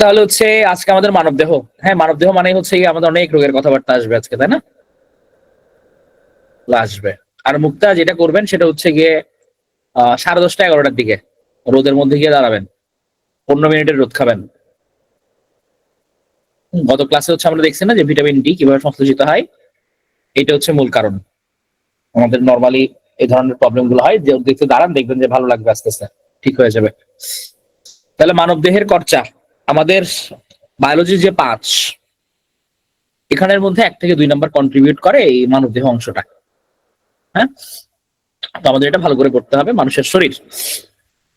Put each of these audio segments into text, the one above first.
তাহলে হচ্ছে আজকে আমাদের মানবদেহ। হ্যাঁ, মানবদেহ মানে হচ্ছে আমাদের অনেক রোগের কথাবার্তা আসবে আজকে, তাই না? আসবে। আর মুক্তা যেটা করবেন সেটা হচ্ছে গিয়ে 10:30-11টার দিকে রোদের মধ্যে গিয়ে দাঁড়াবেন, 15 মিনিটের রোদ খাবেন। গত ক্লাসে হচ্ছে আমরা দেখছি না যে ভিটামিন ডি কিভাবে সংশ্লেষিত হয়। এটা হচ্ছে মূল কারণ। আমাদের নর্মালি এই ধরনের প্রবলেম গুলো হয়, যে দেখতে দাঁড়ান, দেখবেন যে ভালো লাগবে, আস্তে আস্তে ঠিক হয়ে যাবে। তাহলে মানব দেহের চর্চা, আমাদের বায়োলজির যে 5, এখানের মধ্যে 1 থেকে 2 নাম্বার কন্ট্রিবিউট করে এই মানব দেহ অংশটা। হ্যাঁ, তো আমাদের এটা ভালো করে করতে হবে। মানুষের শরীর,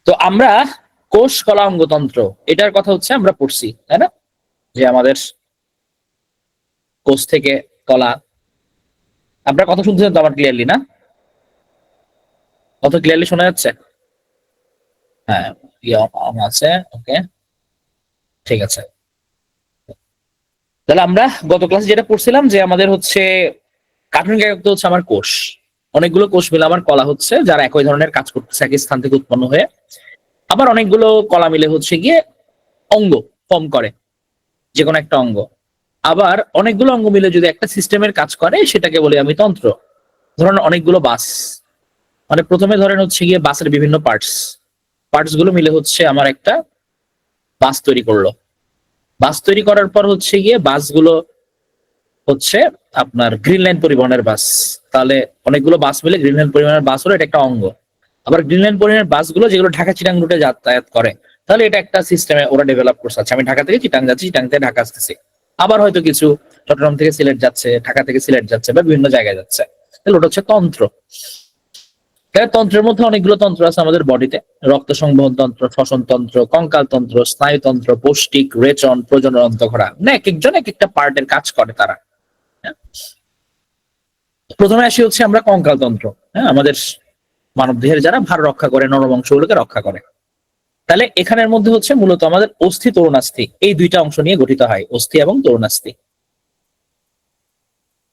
তো আমরা কোষ কলা অঙ্গতন্ত্র এটার কথা হচ্ছে আমরা পড়ছি, তাই না? যে আমাদের কোষ থেকে কলা। আপনার কথা শুনতেছেন তো আমার ক্লিয়ারলি, না? কত ক্লিয়ারলি শোনা যাচ্ছে? হ্যাঁ, আছে। ওকে, ঠিক আছে। তাহলে আমরা গত ক্লাসে যেটা পড়ছিলাম যে আমাদের হচ্ছে কার্টুন ক্যারেক্টার হচ্ছে আমার কোষ, অনেকগুলো কোষ মিলে আমার কলা হচ্ছে, যারা একই ধরনের কাজ করতেছে একই স্থান থেকে উৎপন্ন হয়ে। আবার অনেকগুলো কলা মিলে হচ্ছে গিয়ে অঙ্গ ফর্ম করে, যে কোনো একটা অঙ্গ। আবার অনেকগুলো অঙ্গ মিলে যদি একটা সিস্টেমের কাজ করে, সেটাকে বলি আমি তন্ত্র। ধরেন অনেকগুলো বাস, মানে প্রথমে ধরেন হচ্ছে গিয়ে বাসের বিভিন্ন পার্টস, পার্টস গুলো মিলে হচ্ছে আমার একটা বাস তৈরি করলো। বাস তৈরি করার পর হচ্ছে গিয়ে বাসগুলো হচ্ছে আপনার গ্রিন লাইন পরিবহনের বাস। তাহলে অনেকগুলো বাস মিলে গ্রিন লাইন পরিবহনের বাস হলো, এটা একটা অঙ্গ। আবার গ্রিন লাইন পরিবহনের বাসগুলো যেগুলো ঢাকা চিটাং রুটে যাতায়াত করে, তাহলে এটা একটা সিস্টেমে ওরা ডেভেলপ করছে। আচ্ছা, আমি ঢাকা থেকে চিটাং যাচ্ছি, চিটাং থেকে ঢাকা আসতেছি। আবার হয়তো কিছু চট্টগ্রাম থেকে সিলেট যাচ্ছে, ঢাকা থেকে সিলেট যাচ্ছে, বা বিভিন্ন জায়গায় যাচ্ছে। তাহলে ওটা হচ্ছে তন্ত্র। তন্ত্রের মধ্যে অনেকগুলো তন্ত্র আছে আমাদের বডিতে: রক্ত সংবহন তন্ত্র, শ্বসন তন্ত্র, কঙ্কাল তন্ত্র, স্নায়ুতন্ত্র, পৌষ্টিক, রেচন, প্রজনন অন্তঃক্ষরা। না, এক একজন এক একটা পার্টের কাজ করে তারা। হ্যাঁ? প্রথমে আসি হচ্ছে আমরা কঙ্কাল তন্ত্র। হ্যাঁ, আমাদের মানব দেহের যারা ভার রক্ষা করে, নরম অংশগুলোকে রক্ষা করে। তাহলে এখানের মধ্যে হচ্ছে মূলত আমাদের অস্থি, তরুণাস্থি, এই দুইটা অংশ নিয়ে গঠিত হয়, অস্থি এবং তরুণাস্থি।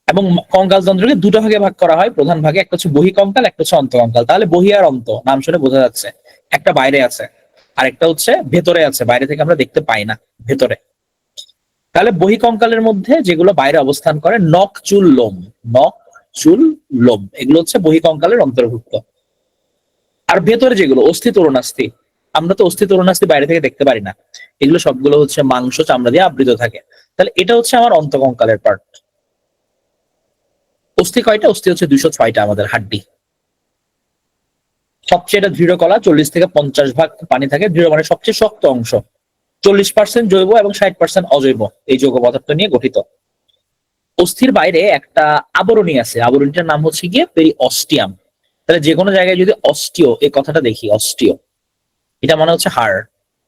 এবং কঙ্কাল তন্ত্রকে দুটো ভাগে ভাগ করা হয়, প্রধান ভাগে। একটা হচ্ছে বহি কঙ্কাল, একটা হচ্ছে অন্ত কঙ্কাল। তাহলে বহি আর অন্ত নাম শুনে বোঝা যাচ্ছে একটা বাইরে আছে, আর একটা হচ্ছে ভেতরে আছে, বাইরে থেকে আমরা দেখতে পাই না, ভেতরে। তাহলে বহি কঙ্কালের মধ্যে যেগুলো বাইরে অবস্থান করে, নখ, চুল, লোম, নখ, চুল, লোম, এগুলো হচ্ছে বহি কঙ্কালের অন্তর্ভুক্ত। আর ভেতরে যেগুলো অস্থি, তরুণাস্থি, আমরা তো অস্থি, তরুণাস্থি বাইরে থেকে দেখতে পারি না, এগুলো সবগুলো হচ্ছে মাংস, চামড়া দিয়ে আবৃত থাকে। তাহলে এটা হচ্ছে আমার অন্তকঙ্কালের পার্ট। অস্থি কয়টা? অস্থি হচ্ছে 206টা আমাদের হাড্ডি। সবচেয়ে এটা দৃঢ় কলা, 40 থেকে 50 ভাগ পানি থাকে। দৃঢ় মানে সবচেয়ে শক্ত অংশ। 40% জৈব এবং 60% অজৈব এই যৌগ পদার্থ নিয়ে গঠিত। অস্থির বাইরে একটা আবরণী আছে, আবরণীটার নাম হচ্ছে গিয়ে পেরিঅস্টিয়াম। তাহলে যে কোনো জায়গায় যদি অস্টিও এই কথাটা দেখি, অস্টিও, এটা মানে হচ্ছে হাড়,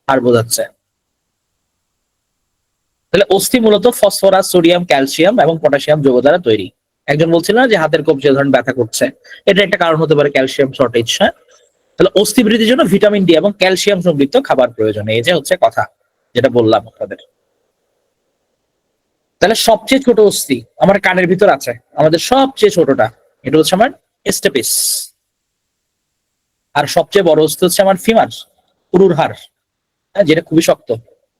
হাড় বোঝাচ্ছে। তাহলে অস্থি মূলত ফসফরাস, সোডিয়াম, ক্যালসিয়াম এবং পটাশিয়াম যৌগ দ্বারা তৈরি। একজন বলছিল না যে হাতের কবজি ধরেন ব্যথা করছে, এটা একটা কারণ হতে পারে ক্যালসিয়াম শর্টেজ। হ্যাঁ, তাহলে অস্থি বৃদ্ধির জন্য ভিটামিন ডি এবং ক্যালসিয়াম সমৃদ্ধ খাবার প্রয়োজন, এই যে হচ্ছে কথা যেটা বললাম আপনাদের। তাহলে সবচেয়ে ছোট অস্থি আমার কানের ভিতর আছে, আমাদের সবচেয়ে ছোটটা, এটা হচ্ছে আমার স্টেপিস। আর সবচেয়ে বড় অস্থি হচ্ছে আমার ফিমার, উরুর হাড়। হ্যাঁ, যেটা খুবই শক্ত,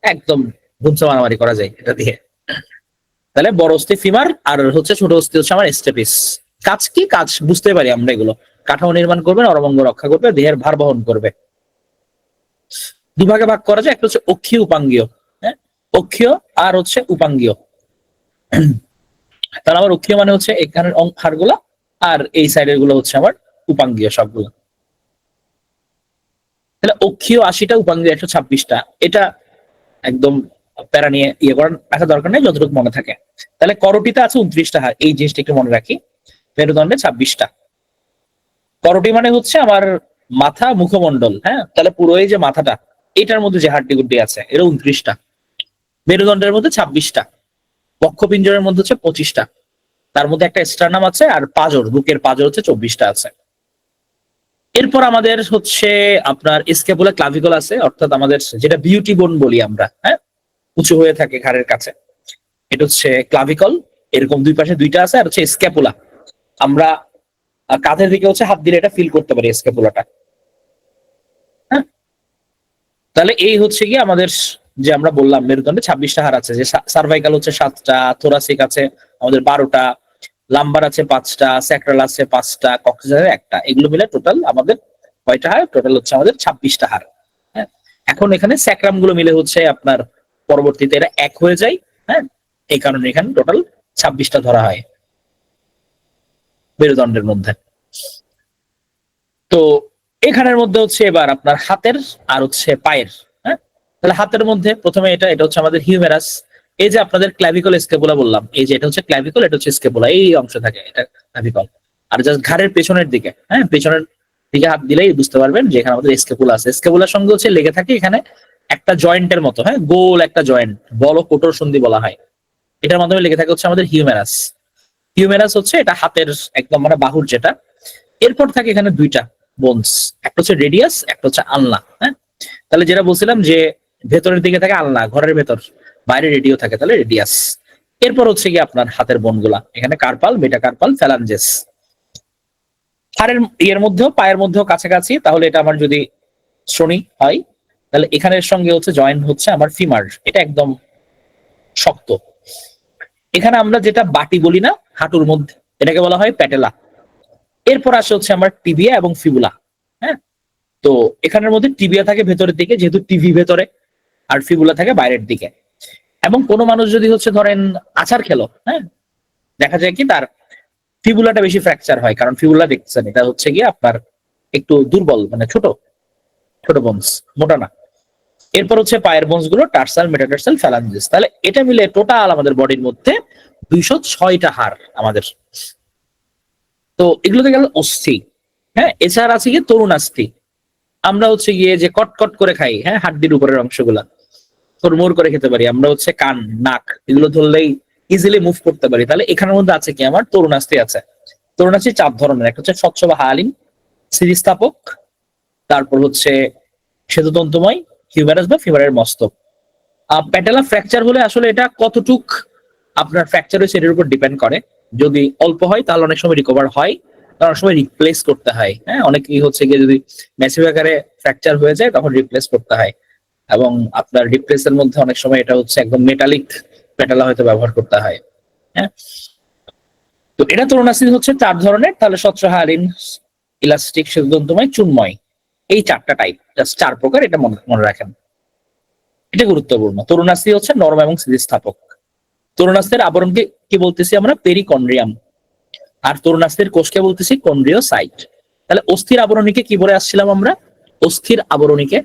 একদম ধুমসে মারামারি করা যায় এটা দিয়ে। তাহলে বড় অস্থি ফিমার, আর হচ্ছে ছোট অস্থি হচ্ছে আমার স্টেপিস। কাজ কি? কাজ বুঝতে পারি আমরা এগুলো: কাঠামো নির্মাণ করবে, নরমঙ্গ রক্ষা করবে, দেহের ভার বহন করবে। দুভাগে ভাগ করা যায়, একটা হচ্ছে অক্ষীয়, উপাঙ্গীয়। হ্যাঁ, অক্ষীয় আর হচ্ছে উপাঙ্গীয়। তাহলে আমার অক্ষীয় মানে হচ্ছে এখানের হাড়গুলা, আর এই সাইডের গুলো হচ্ছে আমার উপাঙ্গীয় সবগুলো। তাহলে অক্ষীয় 80টা, উপাঙ্গীয় 126টা। এটা একদম প্যারা নিয়ে ইয়ে করার একটা দরকার নেই, যতটুকু মনে থাকে। তাহলে করটিতে আছে 29টা হাড়, এই জিনিসটা একটু মনে রাখি। মেরুদণ্ডে 26টা। করটি মানে হচ্ছে আমার মাথা, মুখমণ্ডল। হ্যাঁ, তাহলে পুরো এই যে মাথাটা, এটার মধ্যে যে হাড্ডি গুড্ডি আছে, এটা 29টা। মেরুদণ্ডের মধ্যে 26টা। বক্ষপিঞ্জরের মধ্যে হচ্ছে 25টা। তার মধ্যে একটা স্টার্নাম আছে, আর পাঁজর, বুকের পাঁজর হচ্ছে 24টা আছে। এরপর আমাদের হচ্ছে আপনার স্ক্যাপুলা, ক্লাভিকল আছে, অর্থাৎ আমাদের যেটা বিউটি বোন বলি আমরা। হ্যাঁ, উঁচু হয়ে থাকে ঘাড়ের কাছে, এটা হচ্ছে ক্লাভিকল। এরকম দুই পাশে দুইটা আছে। আর হচ্ছে স্ক্যাপুলা, আমরা কাঁধের দিকে হচ্ছে হাত দিলে এটা ফিল করতে পারি, স্ক্যাপুলাটা। হ্যাঁ, তাহলে এই হচ্ছে গিয়ে আমাদের যে আমরা বললাম মেরুদণ্ডে 26টা হাড় আছে, যে সার্ভাইকাল হচ্ছে 7টা, থোরাসিক আছে আমাদের 12টা, লাম্বার আছে 5টা, স্যাক্রাল আছে 5টা, কক্সিজারে 1টা, এগুলো মিলে টোটাল আমাদের কয়টা হাড়? টোটাল হচ্ছে আমাদের 26টা হাড়। হ্যাঁ, এখন এখানে স্যাক্রাম গুলো মিলে হচ্ছে আপনার পরবর্তীতে এরা এক হয়ে যায়। হ্যাঁ, এই কারণে এখানে টোটাল 26টা ধরা হয় মেরুদণ্ডের মধ্যে। তো এখানের মধ্যে হচ্ছে এবার আপনার হাতের আর হচ্ছে পায়ের। হ্যাঁ, তাহলে হাতের মধ্যে প্রথমে এটা হচ্ছে আমাদের হিউমেরাস। এই যে আপনাদের ক্ল্যাভিকল স্কেপুলা বললাম, এই যে এটা হচ্ছে ক্ল্যাভিকল, এটা হচ্ছে স্কেপুলা, এই অংশ থাকে এটা ক্ল্যাভিকল। আর জাস্ট ঘাড়ের পেছনের দিকে, হ্যাঁ, পেছনের দিকে হাত দিলেই বুঝতে পারবেন যে এখানে আমাদের স্কেপুলা আছে। স্কেপুলার সঙ্গে হচ্ছে লেগে থাকে এখানে একটা জয়েন্টের মতো, হ্যাঁ, গোল একটা জয়েন্ট, বল কোটর সন্ধি বলা হয়, এটার মাধ্যমে লেগে থাকে হচ্ছে আমাদের হিউমেরাস। হিউমেরাস হচ্ছে এটা হাতের একদম মানে বাহুর যেটা। এরপর থাকে এখানে দুইটা বোনস, একটা হচ্ছে রেডিয়াস, একটা হচ্ছে আলনা। হ্যাঁ, তাহলে যেটা বলছিলাম যে ভেতরের দিকে থাকে আলনা, ঘরের ভেতর, বাইরে রেডিও থাকে, তাহলে রেডিয়াস। এরপর হচ্ছে কি আপনার হাতের বোনগুলা, এখানে কার্পাল, মেটাকার্পাল, ফ্যালাঞ্জেস। হাড়ের ইয়ের মধ্যেও পায়ের মধ্যেও কাছাকাছি, তাহলে এটা আমার যদি শ্রোণী হয়, তাহলে এখানের সঙ্গে হচ্ছে জয়েন্ট হচ্ছে আমার ফিমার, এটা একদম শক্ত। এখানে আমরা যেটা বাটি বলি না হাঁটুর মধ্যে, এটাকে বলা হয় প্যাটেলা। এরপর আসে হচ্ছে আমার টিবিয়া এবং ফিবুলা। হ্যাঁ, তো এখানের মধ্যে টিবিয়া থাকে ভেতরের দিকে, যেহেতু টিভি ভেতরে, আর ফিবুলা থাকে বাইরের দিকে। এবং কোনো মানুষ যদি হচ্ছে ধরেন আছাড় খেলো, হ্যাঁ, দেখা যায় কি তার ফিবুলাটা বেশি ফ্র্যাকচার হয়, কারণ ফিবুলা দেখছেন এটা হচ্ছে গিয়ে আপনার একটু দুর্বল, মানে ছোট ছোট বোনস, মোটা না। এরপর হচ্ছে পায়ের বোনস গুলো টার্সাল, মেটাটার্সাল, ফ্যালাঞ্জেস। তাহলে এটা মিলে টোটাল আমাদের বডির মধ্যে 206টা হাড় আমাদের। তো এগুলোতে গেল অস্থি। হ্যাঁ, এছাড়া আছে গিয়ে তরুণাস্থি। আমরা হচ্ছে গিয়ে যে কটকট করে খাই, হ্যাঁ, হাড্ডির উপরের অংশগুলা তোড়মোড় করে খেতে পারি, আমরা হচ্ছে কান, নাক, এগুলো ধরলেই ইজিলি মুভ করতে পারি। তাহলে এখানের মধ্যে আছে কি আমার তরুণাস্থি আছে। তরুণাস্থি 4 ধরনের, একটা হচ্ছে স্বচ্ছ বা হায়ালিন, স্থিতিস্থাপক, তারপর হচ্ছে শ্বেততন্তুময়, হিউমেরাস বা ফিমারের মস্তক। প্যাটেলা ফ্র্যাকচার হলে আসলে এটা কতটুক আপনার ফ্র্যাকচার হয়েছে এটার উপর ডিপেন্ড করে। যদি অল্প হয় তাহলে অনেক সময় রিকভার হয়, অনেক সময় রিপ্লেস করতে হয়। হ্যাঁ, অনেকেই হচ্ছে গিয়ে যদি ম্যাসিভ আকারে ফ্র্যাকচার হয়ে যায় তখন রিপ্লেস করতে হয়। এবং আপনার রিপ্লেসের মধ্যে অনেক সময় এটা হচ্ছে একদম মেটালিক প্যাটেলা হয়তো ব্যবহার করতে হয়। হ্যাঁ, তো এটা তরুণাস্থি হচ্ছে 4 ধরনের। তাহলে স্বচ্ছ হায়ালিন, ইলাস্টিক, শ্বেততন্তুময়, চুনময়, এই 4টা টাইপ, জাস্ট 4 প্রকার, এটা মনে মনে রাখেন, এটা গুরুত্বপূর্ণ। তরুণাস্থি হচ্ছে নরম এবং স্থিতিস্থাপক। তরুণাস্থির আবরণকে কি বলতেছি আমরা? পেরিকন্ড্রিয়াম। আর তরুণাস্থির কোষকে বলতেছি কন্ড্রিওসাইট। তাহলে অস্থির আবরণীকে কি বলে আসছিলাম আমরা? অস্থির আবরণীকে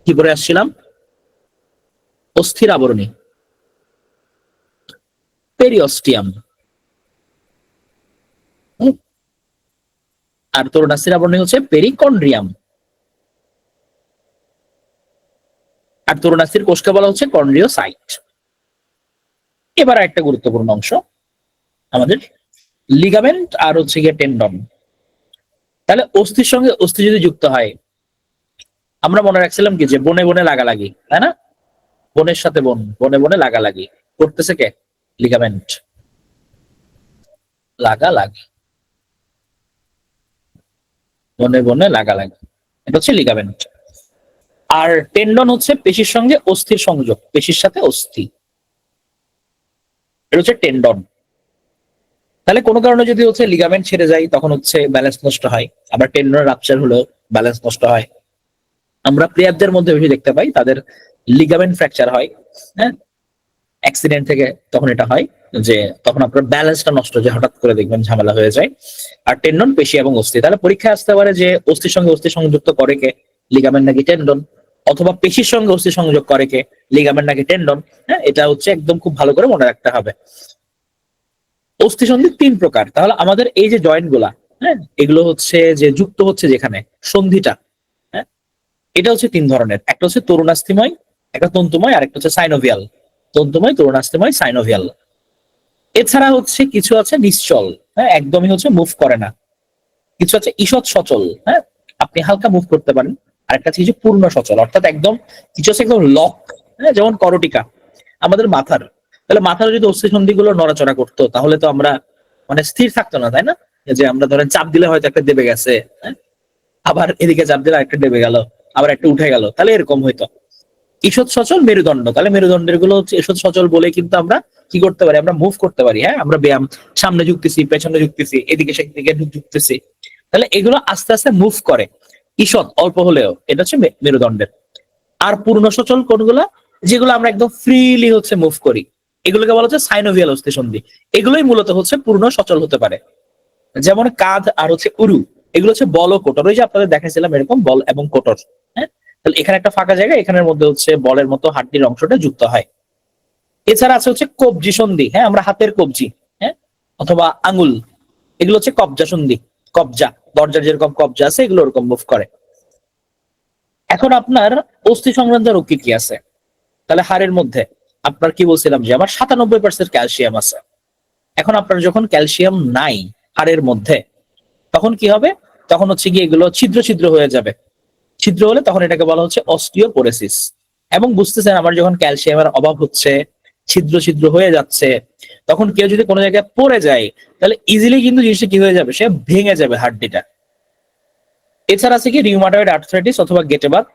কি বলে আসছিলাম? অস্থির আবরণী পেরিঅস্টিয়াম। আর তরুণাস্থির আবরণী হচ্ছে পেরিকন্ড্রিয়াম। আর তরুণাস্থির কোষকে বলা হচ্ছে কন্ড্রিওসাইট। এবার একটা গুরুত্বপূর্ণ অংশ আমাদের লিগামেন্ট আর হচ্ছে গিয়ে টেন্ডন। তাহলে অস্থির সঙ্গে অস্থি যদি যুক্ত হয়, আমরা মনে রাখছিলাম কি যে বনে বনে লাগালাগি, তাই না? বনের সাথে বন, বনে বনে লাগালাগি করতেছে কে? লিগামেন্ট। লাগালাগি, বনে বনে লাগালাগি, এটা হচ্ছে লিগামেন্ট। আর টেন্ডন হচ্ছে পেশির সঙ্গে অস্থির সংযোগ, পেশির সাথে অস্থি, এটা হচ্ছে টেন্ডন। তাহলে কোনো কারণে যদি হচ্ছে লিগামেন্ট ছেড়ে যায় তখন হচ্ছে ব্যালেন্স নষ্ট হয়, আবার টেন্ডন রাপচার হলেও ব্যালেন্স নষ্ট হয়। আমরা প্লেয়ারদের মধ্যে বেশি দেখতে পাই তাদের লিগামেন্ট ফ্র্যাকচার হয়, হ্যাঁ, অ্যাক্সিডেন্ট থেকে তখন এটা হয় যে তখন আপনার ব্যালেন্সটা নষ্ট হয়ে যায়, হঠাৎ করে দেখবেন ঝামেলা হয়ে যায়। আর টেন্ডন পেশি এবং অস্থি। তাহলে পরীক্ষায় আসতে পারে যে অস্থির সঙ্গে অস্থি সংযুক্ত করে কে? লিগামেন্ট নাকি টেন্ডন? অথবা পেশির সঙ্গে অস্থি সংযোগ করে কে? লিগামেন্ট নাকি টেন্ডন? হ্যাঁ, এটা হচ্ছে একদম খুব ভালো করে মনে রাখতে হবে। অস্থি সন্ধি 3 প্রকার। তাহলে আমাদের এই যে জয়েন্ট গুলা, হ্যাঁ, এগুলো হচ্ছে যে যুক্ত হচ্ছে যেখানে সন্ধিটা, হ্যাঁ, এটা হচ্ছে 3 ধরনের। একটা হচ্ছে তরুণাস্থিময়, একটা তন্তুময়, আর একটা হচ্ছে সাইনোভিয়াল। তন্তুময়, তরুণাস্থিময়, সাইনোভিয়াল। এছাড়া হচ্ছে কিছু আছে নিশ্চল, হ্যাঁ, একদমই হচ্ছে মুভ করে না। কিছু আছে ঈষৎ সচল, হ্যাঁ, আপনি হালকা মুভ করতে পারেন। আর একটা হচ্ছে পূর্ণ সচল, অর্থাৎ একদম কিছু আছে একদম লক, হ্যাঁ, যেমন করটিকা আমাদের মাথার। তাহলে মাথার যদি অস্থিসন্ধি গুলো নড়াচড়া করতো তাহলে তো আমরা মানে স্থির থাকতো না, তাই না? যে আমরা ধরেন চাপ দিলে হয়তো একটা দেবে গেছে, হ্যাঁ, আবার এদিকে চাপ দিলে একটা দেবে গেল, আবার একটা উঠে গেল, তাহলে এরকম হইতো। ঈষৎ সচল মেরুদণ্ড, তাহলে মেরুদণ্ডের গুলো হচ্ছে ঈষৎ সচল বলে কিন্তু আমরা কি করতে পারি, আমরা মুভ করতে পারি। হ্যাঁ, আমরা ব্যায়াম সামনে ঝুঁকতেছি, পেছনে ঝুঁকতেছি, এদিকে সেদিকে ঝুঁকতেছি, তাহলে এগুলো আস্তে আস্তে মুভ করে ঈষৎ অল্প হলেও, এটা হচ্ছে মেরুদণ্ডের। আর পূর্ণ সচল কোনগুলা, যেগুলো আমরা একদম ফ্রিলি হচ্ছে মুভ করি, এগুলোকে বলা হচ্ছে সাইনোভিয়াল অস্থিসন্ধি। এগুলোই মূলত হচ্ছে পূর্ণ সচল হতে পারে। যেমন কাঁধ আর হচ্ছে উরু, এগুলো হচ্ছে বল ও কোটর, ওই যে আপনাদের দেখাইছিলাম এরকম বল এবং কোটর। হ্যাঁ, তাহলে এখানে একটা ফাঁকা জায়গা, এখানের মধ্যে হচ্ছে বলের মতো হাড্ডির অংশটা যুক্ত হয়। এছাড়া আছে হচ্ছে কবজি সন্ধি, হ্যাঁ, আমরা হাতের কবজি, হ্যাঁ, অথবা আঙ্গুল, এগুলো হচ্ছে কবজা সন্ধি। কবজা, দরজার যেরকম কবজা আছে, এগুলো ওরকম মুভ করে। এখন আপনার অস্থি সংক্রান্ত রোগ কি কি আছে? তাহলে হাড়ের মধ্যে আপনার কি বলছিলাম যে আমার 97% ক্যালসিয়াম আছে। এখন আপনার যখন ক্যালসিয়াম নাই হাড়ের মধ্যে, তখন কি হবে? তখন হচ্ছে কি এগুলো ছিদ্র ছিদ্র হয়ে যাবে। ছিদ্র হলে তখন এটাকে বলা হচ্ছে অস্টিওপোরোসিস। এবং বুঝতেছেন, আমার যখন ক্যালসিয়ামের অভাব হচ্ছে, ছিদ্র ছিদ্র হয়ে যাচ্ছে, তখন কেউ যদি কোনো জায়গায় পড়ে যায়, তাহলে ইজিলি কিন্তু জিনিসটা কি হয়ে যাবে, সে ভেঙে যাবে হাড্ডিটা। এছাড়া আছে কি রিউমাটয়েড আর্থ্রাইটিস অথবা গেটেবাত।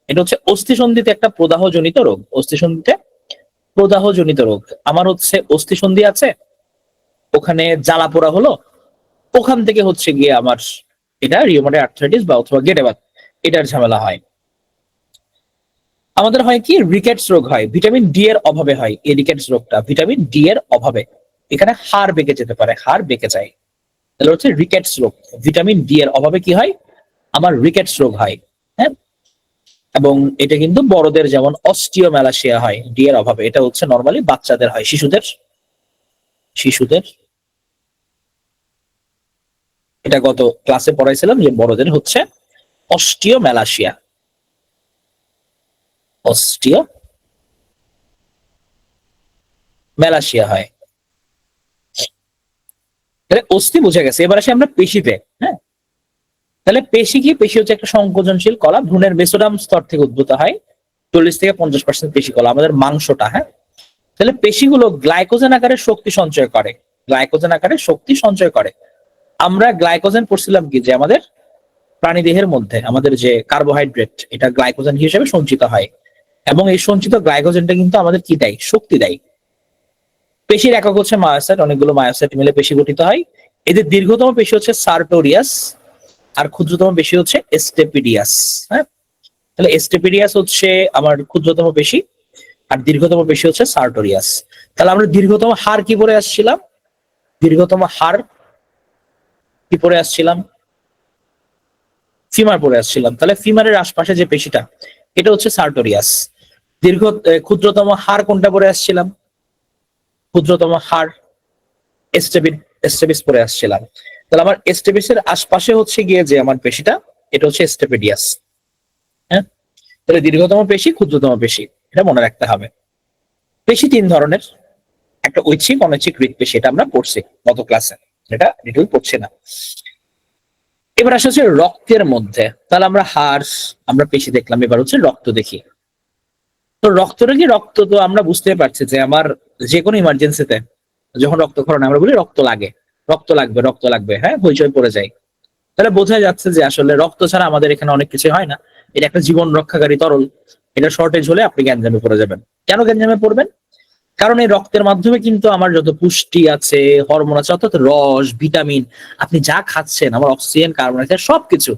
এটা হচ্ছে অস্থিসন্ধিতে একটা প্রদাহজনিত রোগ। অস্থিসন্ধিতে প্রদাহজনিত রোগ, আমার হচ্ছে অস্থিসন্ধি আছে, ওখানে জ্বালা পোড়া হলো, ওখান থেকে হচ্ছে গিয়ে আমার এটা রিউমাটয়েড আর্থ্রাইটিস বা অথবা গেটেবাত, এটার ঝামেলা হয়। আমাদের হয় কি রিকেটস রোগ হয়, ভিটামিন ডি এর অভাবে হয়। এই রিকেটস রোগটা ভিটামিন ডি এর অভাবে, এখানে হাড় বেঁকে যেতে পারে, হাড় বেঁকে যায়, তাহলে হচ্ছে রিকেটস রোগ। ভিটামিন ডি এর অভাবে কি হয়, আমার রিকেটস রোগ হয়। হ্যাঁ, এবং এটা কিন্তু বড়দের যেমন অস্টিওম্যালাসিয়া হয় ডি এর অভাবে, এটা হচ্ছে নর্মালি বাচ্চাদের হয়, শিশুদের শিশুদের এটা গত ক্লাসে পড়াইছিলাম যে বড়দের হচ্ছে অস্টিওম্যালাসিয়া। অস্টিওম্যালাসিয়া হয়। তাহলে অস্থি বুঝে গেছে, এবার আসি আমরা পেশিতে। হ্যাঁ, তাহলে পেশি কি? পেশি হচ্ছে একটা সংকোচনশীল কলা, ভ্রূণের মেসোডাম স্তর থেকে উদ্ভূত হয়। 40 থেকে 50% পেশি কলা, আমাদের মাংসটা। হ্যাঁ, তাহলে পেশিগুলো গ্লাইকোজেন আকারে শক্তি সঞ্চয় করে, গ্লাইকোজেন আকারে শক্তি সঞ্চয় করে। আমরা গ্লাইকোজেন পড়ছিলাম কি, যে আমাদের প্রাণীদেহের মধ্যে আমাদের যে কার্বোহাইড্রেট, এটা গ্লাইকোজেন হিসেবে সঞ্চিত হয়, এবং এই সঞ্চিত গ্লাইকোজেনটা কিন্তু আমাদের কি দেয়, শক্তি দেয়। পেশির একক হচ্ছে মায়োসাইট, অনেকগুলো মায়োসাইট মিলে পেশি গঠিত হয়। এদের দীর্ঘতম পেশি হচ্ছে সার্টোরিয়াস, আর ক্ষুদ্রতম পেশি হচ্ছে স্টেপিডিয়াস। হ্যাঁ, তাহলে স্টেপিডিয়াস হচ্ছে আমার ক্ষুদ্রতম পেশি, আর দীর্ঘতম পেশি হচ্ছে সার্টোরিয়াস। তাহলে আমরা দীর্ঘতম হাড় কি পরে আসছিলাম, দীর্ঘতম হাড় কি পরে আসছিলাম, ফিমার পরে আসছিলাম। তাহলে ফিমারের আশপাশে যে পেশিটা, এটা হচ্ছে সার্টোরিয়াস। ক্ষুদ্রতম হাড় কোনটা পরে আসছিলাম, ক্ষুদ্রতম হাড় স্টেপিস পরে আসছিলাম। তাহলে আমার স্টেপিসের আশপাশে হচ্ছে গিয়ে যে আমার পেশিটা, এটা হচ্ছে স্টেপিডিয়াস। হ্যাঁ, তাহলে দীর্ঘতম পেশি, ক্ষুদ্রতম পেশি, এটা মনে রাখতে হবে। পেশি তিন ধরনের, একটা ঐচ্ছিক, অনৈচ্ছিক হৃৎপেশি, এটা আমরা পড়ছি গত ক্লাসে, এটা ডিটেইল পড়ছি না। এবার আসা হচ্ছে রক্তের মধ্যে। তাহলে আমরা হাড়, আমরা পেশি দেখলাম, এবার হচ্ছে রক্ত দেখি। তো রক্তটা কি, রক্ত তো আমরা বুঝতে পারছি যে আমার যে কোনো ইমার্জেন্সিতে যখন রক্তক্ষরণ, আমরা বলি রক্ত লাগে, রক্ত লাগবে, রক্ত লাগবে, হ্যাঁ, হইচই পড়ে যায়। তাহলে বোঝা যাচ্ছে যে আসলে রক্ত ছাড়া আমাদের এখানে অনেক কিছু হয় না। এটা একটা জীবন রক্ষাকারী তরল, এটা শর্টেজ হলে আপনি গ্যাঞ্জামে পড়ে যাবেন। কেন গ্যাঞ্জামে পড়বেন? কারণ এই রক্তের মাধ্যমে কিন্তু আমার যত পুষ্টি আছে, হরমোন আছে, অর্থাৎ রস, ভিটামিন, আপনি যা খাচ্ছেন, আমার অক্সিজেন, কার্বন ডাই অক্সাইড সবকিছু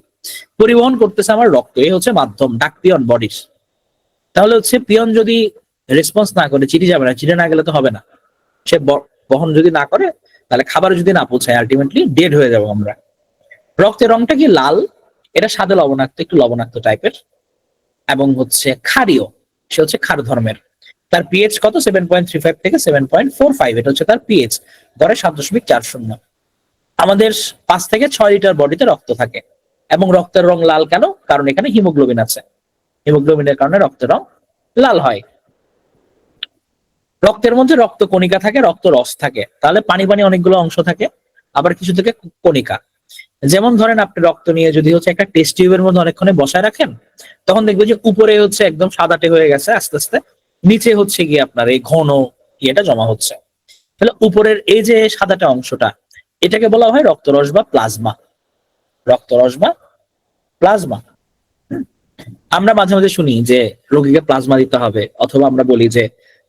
পরিবহন করতেছে আমার রক্ত। এই হচ্ছে মাধ্যম, ডাক পিয়ন বডির। তাহলে হচ্ছে পিয়ন যদি রেসপন্স না করে, চিঠি যাবে না, চিঠি না গেলে তো হবে না। সে বহন যদি না করে, তাহলে খাবার যদি না পৌঁছায়, আলটিমেটলি ডেড হয়ে যাবো আমরা। রক্তের রংটা কি লাল, এটা সাদা লবণাক্ত, একটু লবণাক্ত টাইপের, এবং হচ্ছে ক্ষারীয়, সে হচ্ছে ক্ষার ধর্মের। তার পিএইচ কত, 7.35 থেকে 7.45, এটা হচ্ছে তার পিএইচ, গড়ে 7.40। আমাদের 5 থেকে 6 লিটার বডিতে রক্ত থাকে, এবং রক্তের রং লাল কেন? কারণ এখানে হিমোগ্লোবিন আছে, হিমোগ্লোবিনের কারণে রক্তের রং লাল হয়। রক্তের মধ্যে রক্ত কণিকা থাকে, রক্ত রস থাকে, তাহলে পানি পানি অনেকগুলো অংশ থাকে, আবার কিছু থেকে কণিকা। যেমন ধরেন আপনি রক্ত নিয়ে যদি হচ্ছে একটা টেস্ট টিউবের মধ্যে অনেকক্ষণ বসায় রাখেন, তখন দেখবে যে উপরে হচ্ছে একদম সাদাটে হয়ে গেছে, আস্তে আস্তে নিচে হচ্ছে গিয়ে আপনার এই ঘন ইয়েটা জমা হচ্ছে। তাহলে উপরের এই যে সাদাটা অংশটা, এটাকে বলা হয় রক্তরস বা প্লাজমা, রক্তরস বা প্লাজমা। আমরা মাঝে মাঝে শুনি যে রোগীকে প্লাজমা দিতে হবে, অথবা আমরা বলি যে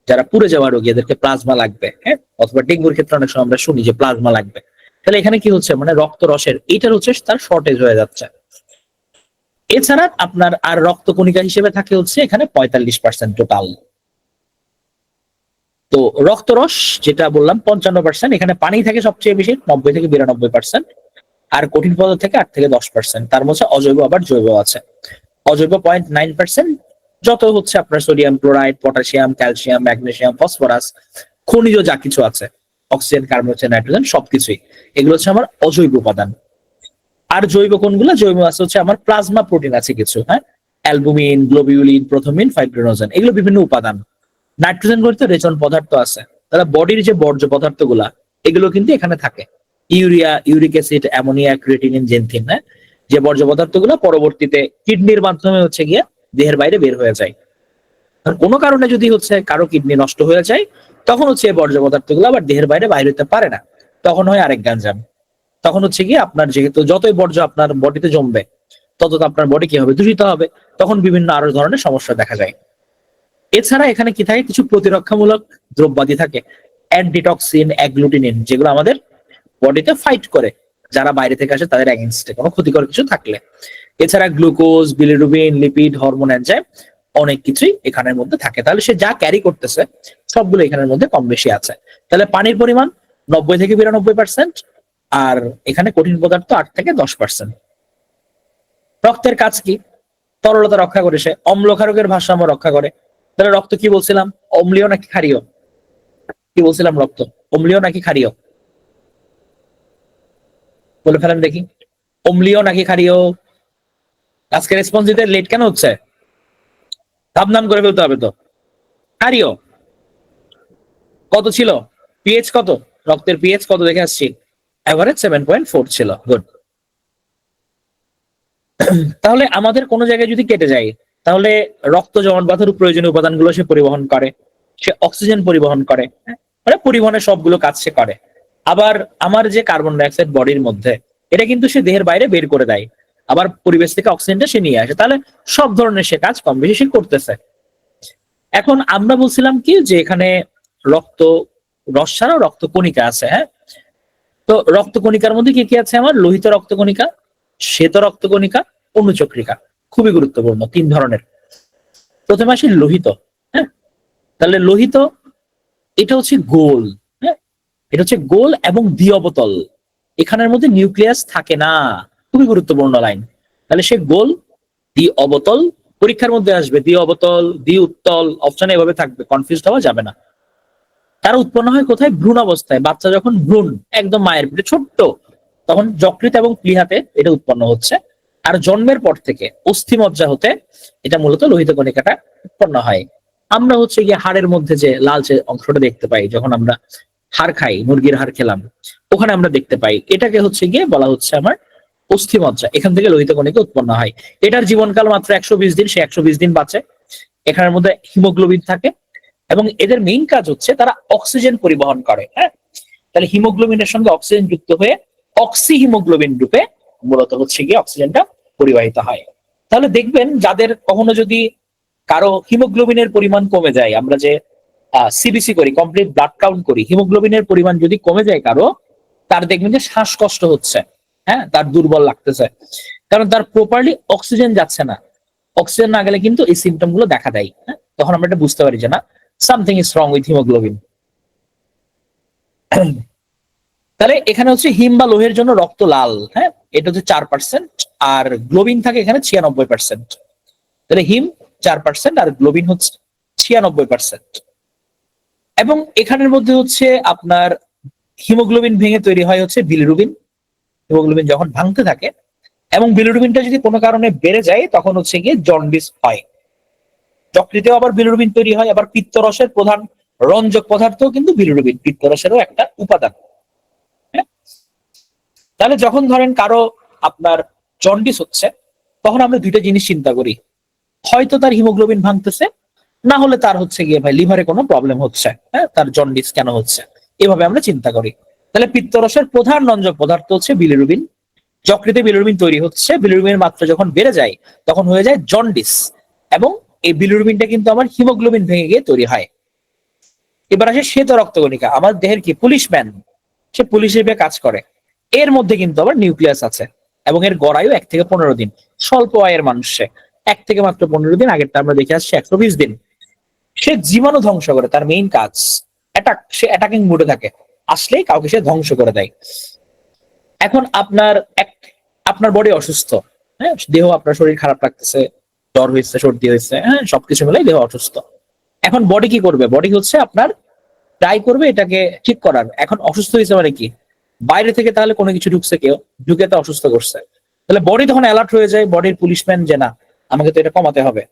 যারা পুড়ে যাওয়া রোগী এদেরকে প্লাজমা লাগবে, হ্যাঁ, অথবা ডেঙ্গুর ক্ষেত্রে অনেক সময় আমরা শুনি যে প্লাজমা লাগবে। তাহলে এখানে কি হচ্ছে, মানে রক্ত রসের এইটার হচ্ছে তার শর্টেজ হয়ে যাচ্ছে। এছাড়া আপনার আর রক্তকণিকা হিসেবে থাকে হচ্ছে এখানে 45% টোটাল। তো রক্তরস যেটা বললাম 55%, এখানে পানি থাকে সবচেয়ে বেশি 90 থেকে 92%, আর কঠিন পদার্থ থেকে 8 থেকে 10%। তার মধ্যে অজৈব আবার জৈব আছে। অজৈব 0.9%, যত হচ্ছে আপনার sodium chloride, potassium, calcium, magnesium, phosphorus, খনিজ যা কিছু আছে, oxygen, carbon die oxide, nitrogen, সবকিছুই এগুলো হচ্ছে আমার অজৈব উপাদান। আর জৈব কোনগুলো? জৈব আছে হচ্ছে আমার প্লাজমা প্রোটিন আছে কিছু, হ্যাঁ, অ্যালবুমিন, গ্লোবিউলিন, প্রোথোমিন, ফাইব্রিনোজেন, এগুলো বিভিন্ন উপাদান। নাইট্রোজেন গঠিত রেচন পদার্থ আছে। তাহলে বডির যে বর্জ্য পদার্থ গুলা, এগুলো কিন্তু এখানে থাকে। Urea, uric acid, ammonia, creatinine, xanthine, হ্যাঁ, যে বর্জ্য পদার্থ গুলো পরবর্তীতে কিডনির মাধ্যমে হচ্ছে গিয়ে দেহের বাইরে বের হয়ে যায়। কোনো কারণে যদি হচ্ছে কারো কিডনি নষ্ট হয়ে যায়, তখন হচ্ছে এই বর্জ্য পদার্থ গুলো আবার দেহের বাইরে বাইরে হতে পারে না, তখন হয় আরেক গাঞ্জাম। তখন হচ্ছে গিয়ে আপনার যেহেতু যতই বর্জ্য আপনার বডিতে জমবে, তত আপনার বডি কি হবে? দূষিত হবে। তখন বিভিন্ন আরো ধরনের সমস্যা দেখা যায়। এছাড়া এখানে কি থাকে? কিছু প্রতিরক্ষামূলক দ্রব্যাদি থাকে, অ্যান্টিটক্সিন, অ্যাগ্লুটিনিন, যেগুলো আমাদের বডিতে ফাইট করে যারা বাইরে থেকে আসে তাদের এগেনস্টে কোনো ক্ষতিকর কিছু থাকলে। এছাড়া glucose, bilirubin, lipid, hormone, enzyme, অনেক কিছুই এখানের মধ্যে থাকে। তাহলে সে যা ক্যারি করতেছে সবগুলো এখানের মধ্যে কম বেশি আছে। তাহলে পানির পরিমাণ 90 থেকে 92%, আর এখানে কঠিন পদার্থ 8 থেকে 10%। রক্তের কাজ কি? তরলতা রক্ষা করে, সে অম্ল ক্ষারকের ভারসাম্য রক্ষা করে। তাহলে রক্ত কি বলছিলাম? অম্লীয় নাকি ক্ষারীয়? কি বলছিলাম? রক্ত অম্লীয় নাকি ক্ষারীয়? বলে ফেলেন দেখি, অম্লীয় নাকি ক্ষারীয়? আজকে রেসপন্স দিতে লেট কেন হচ্ছে? নাম করে ফেলতে হবে তো। ক্ষারীয়। কত ছিল পিএইচ? কত রক্তের পিএইচ কত দেখে আসছি? এভারেজ 7.4 ছিল। গুড। তাহলে আমাদের কোনো জায়গায় যদি কেটে যায়, তাহলে রক্ত জমাট বাঁধার প্রয়োজনীয় উপাদানগুলো সে পরিবহন করে, সে অক্সিজেন পরিবহন করে, হ্যাঁ? মানে পরিবহনের সবগুলো কাজ সে করে। আবার আমার যে কার্বন ডাইঅক্সাইড বডির মধ্যে, এটা কিন্তু সে দেহের বাইরে বের করে দেয়। আবার পরিবেশ থেকে অক্সিজেনটা সে নিয়ে আসে। তাহলে সব ধরনের সে কাজ কম বেশি সে করতেছে। এখন আমরা বলছিলাম কি যে এখানে রক্ত রস ছাড়াও রক্ত কণিকা আছে, হ্যাঁ। তো রক্ত কণিকার মধ্যে কি কি আছে? আমার লোহিত রক্তকণিকা, শ্বেত রক্তকণিকা, অনুচক্রিকা। খুবই গুরুত্বপূর্ণ, 3 ধরনের। প্রথমে আসি লোহিত, হ্যাঁ। তাহলে লোহিত এটা হচ্ছে গোল, হ্যাঁ, এটা হচ্ছে গোল এবং দ্বি-অবতল। এখানের মধ্যে নিউক্লিয়াস থাকে না। খুবই গুরুত্বপূর্ণ লাইন। তাহলে সে গোল, দ্বি-অবতল। পরীক্ষার মধ্যে আসবে দ্বি-অবতল, দ্বি-উত্তল, অপশনে এভাবে থাকবে, কনফিউজ হওয়া যাবে না। তারা উৎপন্ন হয় কোথায়? ভ্রূণ অবস্থায়। বাচ্চা যখন ভ্রূণ একদম মায়ের পেটে ছোট্ট, তখন যকৃৎ এবং প্লীহাতে এটা উৎপন্ন হচ্ছে। আর জন্মের পর থেকে অস্থিমজ্জা হতে এটা মূলত লোহিত কণিকাটা উৎপন্ন হয়। আমরা হচ্ছে গিয়ে হাড়ের মধ্যে যে লালচে অংশটা দেখতে পাই, যখন আমরা হাড় খাই, মুরগির হাড় খেলাম, ওখানে আমরা দেখতে পাই, এটাকে হচ্ছে গিয়ে বলা হচ্ছে আমার অস্থিমজ্জা। এখান থেকে লোহিত কণিকা উৎপন্ন হয়। এটার জীবনকাল মাত্র 120 দিন, সে 120 দিন বাঁচে। এখানের মধ্যে হিমোগ্লোবিন থাকে, এবং এদের মেইন কাজ হচ্ছে তারা অক্সিজেন পরিবহন করে, হ্যাঁ। তাহলে হিমোগ্লোবিনের সঙ্গে অক্সিজেন যুক্ত হয়ে অক্সি হিমোগ্লোবিন রূপে মূলত হচ্ছে গিয়ে অক্সিজেনটা পরিবাহিত হয়। তাহলে দেখবেন যাদের কখনো যদি কারো হিমোগ্লোবিনের পরিমাণ কমে যায়, আমরা যে সিবিসি করি, কমপ্লিট ব্লাড কাউন্ট করি, হিমোগ্লোবিনের পরিমাণ যদি কমে যায় কারো, তার দেখবেন যে শ্বাসকষ্ট হচ্ছে, হ্যাঁ, তার দুর্বল লাগতেছে, কারণ তার প্রপারলি অক্সিজেন যাচ্ছে না। অক্সিজেন না গেলে কিন্তু এই সিমটম গুলো দেখা দেয়, হ্যাঁ? তখন আমরা এটা বুঝতে পারি যে না, something is wrong with haemoglobin. তাহলে এখানে হচ্ছে হিম বা লোহের জন্য রক্ত লাল, হ্যাঁ, এটা হচ্ছে 4%, আর গ্লোবিন থাকে এখানে 96%। তাহলে হিম 4% আর গ্লোবিন হচ্ছে 96%। এবং এখানের মধ্যে হচ্ছে আপনার হিমোগ্লোবিন ভেঙে তৈরি হয় হচ্ছে বিলিরুবিন। হিমোগ্লোবিন যখন ভাঙতে থাকে এবং বিলিরুবিনটা যদি কোনো কারণে বেড়ে যায়, তখন হচ্ছে গিয়ে জন্ডিস হয়। যকৃতেও আবার বিলিরুবিন তৈরি হয়। আবার পিত্তরসের প্রধান রঞ্জক পদার্থ কিন্তু বিলিরুবিন, পিত্তরসেরও একটা উপাদান, হ্যাঁ? তাহলে যখন ধরেন কারো আপনার জন্ডিস হচ্ছে, তখন আমরা দুইটা জিনিস চিন্তা করি, হয়তো তার হিমোগ্লোবিন ভাঙতেছে, না হলে তার হচ্ছে গিয়ে ভাই লিভারে কোনো প্রবলেম হচ্ছে, হ্যাঁ, তার জন্ডিস কেন হচ্ছে, এভাবে আমরা চিন্তা করি। তাহলে পিত্তরসের প্রধান রঞ্জক পদার্থ হচ্ছে বিলিরুবিন, যকৃতে বিলিরুবিন তৈরি হচ্ছে, বিলিরুবিনের মাত্রা যখন বেড়ে যায় তখন হয়ে যায় জন্ডিস, এবং এই বিলিরুবিনটা কিন্তু আমার হিমোগ্লোবিন ভেঙে গিয়ে তৈরি হয়। এবার আসে শ্বেত রক্তকণিকা, আমার দেহের কি পুলিশম্যান, সে পুলিশ হিসেবে কাজ করে। এর মধ্যে কিন্তু আবার নিউক্লিয়াস আছে, এবং এর গড়ায়ু 1 থেকে 15 দিন। স্বল্প আয়ের মানুষে 1 থেকে মাত্র 15 দিন, আগেরটা আমরা দেখে আসছি 120 দিন। সে জীবাণু ধ্বংস করে, তার মেইন কাজ অ্যাটাক, সে অ্যাটাকিং মুডে থাকে, আসলেই কাউকে সে ধ্বংস করে দেয়। এখন আপনার বডি অসুস্থ, হ্যাঁ, দেহ, আপনার শরীর খারাপ লাগতেছে, জ্বর হয়েছে, সর্দি হয়েছে, হ্যাঁ, সবকিছু মিলাই দেহ অসুস্থ। এখন বডি কি করবে? বডি হচ্ছে আপনার ট্রাই করবে এটাকে ঠিক করার। এখন অসুস্থ হয়েছে মানে কি, বাইরে থেকে তাহলে কোনো কিছু ঢুকছে, কেউ ঢুকে তো অসুস্থ করছে, তাহলে বডি তখন অ্যালার্ট হয়ে যায়, বডির পুলিশম্যান যে না, আমাকে তো এটা কমাতে হবে।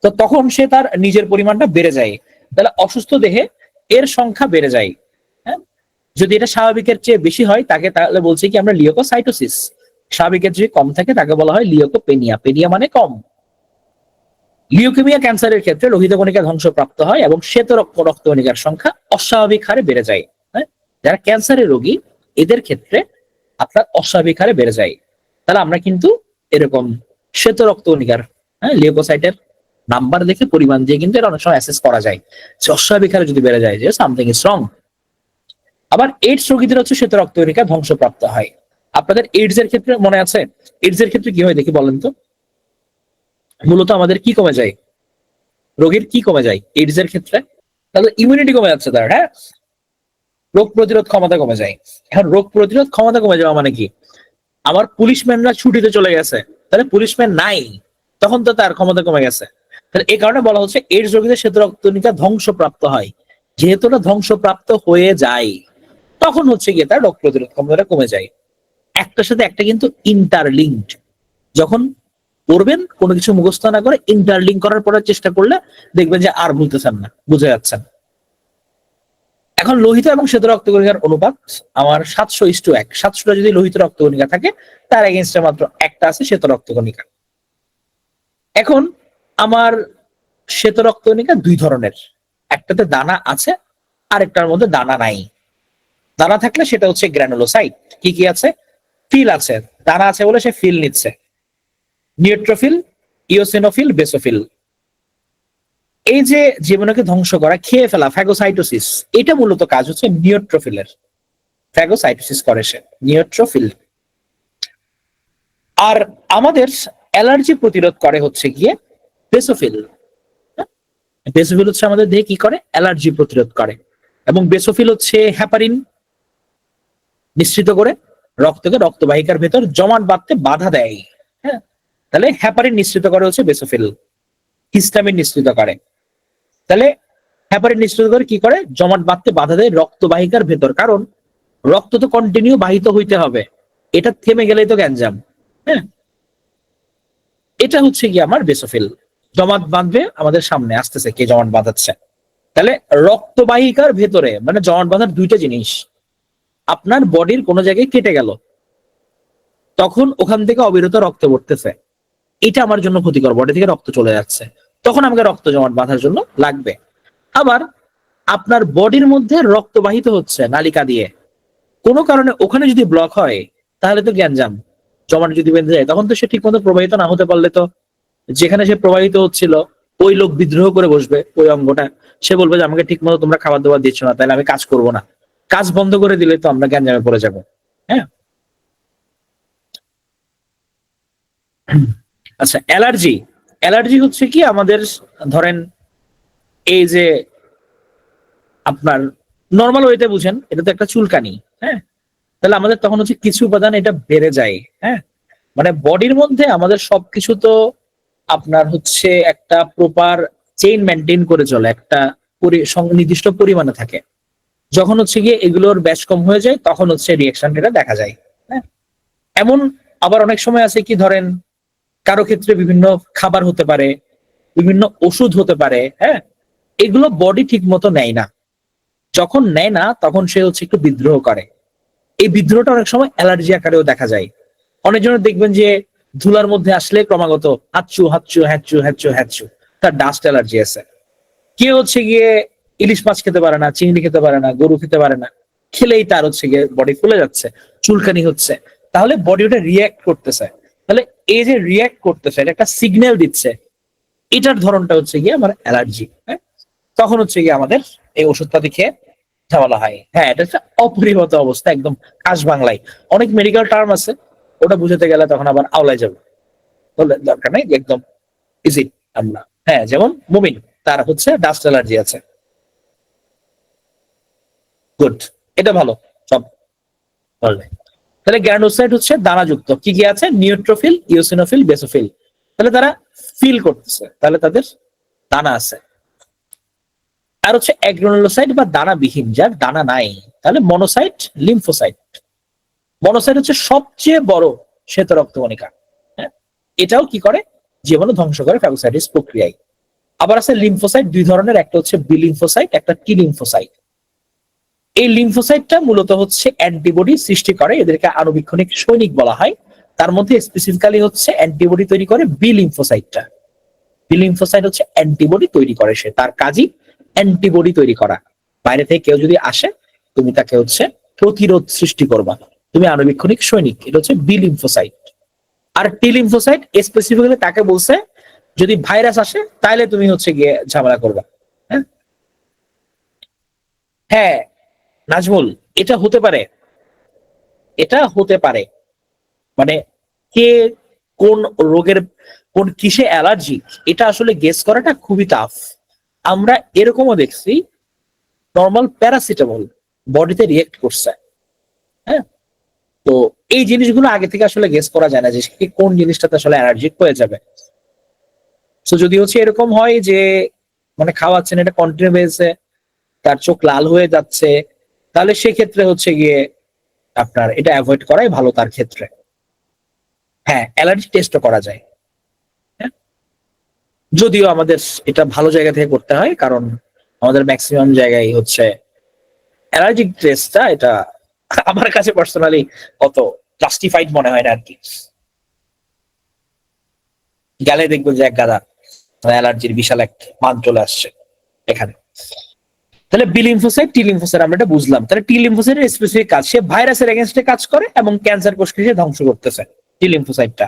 তো তখন সে তার নিজের পরিমাণটা বেড়ে যায়, তাহলে অসুস্থ দেহে এর সংখ্যা বেড়ে যায়। হ্যাঁ, যদি এটা স্বাভাবিকের চেয়ে বেশি হয় তাকে তাহলে বলছে কি আমরা লিওকোসাইটোসিস, স্বাভাবিকের চেয়ে কম থাকে তাকে বলা হয় লিওকোপেনিয়া, পেনিয়া মানে কম। লিউকেমিয়া ক্যান্সারের ক্ষেত্রে লোহিত কণিকা ধ্বংসপ্রাপ্ত হয় এবং শ্বেত রক্তকণিকার সংখ্যা অস্বাভাবিক হারে বেড়ে যায়। হ্যাঁ, যারা ক্যান্সারের রোগী এদের ক্ষেত্রে আপনার অস্বাভাবিক হারে বেড়ে যায়। তাহলে আমরা কিন্তু এরকম শ্বেত রক্তকণিকার, হ্যাঁ, লিউকোসাইটের নাম্বার দেখে, পরিমাণ দিয়ে কিন্তু এটা অনেক সময় অ্যাসেস করা যায় যে অস্বাভাবিক হারে যদি বেড়ে যায় যে সামথিং ইজ রং। আবার এইডস রোগীদের হচ্ছে শ্বেত রক্তকণিকা ধ্বংসপ্রাপ্ত হয়। আপনাদের এইডস এর ক্ষেত্রে মনে আছে? এইডস এর ক্ষেত্রে কি হয় দেখি বলেন তো? মূলত আমাদের কি কমে যায়, রোগীর কি কমে যায় এইডস এর ক্ষেত্রে? তাহলে ইমিউনিটি কমে যাচ্ছে তার, হ্যাঁ, রোগ প্রতিরোধ ক্ষমতা কমে যায়। এখন রোগ প্রতিরোধ ক্ষমতা কমে যাওয়া মানে কি, আমার পুলিশম্যানরা ছুটিতে চলে গেছে, তাহলে পুলিশম্যান নাই, তখন তো তার ক্ষমতা কমে গেছে। তাহলে এই কারণে বলা হচ্ছে এইডস রোগীদের শ্বেত রক্তকণিকা ধ্বংসপ্রাপ্ত হয়। যেহেতু এটা ধ্বংসপ্রাপ্ত হয়ে যায় তখন হচ্ছে গিয়ে তার রোগ প্রতিরোধ ক্ষমতাটা কমে যায়। একটার সাথে একটা কিন্তু ইন্টারলিঙ্কড। যখন পড়বেন কোনো কিছু মুখস্থ না করে ইন্টারলিঙ্ক করার পরে চেষ্টা করলে দেখবেন যে আর ভুলতেছেন না, বুঝে যাচ্ছেন। এখন লোহিত এবং শ্বেত রক্তকণিকার অনুপাত আমার 700:1। 700টা যদি লোহিত রক্তকণিকা থাকে তার এগেনস্টে মাত্র একটা আছে শ্বেত রক্তকণিকা। এখন আমার শ্বেত রক্তকণিকা দুই ধরনের, একটাতে দানা আছে আরেকটার মধ্যে দানা নাই। দানা থাকলে সেটা হচ্ছে গ্র্যানুলোসাইট। কি কি আছে? ফিল আছে, দানা আছে বলে সে ফিল নিচ্ছে, নিউট্রোফিল, ইওসিনোফিল, বেসোফিল। এই যে জীবাণুকে ধ্বংস করা, খেয়ে ফেলা, ফ্যাগোসাইটোসিস, এটা মূলত কাজ হচ্ছে নিউট্রোফিলের। ফ্যাগোসাইটোসিস করে সে, নিউট্রোফিল। আর আমাদের অ্যালার্জি প্রতিরোধ করে হচ্ছে গিয়ে বেসোফিল। বেসোফিল হচ্ছে আমাদের দেহে কি করে, অ্যালার্জি প্রতিরোধ করে। এবং বেসোফিল হচ্ছে হ্যাপারিন নিঃসৃত করে রক্তকে রক্তবাহিকার ভেতর জমাট বাঁধতে বাধা দেয়। হ্যাঁ, তাহলে হ্যাপারিন নিঃসৃত করে হচ্ছে বেসোফিল, হিস্টামিন নিঃসৃত করে। তাহলে হ্যাপারিন নিঃসৃত করে কি করে, জমাট বাঁধতে বাধা দেয় রক্তবাহিকার ভেতর, কারণ রক্ত তো কন্টিনিউ বাহিত হইতে হবে, এটা থেমে গেলেই তো গ্যাঞ্জাম। হ্যাঁ, এটা হচ্ছে কি আমার বেসোফিল, জমাট বাঁধবে আমাদের সামনে আসতেছে কে জমাট বাঁধাচ্ছে। তাহলে রক্তবাহিকার ভেতরে মানে জমাট বাঁধার দুইটা জিনিস, আপনার বডির কোনো জায়গায় কেটে গেল তখন ওখান থেকে অবিরত রক্ত পড়তেছে, এটা আমার জন্য ক্ষতিকর, বডি থেকে রক্ত চলে যাচ্ছে, তখন আমাকে রক্ত জমাট বাঁধার জন্য লাগবে। আবার আপনার বডির মধ্যে রক্ত বাহিত হচ্ছে নালিকা দিয়ে, কোনো কারণে ওখানে যদি ব্লক হয় তাহলে তো গ্যাঞ্জাম, জমাট যদি বেঁধে যায় তখন তো সে ঠিক মতো প্রবাহিত না হতে পারলে তো যেখানে সে প্রবাহিত হচ্ছিল ওই লোক বিদ্রোহ করে বসবে ওই অঙ্গটা, সে বলবে যে আমাকে ঠিক মতো তোমরা খাবার দাবার দিচ্ছ না, তাহলে আমি কাজ করব না। কাজ বন্ধ করে দিলে তো আমরা গ্যাঞ্জামে পড়ে যাবো। হ্যাঁ, আচ্ছা, অ্যালার্জি। অ্যালার্জি হচ্ছে কি আমাদের, ধরেন এই যে আপনার নর্মাল ওয়েতে বুঝেন, এটা তো একটা চুলকানি। হ্যাঁ, তাহলে আমাদের তখন হচ্ছে কিছু উপাদান এটা বেড়ে যায়। হ্যাঁ, মানে বডির মধ্যে আমাদের সবকিছু তো আপনার হচ্ছে একটা প্রপার চেইন মেনটেন করে চলে, একটা নির্দিষ্ট পরিমাণে থাকে। যখন হচ্ছে গিয়ে এগুলোর ব্যাচ কম হয়ে যায় তখন হচ্ছে রিয়াকশন এটা দেখা যায়। হ্যাঁ, এমন আবার অনেক সময় আছে কি, ধরেন কারো ক্ষেত্রে বিভিন্ন খাবার হতে পারে, বিভিন্ন ওষুধ হতে পারে। হ্যাঁ, এগুলো বডি ঠিক মতো নেয় না, যখন নেয় না তখন সে হচ্ছে একটু বিদ্রোহ করে। এই বিদ্রোহটা অনেক সময় অ্যালার্জি আকারেও দেখা যায়। অনেকজনের দেখবেন যে ধুলার মধ্যে আসলে ক্রমাগত হাচ্ছু হাচ্ছু হ্যাচ্ছু হ্যাচ্ছু হ্যাচ্ছু, তার ডাস্ট অ্যালার্জি আছে। কেউ হচ্ছে গিয়ে ইলিশ মাছ খেতে পারে না, চিংড়ি খেতে পারে না, গরু খেতে পারে না, খেলেই তার হচ্ছে গিয়ে বডি ফুলে যাচ্ছে, চুলকানি হচ্ছে। তাহলে বডি ওটা রিয়াক্ট করতেছে। তাহলে এই যে রিয়াক্ট করতেছে এটা একটা সিগন্যাল দিচ্ছে, এটার ধরনটা হচ্ছে গিয়ে আমার অ্যালার্জি। হ্যাঁ, তখন হচ্ছে গিয়ে আমাদের এই ওষুধপাতি খেয়ে ঝামেলা হয়। হ্যাঁ, এটা হচ্ছে অপরিণত অবস্থা, একদম কাজ বাংলায়। অনেক মেডিকেল টার্ম আছে, ওটা বুঝাতে গেলে তখন আবার আওলায় যাবে, বলে দরকার নেই, একদম ইজি আমরা। হ্যাঁ, যেমন মুমিন, তার হচ্ছে ডাস্ট অ্যালার্জি আছে। গুড, এটা ভালো সব বলবে। তাহলে গ্র্যানুলোসাইট হচ্ছে দানাযুক্ত, কি কি আছে? Neutrophil, eosinophil, basophil. তাহলে তারা ফিল করতেছে, তাহলে তাদের দানা আছে। আর হচ্ছে অ্যাগ্রানুলোসাইট বা দানাবিহীন, যার দানা নাই, তাহলে মনোসাইট, লিম্ফোসাইট। মনোসাইট হচ্ছে সবচেয়ে বড় শ্বেত রক্তকণিকা। হ্যাঁ, এটাও কি করে? জীবাণু ধ্বংস করে ফ্যাগোসাইটিস প্রক্রিয়ায়। আবার আছে লিম্ফোসাইট, দুই ধরনের, একটা হচ্ছে বি লিম্ফোসাইট, একটা টি লিম্ফোসাইট। এই লিম্ফোসাইটটা মূলত হচ্ছে অ্যান্টিবডি সৃষ্টি করে, এদেরকে আণুবীক্ষণিক সৈনিক বলা হয়। তার মধ্যে স্পেসিফিক্যালি হচ্ছে অ্যান্টিবডি তৈরি করে বি লিম্ফোসাইটটা। বি লিম্ফোসাইট হচ্ছে অ্যান্টিবডি তৈরি করে, সে তার কাজই অ্যান্টিবডি তৈরি করা। বাইরে থেকে কেউ যদি আসে, তুমি তাকে হচ্ছে প্রতিরোধ সৃষ্টি করবা, তুমি আণুবীক্ষণিক সৈনিক। এটা হচ্ছে বি লিম্ফোসাইট। আর টি লিম্ফোসাইট স্পেসিফিক্যালি তাকে বলছে যদি ভাইরাস আসে তাহলে তুমি হচ্ছে গিয়ে ঝামেলা করবা। হ্যাঁ, হ্যাঁ নাজমুল, এটা হতে পারে, এটা হতে পারে। মানে কে কোন রোগের, কোন কিসে অ্যালার্জি, এটা আসলে গেস করাটা খুবই টাফ। আমরা এরকমও দেখছি নর্মাল প্যারাসিটামল বডিতে রিয়েক্ট করছে। হ্যাঁ, তো এই জিনিসগুলো আগে থেকে আসলে গেস করা যায় না যে সে কোন জিনিসটাতে আসলে অ্যালার্জিক হয়ে যাবে। তো যদি হচ্ছে এরকম হয় যে মানে খাওয়াচ্ছেন, এটা কন্টিনিউ বেসে তার চোখ লাল হয়ে যাচ্ছে, তাহলে সেক্ষেত্রে হচ্ছে গিয়ে আপনার এটা অ্যাভয়েড করাই ভালো তার ক্ষেত্রে। হ্যাঁ, অ্যালার্জি টেস্টও করা যায়। হ্যাঁ, যদিও আমাদের এটা ভালো জায়গা থেকে করতে হয়, কারণ আমাদের ম্যাক্সিমাম জায়গায় হচ্ছে অ্যালার্জিক টেস্টটা, এটা আমার কাছে পার্সোনালি কত জাস্টিফাইড মনে হয় না আর কি। গেলে দেখবো যে এক গাদা অ্যালার্জির বিশাল এক মান চলে আসছে এখানে। তাহলে বি লিম্ফোসাইট, টি লিম্ফোসাইট আমরা এটা বুঝলাম। তাহলে টি লিম্ফোসাইটের স্পেসিফিক কাজ, সে ভাইরাসের এগেনস্টে কাজ করে এবং ক্যান্সার কোষকে সে ধ্বংস করতেছে, টি লিম্ফোসাইটটা।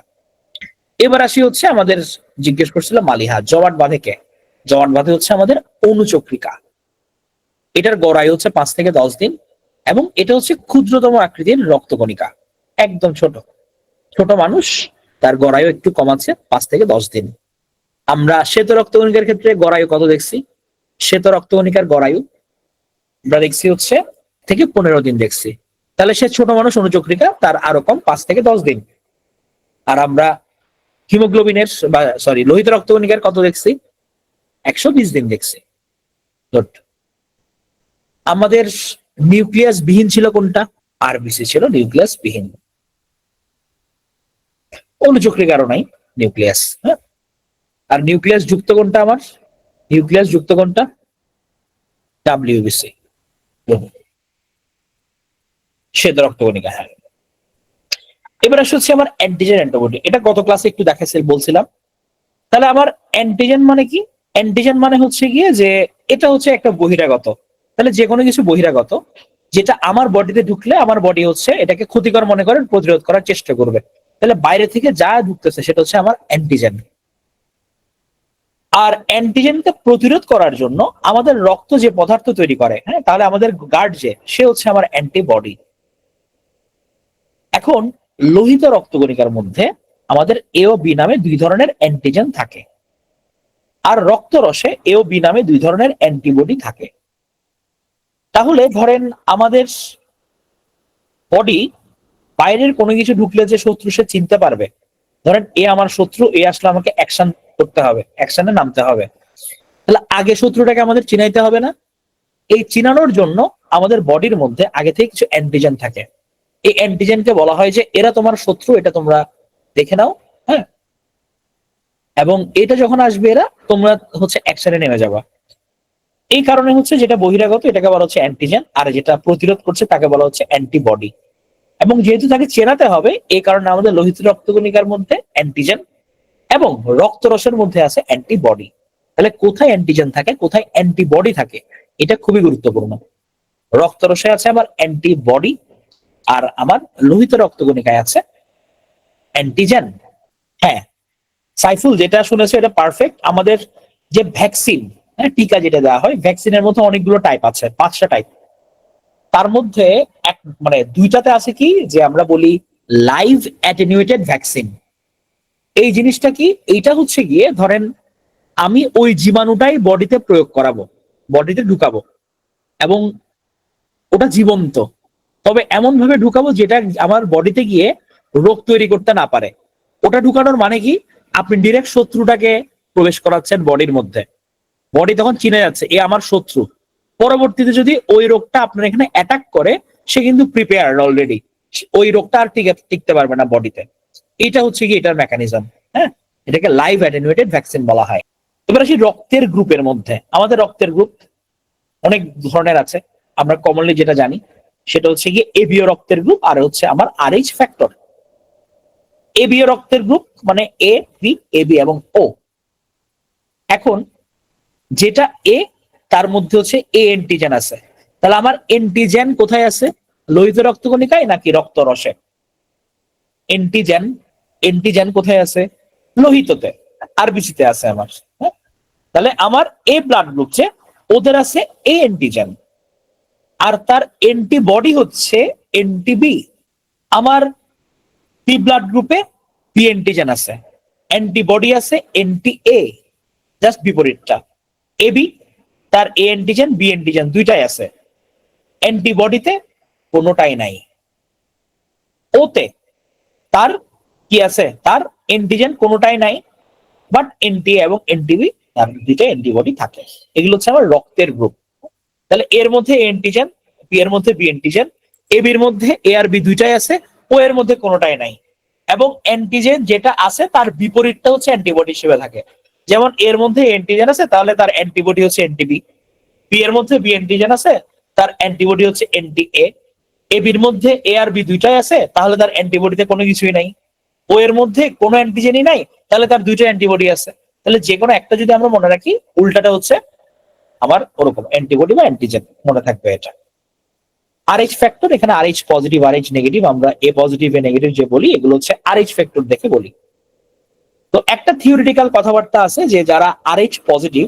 এবার আসি হচ্ছে আমাদের, জিজ্ঞেস করছিল মালিহা, জমাট বাঁধে কে? জমাট বাঁধে হচ্ছে আমাদের অনুচক্রিকা। এটার গড়াই হচ্ছে 5 থেকে 10 দিন, এবং এটা হচ্ছে ক্ষুদ্রতম আকৃতির রক্তকণিকা, একদম ছোট। ছোট মানুষ, তার গড়াইও একটু কম আছে, 5 থেকে 10 দিন। আমরা শ্বেত রক্তকণিকার ক্ষেত্রে গড়াইও কত দেখছি? শ্বেত রক্তকণিকার গড়াইও আমরা দেখছি হচ্ছে থেকে 15 দিন দেখছি। তাহলে সে ছোট মানুষ, অনুচক্রিকা, তার আরো কম, 5 থেকে 10 দিন। আর আমরা হিমোগ্লোবিনের বা সরি লোহিত রক্তকণিকার কত দেখছি? 120 দিন দেখছি। Good. আমাদের নিউক্লিয়াস বিহীন ছিল কোনটা? আরবিসি ছিল নিউক্লিয়াস বিহীন। অনুচক্রিকারও নাই নিউক্লিয়াস। হ্যাঁ, আর নিউক্লিয়াস যুক্ত কোনটা আমার? নিউক্লিয়াস যুক্ত কোনটা? ডাব্লিউবিসি, শ্বেত রক্তকণিকা। হ্যাঁ, এবার আসছে হচ্ছে আমার অ্যান্টিজেন অ্যান্টিবডি। এটা গত ক্লাসে একটু দেখাইছিল, বলছিলাম। তাহলে আমার অ্যান্টিজেন মানে কি? অ্যান্টিজেন মানে হচ্ছে গিয়ে যে এটা হচ্ছে একটা বহিরাগত। তাহলে যে কোনো কিছু বহিরাগত যেটা আমার বডিতে ঢুকলে আমার বডি হচ্ছে এটাকে ক্ষতিকর মনে করেন, প্রতিরোধ করার চেষ্টা করবে। তাহলে বাইরে থেকে যা ঢুকতেছে সেটা হচ্ছে আমার অ্যান্টিজেন। আর অ্যান্টিজেনকে প্রতিরোধ করার জন্য আমাদের রক্ত যে পদার্থ তৈরি করে, হ্যাঁ, তাহলে আমাদের গার্ড যে, সে হচ্ছে আমার অ্যান্টিবডি। এখন লোহিত রক্তকণিকার মধ্যে আমাদের এ ও বি নামে দুই ধরনের অ্যান্টিজেন থাকে, আর রক্তরসে এ ও বি নামে দুই ধরনের অ্যান্টিবডি থাকে। তাহলে ধরেন আমাদের বডি বাইরের কোনো কিছু ঢুকলে যে শত্রু সে চিনতে পারবে। ধরেন এ আমার শত্রু, এ আসলে আমাকে অ্যাকশন করতে হবে, অ্যাকশনে নামতে হবে। তাহলে আগে শত্রুটাকে আমাদের চিনাইতে হবে না? এই চিনানোর জন্য আমাদের বডির মধ্যে আগে থেকে কিছু অ্যান্টিজেন থাকে। এই অ্যান্টিজেনকে বলা হয় যে এরা তোমার শত্রু, এটা তোমরা দেখে নাও। হ্যাঁ, এবং এটা যখন আসবে এরা, তোমরা হচ্ছে অ্যাকশনে নেমে যাবা। এই কারণে হচ্ছে যেটা বহিরাগত এটাকে বলা হচ্ছে অ্যান্টিজেন, আর যেটা প্রতিরোধ করছে তাকে বলা হচ্ছে অ্যান্টিবডি। এবং যেহেতু তাকে চেনাতে হবে, এই কারণে আমাদের লোহিত রক্তকণিকার মধ্যে অ্যান্টিজেন এবং রক্তরসের মধ্যে আছে অ্যান্টিবডি। তাহলে কোথায় অ্যান্টিজেন থাকে, কোথায় অ্যান্টিবডি থাকে, এটা খুবই গুরুত্বপূর্ণ। রক্তরসে আছে আমার অ্যান্টিবডি, আর আমার লোহিত রক্তকণিকায় আছে অ্যান্টিজেন। হ্যাঁ, সাইফুল যেটা শুনেছে এটা পারফেক্ট। আমাদের যে ভ্যাকসিন, হ্যাঁ টিকা যেটা দেওয়া হয়, ভ্যাকসিনের মধ্যে অনেকগুলো টাইপ আছে, 5টা টাইপ। তার মধ্যে এক মানে 2টাতে আছে কি যে আমরা বলি লাইভ অ্যাটেনুয়েটেড ভ্যাকসিন। এই জিনিসটা কি, এইটা হচ্ছে গিয়ে ধরেন আমি ওই জীবাণুটাই বডিতে প্রয়োগ করাবো, বডিতে ঢুকাবো, এবং ওটা জীবন্ত, তবে এমন ভাবে ঢুকাবো যেটা আমার বডিতে গিয়ে রোগ তৈরি করতে না পারে। ওটা ঢুকানোর মানে কি, আপনি ডিরেক্ট শত্রুটাকে প্রবেশ করাচ্ছেন বডির মধ্যে, বডি তখন চিনে যাচ্ছে এ আমার শত্রু। পরবর্তীতে যদি ওই রোগটা আপনার এখানে অ্যাটাক করে, সে কিন্তু প্রিপেয়ার্ড অলরেডি, ওই রোগটা আর টিকতে পারবে না বডিতে। এটা হচ্ছে কি এটার মেকানিজম। হ্যাঁ, এটাকে লাইভ অ্যাটেনুয়েটেড ভ্যাকসিন বলা হয়। এবার আসি রক্তের গ্রুপের মধ্যে। আমাদের রক্তের গ্রুপ অনেক ধরনের আছে। আমরা কমনলি যেটা জানি সেটা হচ্ছে গিয়ে এবিও রক্তের গ্রুপ, আর হচ্ছে আমার আরএইচ ফ্যাক্টর। এবিও রক্তের গ্রুপ মানে এ বি, এবি এবং ও। এখন যেটা এ, তার মধ্যে হচ্ছে এ অ্যান্টিজেন আছে। তাহলে আমার অ্যান্টিজেন কোথায় আছে, লোহিত রক্তকণিকায় নাকি রক্তরসে? অ্যান্টিজেন, অ্যান্টিজেন কোথায় আছে? লোহিততে, আরবিসিতে আছে আমার। হ্যাঁ, তাহলে আমার এ ব্লাড গ্রুপ যে, ওদের আছে এ অ্যান্টিজেন, আর তার অ্যান্টিবডি হচ্ছে এনটিবি। আমার বি ব্লাড গ্রুপে বি অ্যান্টিজেন আছে, অ্যান্টিবডি আছে এনটি এ, জাস্ট বিপরীতটা। এবি, তার এ অ্যান্টিজেন বি অ্যান্টিজেন দুইটাই আছে, অ্যান্টিবডিতে কোনোটাই নাই। ওতে তার কি আছে, তার অ্যান্টিজেন কোনোটাই নাই, বাট এনটি এবং এনটিবি তার দুইটা অ্যান্টিবডি থাকে। এগুলো হচ্ছে আমার রক্তের গ্রুপ। তাহলে এর মধ্যে অ্যান্টিজেন, বি এর মধ্যে বি অ্যান্টিজেন, এ বির মধ্যে এ আর বি দুইটাই আছে, ও এর মধ্যে কোনোটাই নাই। এবং অ্যান্টিজেন যেটা আছে তার বিপরীতটা হচ্ছে অ্যান্টিবডি হিসেবে থাকে। যেমন এর মধ্যে অ্যান্টিজেন আছে, তাহলে তার অ্যান্টিবডি হচ্ছে এনটিবি। বি এর মধ্যে বি অ্যান্টিজেন আছে, তার অ্যান্টিবডি হচ্ছে এনটি এ। এ বির মধ্যে এ আর বি দুইটাই আছে, তাহলে তার অ্যান্টিবডিতে কোনো কিছুই নাই। ও এর মধ্যে কোনো অ্যান্টিজেনই নাই, তাহলে তার দুইটা অ্যান্টিবডি আছে। তাহলে যে কোনো একটা যদি আমরা মনে রাখি, উল্টাটা হচ্ছে আমার ওরকম অ্যান্টিবডি বা অ্যান্টিজেন, মনে থাকবে এটা। আরএইচ ফ্যাক্টর, এখানে আরএইচ পজিটিভ আরএইচ নেগেটিভ, আমরা এ পজিটিভ এ নেগেটিভ যে বলি, এগুলো হচ্ছে আরএইচ ফ্যাক্টর দেখে বলি। তো একটা থিওরিটিক্যাল কথাবার্তা আছে যে যারা আরএইচ পজিটিভ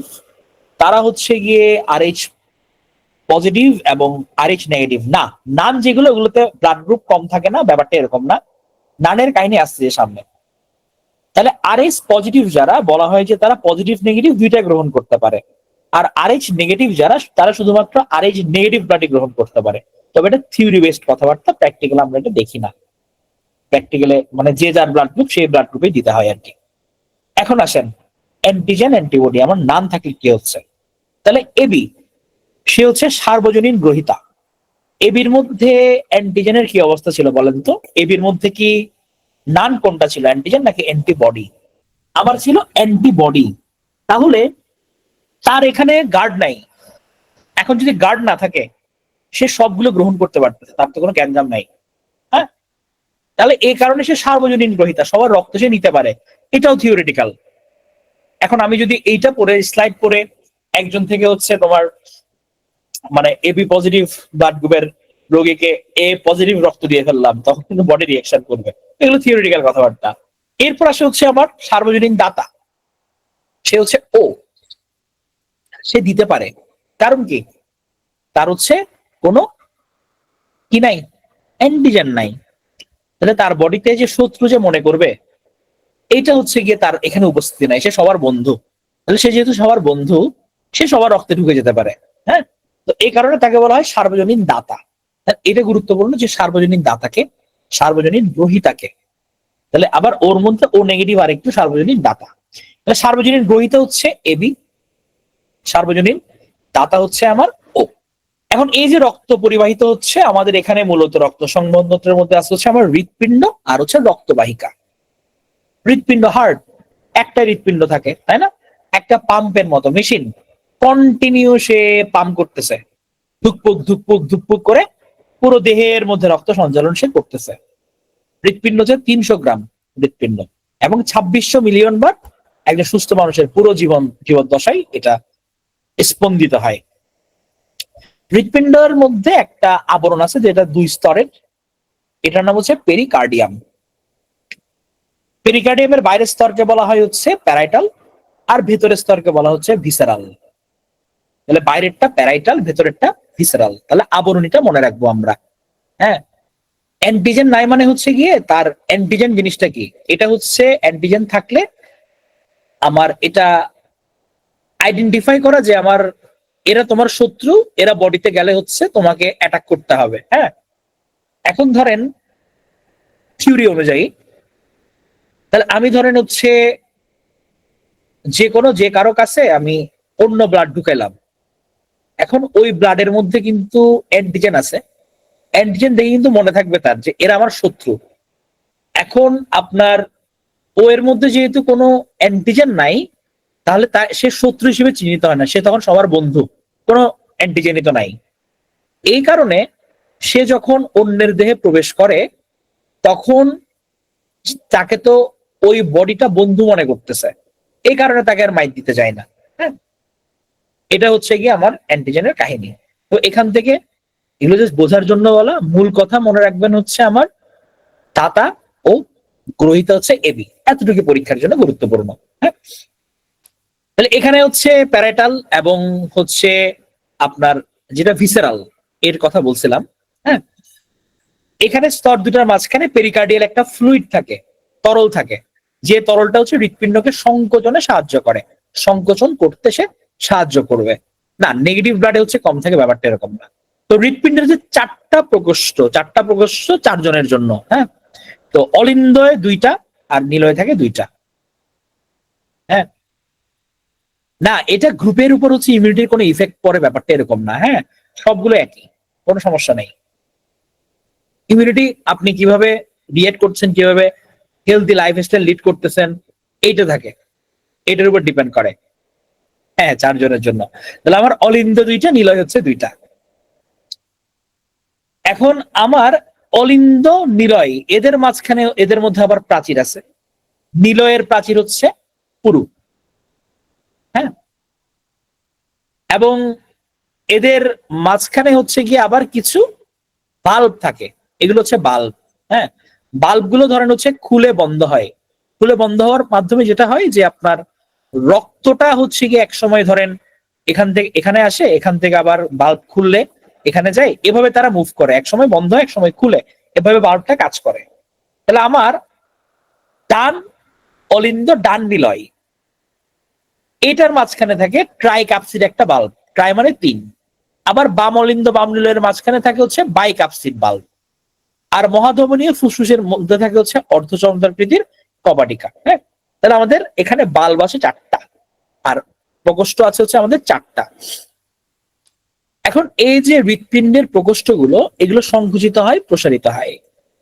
তারা হচ্ছে গিয়ে আরএইচ পজিটিভ এবং আরএইচ নেগেটিভ না, নান যেগুলো ওগুলোতে ব্লাড গ্রুপ কম থাকে না, ব্যাপারটা এরকম না। নানের কাহিনী আসছে যে সামনে। তাহলে আরএইচ পজিটিভ যারা, বলা হয় যে তারা পজিটিভ নেগেটিভ দুইটা গ্রহণ করতে পারে। আর আরএইচ নেগেটিভ যারা, তারা শুধুমাত্র আরএইচ নেগেটিভ ব্লাডই গ্রহণ করতে পারে। তবে এটা থিওরি বেসড কথাবার্তা, প্র্যাকটিক্যাল আমরা এটা দেখি না। প্র্যাকটিক্যালে মানে যে যার ব্লাড গ্রুপ সেই ব্লাড গ্রুপে দিতে হয় আর কি। এখন আসেন অ্যান্টিজেন অ্যান্টিবডি, আমার নাম থাকলে কি হচ্ছে? তাহলে এবি, সে হচ্ছে সার্বজনীন গ্রহিতা। এবির মধ্যে অ্যান্টিজেনের কি অবস্থা ছিল বলেন তো? এবির মধ্যে কি নান কোনটা ছিল, অ্যান্টিজেন নাকি অ্যান্টিবডি? আমার ছিল অ্যান্টিবডি। তাহলে তার এখানে গার্ড নাই। এখন যদি গার্ড না থাকে, সে সবগুলো গ্রহণ করতে পারতেছে, তার তো কোনো গ্যাঞ্জাম নাই। হ্যাঁ, তাহলে এই কারণে সে সার্বজনীন গ্রহিতা, সবার রক্ত সে নিতে পারে। এটাও থিওরিটিক্যাল। এখন আমি যদি এইটা পরে স্লাইড করে একজন থেকে হচ্ছে তোমার মানে এবি পজিটিভ ব্লাড গ্রুপের রোগীকে এ পজিটিভ রক্ত দিয়ে ফেললাম, তখন কিন্তু বডি রিয়াকশন করবে। এগুলো থিওরিটিক্যাল কথাবার্তা। এরপর আসে হচ্ছে আমার সার্বজনীন দাতা, সে হচ্ছে ও, সে দিতে পারে। কারণ কি, তার হচ্ছে কোনো কি নাই, অ্যান্টিজেন নাই। তাহলে তার বডিতে যে শত্রু যে মনে করবে, এইটা হচ্ছে গিয়ে তার এখানে উপস্থিতি নাই, সে সবার বন্ধু। তাহলে সে যেহেতু সবার বন্ধু, সে সবার রক্তে ঢুকে যেতে পারে। হ্যাঁ, তো এই কারণে তাকে বলা হয় সার্বজনীন দাতা। এটা গুরুত্বপূর্ণ যে সার্বজনীন দাতাকে, সার্বজনীন গ্রহিতাকে। তাহলে আবার ওর মধ্যে ও নেগেটিভ আর একটু সার্বজনীন দাতা। তাহলে সার্বজনীন গ্রহিতা হচ্ছে এবি, সার্বজনীন দাতা হচ্ছে আমার ও। এখন এই যে রক্ত পরিবাহিত হচ্ছে আমাদের এখানে, মূলত রক্ত সংবন্ধনের মধ্যে আছে হচ্ছে আমার হৃৎপিণ্ড আর হচ্ছে রক্তবাহিকা। হৃৎপিণ্ড, হার্ট, একটা হৃৎপিণ্ড থাকে তাই না, একটা পাম্পের মতো মেশিন, কন্টিনিউ সে পাম্প করতেছে, ধুকপুক ধুকপুক ধুকপুক করে পুরো দেহের মধ্যে রক্ত সঞ্চালন সে করতেছে। হৃৎপিণ্ড হচ্ছে 300 গ্রাম হৃৎপিণ্ড, এবং 2600 মিলিয়ন বার একজন সুস্থ মানুষের পুরো জীবদ্দশায় এটা স্পন্দিত হয়। হৃৎপিণ্ডের মধ্যে একটা আবরণ আছে যেটা 2 স্তরের, এটার নাম হচ্ছে পেরিকার্ডিয়াম। পেরিকার্ডিয়ামের বাইরের স্তরকে বলা হয় হচ্ছে প্যারাইটাল, আর ভেতরের স্তরকে বলা হচ্ছে ভিসেরাল। তাহলে বাইরেরটা প্যারাইটাল, ভেতরেরটা ভিসেরাল। তাহলে আবরণীটা মনে রাখবো আমরা। হ্যাঁ, অ্যান্টিজেন নাই মানে হচ্ছে গিয়ে তার অ্যান্টিজেন জিনিসটা কি, এটা হচ্ছে অ্যান্টিজেন থাকলে আমার এটা আইডেন্টিফাই করা যে আমার এরা তোমার শত্রু, এরা বডিতে গেলে হচ্ছে তোমাকে অ্যাটাক করতে হবে। হ্যাঁ, এখন ধরেন থিওরি অনুযায়ী, তাহলে আমি ধরেন হচ্ছে যে কারো কাছে আমি অন্য ব্লাড ঢুকাইলাম, এখন ওই ব্লাডের মধ্যে কিন্তু অ্যান্টিজেন আছে, অ্যান্টিজেন দেখে কিন্তু মনে থাকবে তার যে এরা আমার শত্রু। এখন আপনার ও এর মধ্যে যেহেতু কোনো অ্যান্টিজেন নাই, তাহলে সে শত্রু হিসেবে চিহ্নিত হয় না, সে তখন সবার বন্ধু, কোনো অ্যান্টিজেনই তো নাই। এই কারণে সে যখন অন্যের দেহে প্রবেশ করে তখন তাকে তো ওই বডিটা বন্ধু মনে করতেছে, এই কারণে তাকে আর মাইর দিতে যায় না। হ্যাঁ, এটা হচ্ছে গিয়ে আমার অ্যান্টিজেনের কাহিনী। তো এখান থেকে এগুলো জাস্ট বোঝার জন্য বলা, মূল কথা মনে রাখবেন হচ্ছে আমার দাতা ও গ্রহিতা হচ্ছে এবি, এতটুকু পরীক্ষার জন্য গুরুত্বপূর্ণ। হ্যাঁ, তাহলে এখানে হচ্ছে প্যারাইটাল এবং হচ্ছে আপনার যেটা ভিসেরাল এর কথা বলছিলাম। হ্যাঁ, এখানে স্তর দুটার মাঝখানে পেরিকার্ডিয়াল একটা ফ্লুইড থাকে, তরল থাকে, যে তরলটা হচ্ছে হৃৎপিণ্ডকে সংকোচনে সাহায্য করে, সংকোচন করতে সে সাহায্য করবে। না, নেগেটিভ ব্লাডে হচ্ছে কম থাকে, ব্যাপারটা এরকম না। তো হৃৎপিণ্ডের যে চারটা প্রকোষ্ঠ 4 জনের জন্য। হ্যাঁ, তো অলিন্দয়ে 2টা আর নিলয়ে থাকে 2টা। হ্যাঁ, না এটা গ্রুপের উপর হচ্ছে ইমিউনিটির কোনো ইফেক্ট পড়ে, ব্যাপারটা এরকম না। হ্যাঁ, সবগুলো একই, কোনো সমস্যা নেই। ইমিউনিটি আপনি কিভাবে রিয়েক্ট করছেন, কিভাবে হেলদি লাইফস্টাইল লিড করতেছেন, এইটা থাকে, এটার উপর ডিপেন্ড করে। হ্যাঁ, 4 জনের জন্য। তাহলে আমার অলিন্দ 2টা, নিলয় হচ্ছে 2টা। এখন আমার অলিন্দ নিলয় এদের মাঝখানে, এদের মধ্যে আবার প্রাচীর আছে। নিলয়ের প্রাচীর হচ্ছে পুরু। হ্যাঁ, এবং এদের মাঝখানে হচ্ছে গিয়ে আবার কিছু বাল্ব থাকে, এগুলো হচ্ছে বাল্ব। হ্যাঁ, বাল্ব গুলো ধরেন হচ্ছে খুলে বন্ধ হয়। খুলে বন্ধ হওয়ার মাধ্যমে যেটা হয় যে আপনার রক্তটা হচ্ছে গিয়ে এক সময় ধরেন এখান থেকে এখানে আসে, এখান থেকে আবার বাল্ব খুললে এখানে যায়, এভাবে তারা মুভ করে, এক সময় বন্ধ হয় এক সময় খুলে, এভাবে বাল্বটা কাজ করে। তাহলে আমার ডান অলিন্দ, ডান নিলয়, এটার মাঝখানে থাকে ট্রাই ক্যাপসিড একটা বাল্ব, ট্রাই মানে 3। আবার বাম অলিন্দ, বাম নিলয়ের মাঝখানে থাকে হচ্ছে বাই ক্যাপসিড বাল্ব। আর মহাধমনীয় ফুসফুসের মধ্যে থাকে হচ্ছে অর্ধচন্দ্রাকৃতির কবাটিকা। হ্যাঁ, তাহলে আমাদের এখানে বাল্ব আছে 4টা, আর প্রকোষ্ঠ আছে হচ্ছে আমাদের 4টা। এখন এই যে হৃৎপিণ্ডের প্রকোষ্ঠগুলো, এগুলো সংকুচিত হয়, প্রসারিত হয়।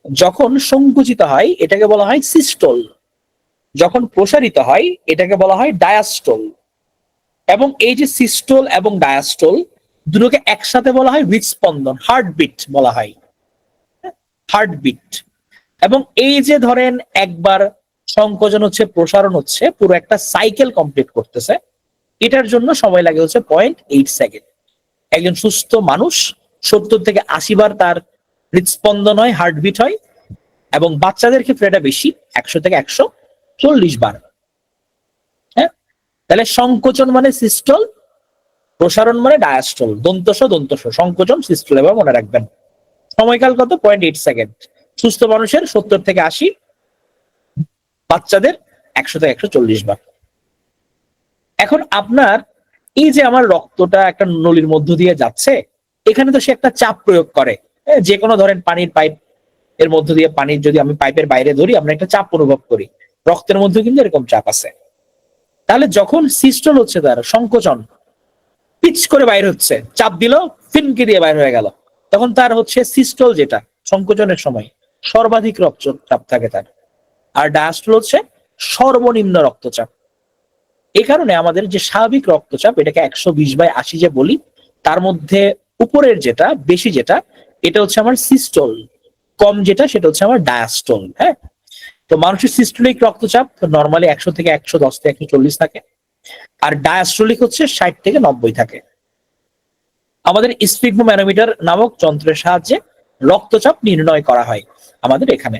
যখন সংকুচিত হয় এটাকে বলা হয় সিস্টোল, যখন প্রসারিত হয় এটাকে বলা হয় ডায়াস্টোল। এবং এই যে সিস্টোল এবং ডায়াস্টোল দুটোকে একসাথে বলা হয় হৃৎস্পন্দন, হার্টবিট বলা হয়, হার্টবিট। এবং এই যে ধরেন একবার সংকোচন হচ্ছে, প্রসারণ হচ্ছে, পুরো একটা সাইকেল কমপ্লিট করতেছে, এটার জন্য সময় লাগে হচ্ছে 0.8 সেকেন্ড। একজন সুস্থ মানুষ 70 থেকে 80 বার তার হৃৎস্পন্দন হয়, হার্টবিট হয়, এবং বাচ্চাদের ক্ষেত্রে এটা বেশি, 100 থেকে 140 বার। হ্যাঁ, তাহলে সংকোচন মানে সিস্টল, প্রসারণ মানে ডায়াস্টল, দন্তস সংকোচন সিস্টল, এবার মনে রাখবেন। সময়কাল কত? 0.8 সেকেন্ড। সুস্থ মানুষের 70 থেকে 80, বাচ্চাদের 100 থেকে 140 বার। এখন আপনার এই যে আমার রক্তটা একটা নলির মধ্য দিয়ে যাচ্ছে, এখানে তো সে একটা চাপ প্রয়োগ করে। যে কোনো ধরেন পানির পাইপ এর মধ্য দিয়ে পানি যদি আমি পাইপের বাইরে ধরি, আমরা একটা চাপ অনুভব করি, রক্তের মধ্যে কিন্তু এরকম চাপ আছে। তাহলে যখন সিস্টল হচ্ছে, তার সংকোচন পিচ করে বাইরে হচ্ছে, চাপ দিল ফিনকে দিয়ে বাইরে হয়ে গেল, তখন তার হচ্ছে সিস্টল, যেটা সংকোচনের সময় সর্বাধিক রক্তচাপ থাকে তার। আর ডায়াস্টল হচ্ছে সর্বনিম্ন রক্তচাপ। এই কারণে আমাদের যে স্বাভাবিক রক্তচাপ, এটাকে 120/80 যে বলি, তার মধ্যে উপরের যেটা বেশি, যেটা এটা হচ্ছে আমার সিস্টল, কম যেটা সেটা হচ্ছে আমার ডায়াস্টল। হ্যাঁ, তো মানুষের সিস্টোলিক রক্তচাপ নর্মালি 100 থেকে 110 থেকে 140 থাকে, আর ডায়াস্টলিক হচ্ছে 60 থেকে 90 থাকে। আমাদের স্ফিগমোম্যানোমিটার নামক যন্ত্রের সাহায্যে রক্তচাপ নির্ণয় করা হয় আমাদের এখানে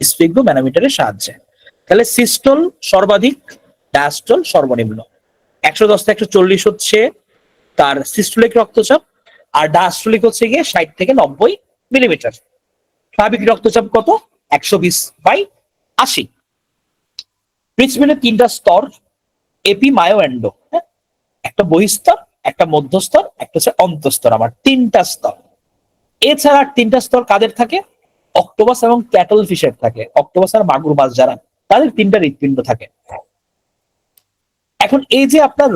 স্পিগমোম্যানোমিটারের সাহায্যে। তাহলে সিস্টোল সর্বাধিক, ডায়াস্টোল সর্বনিম্ন। 110 থেকে 140 হচ্ছে তার সিস্টোলিক রক্তচাপ, আর ডায়াস্টোলিক হচ্ছে গিয়ে 60 থেকে 90 মিলিমিটার। স্বাভাবিক রক্তচাপ কত? 120/80। পৃথিবীর 3টা স্তর, এপি, মায়ো, এন্ডো। একটা বহিস্তর, একটা মধ্যস্তর, একটা হচ্ছে অন্তঃস্তর। আমার 3টা স্তর। এছাড়া 3টা স্তর কাদের থাকে? অক্টোপাস এবং ক্যাটল ফিশের থাকে। অক্টোপাস আর মাগুর মাছ যারা, তাদের 3টা হৃৎপিণ্ড থাকে। এখন এই যে আপনার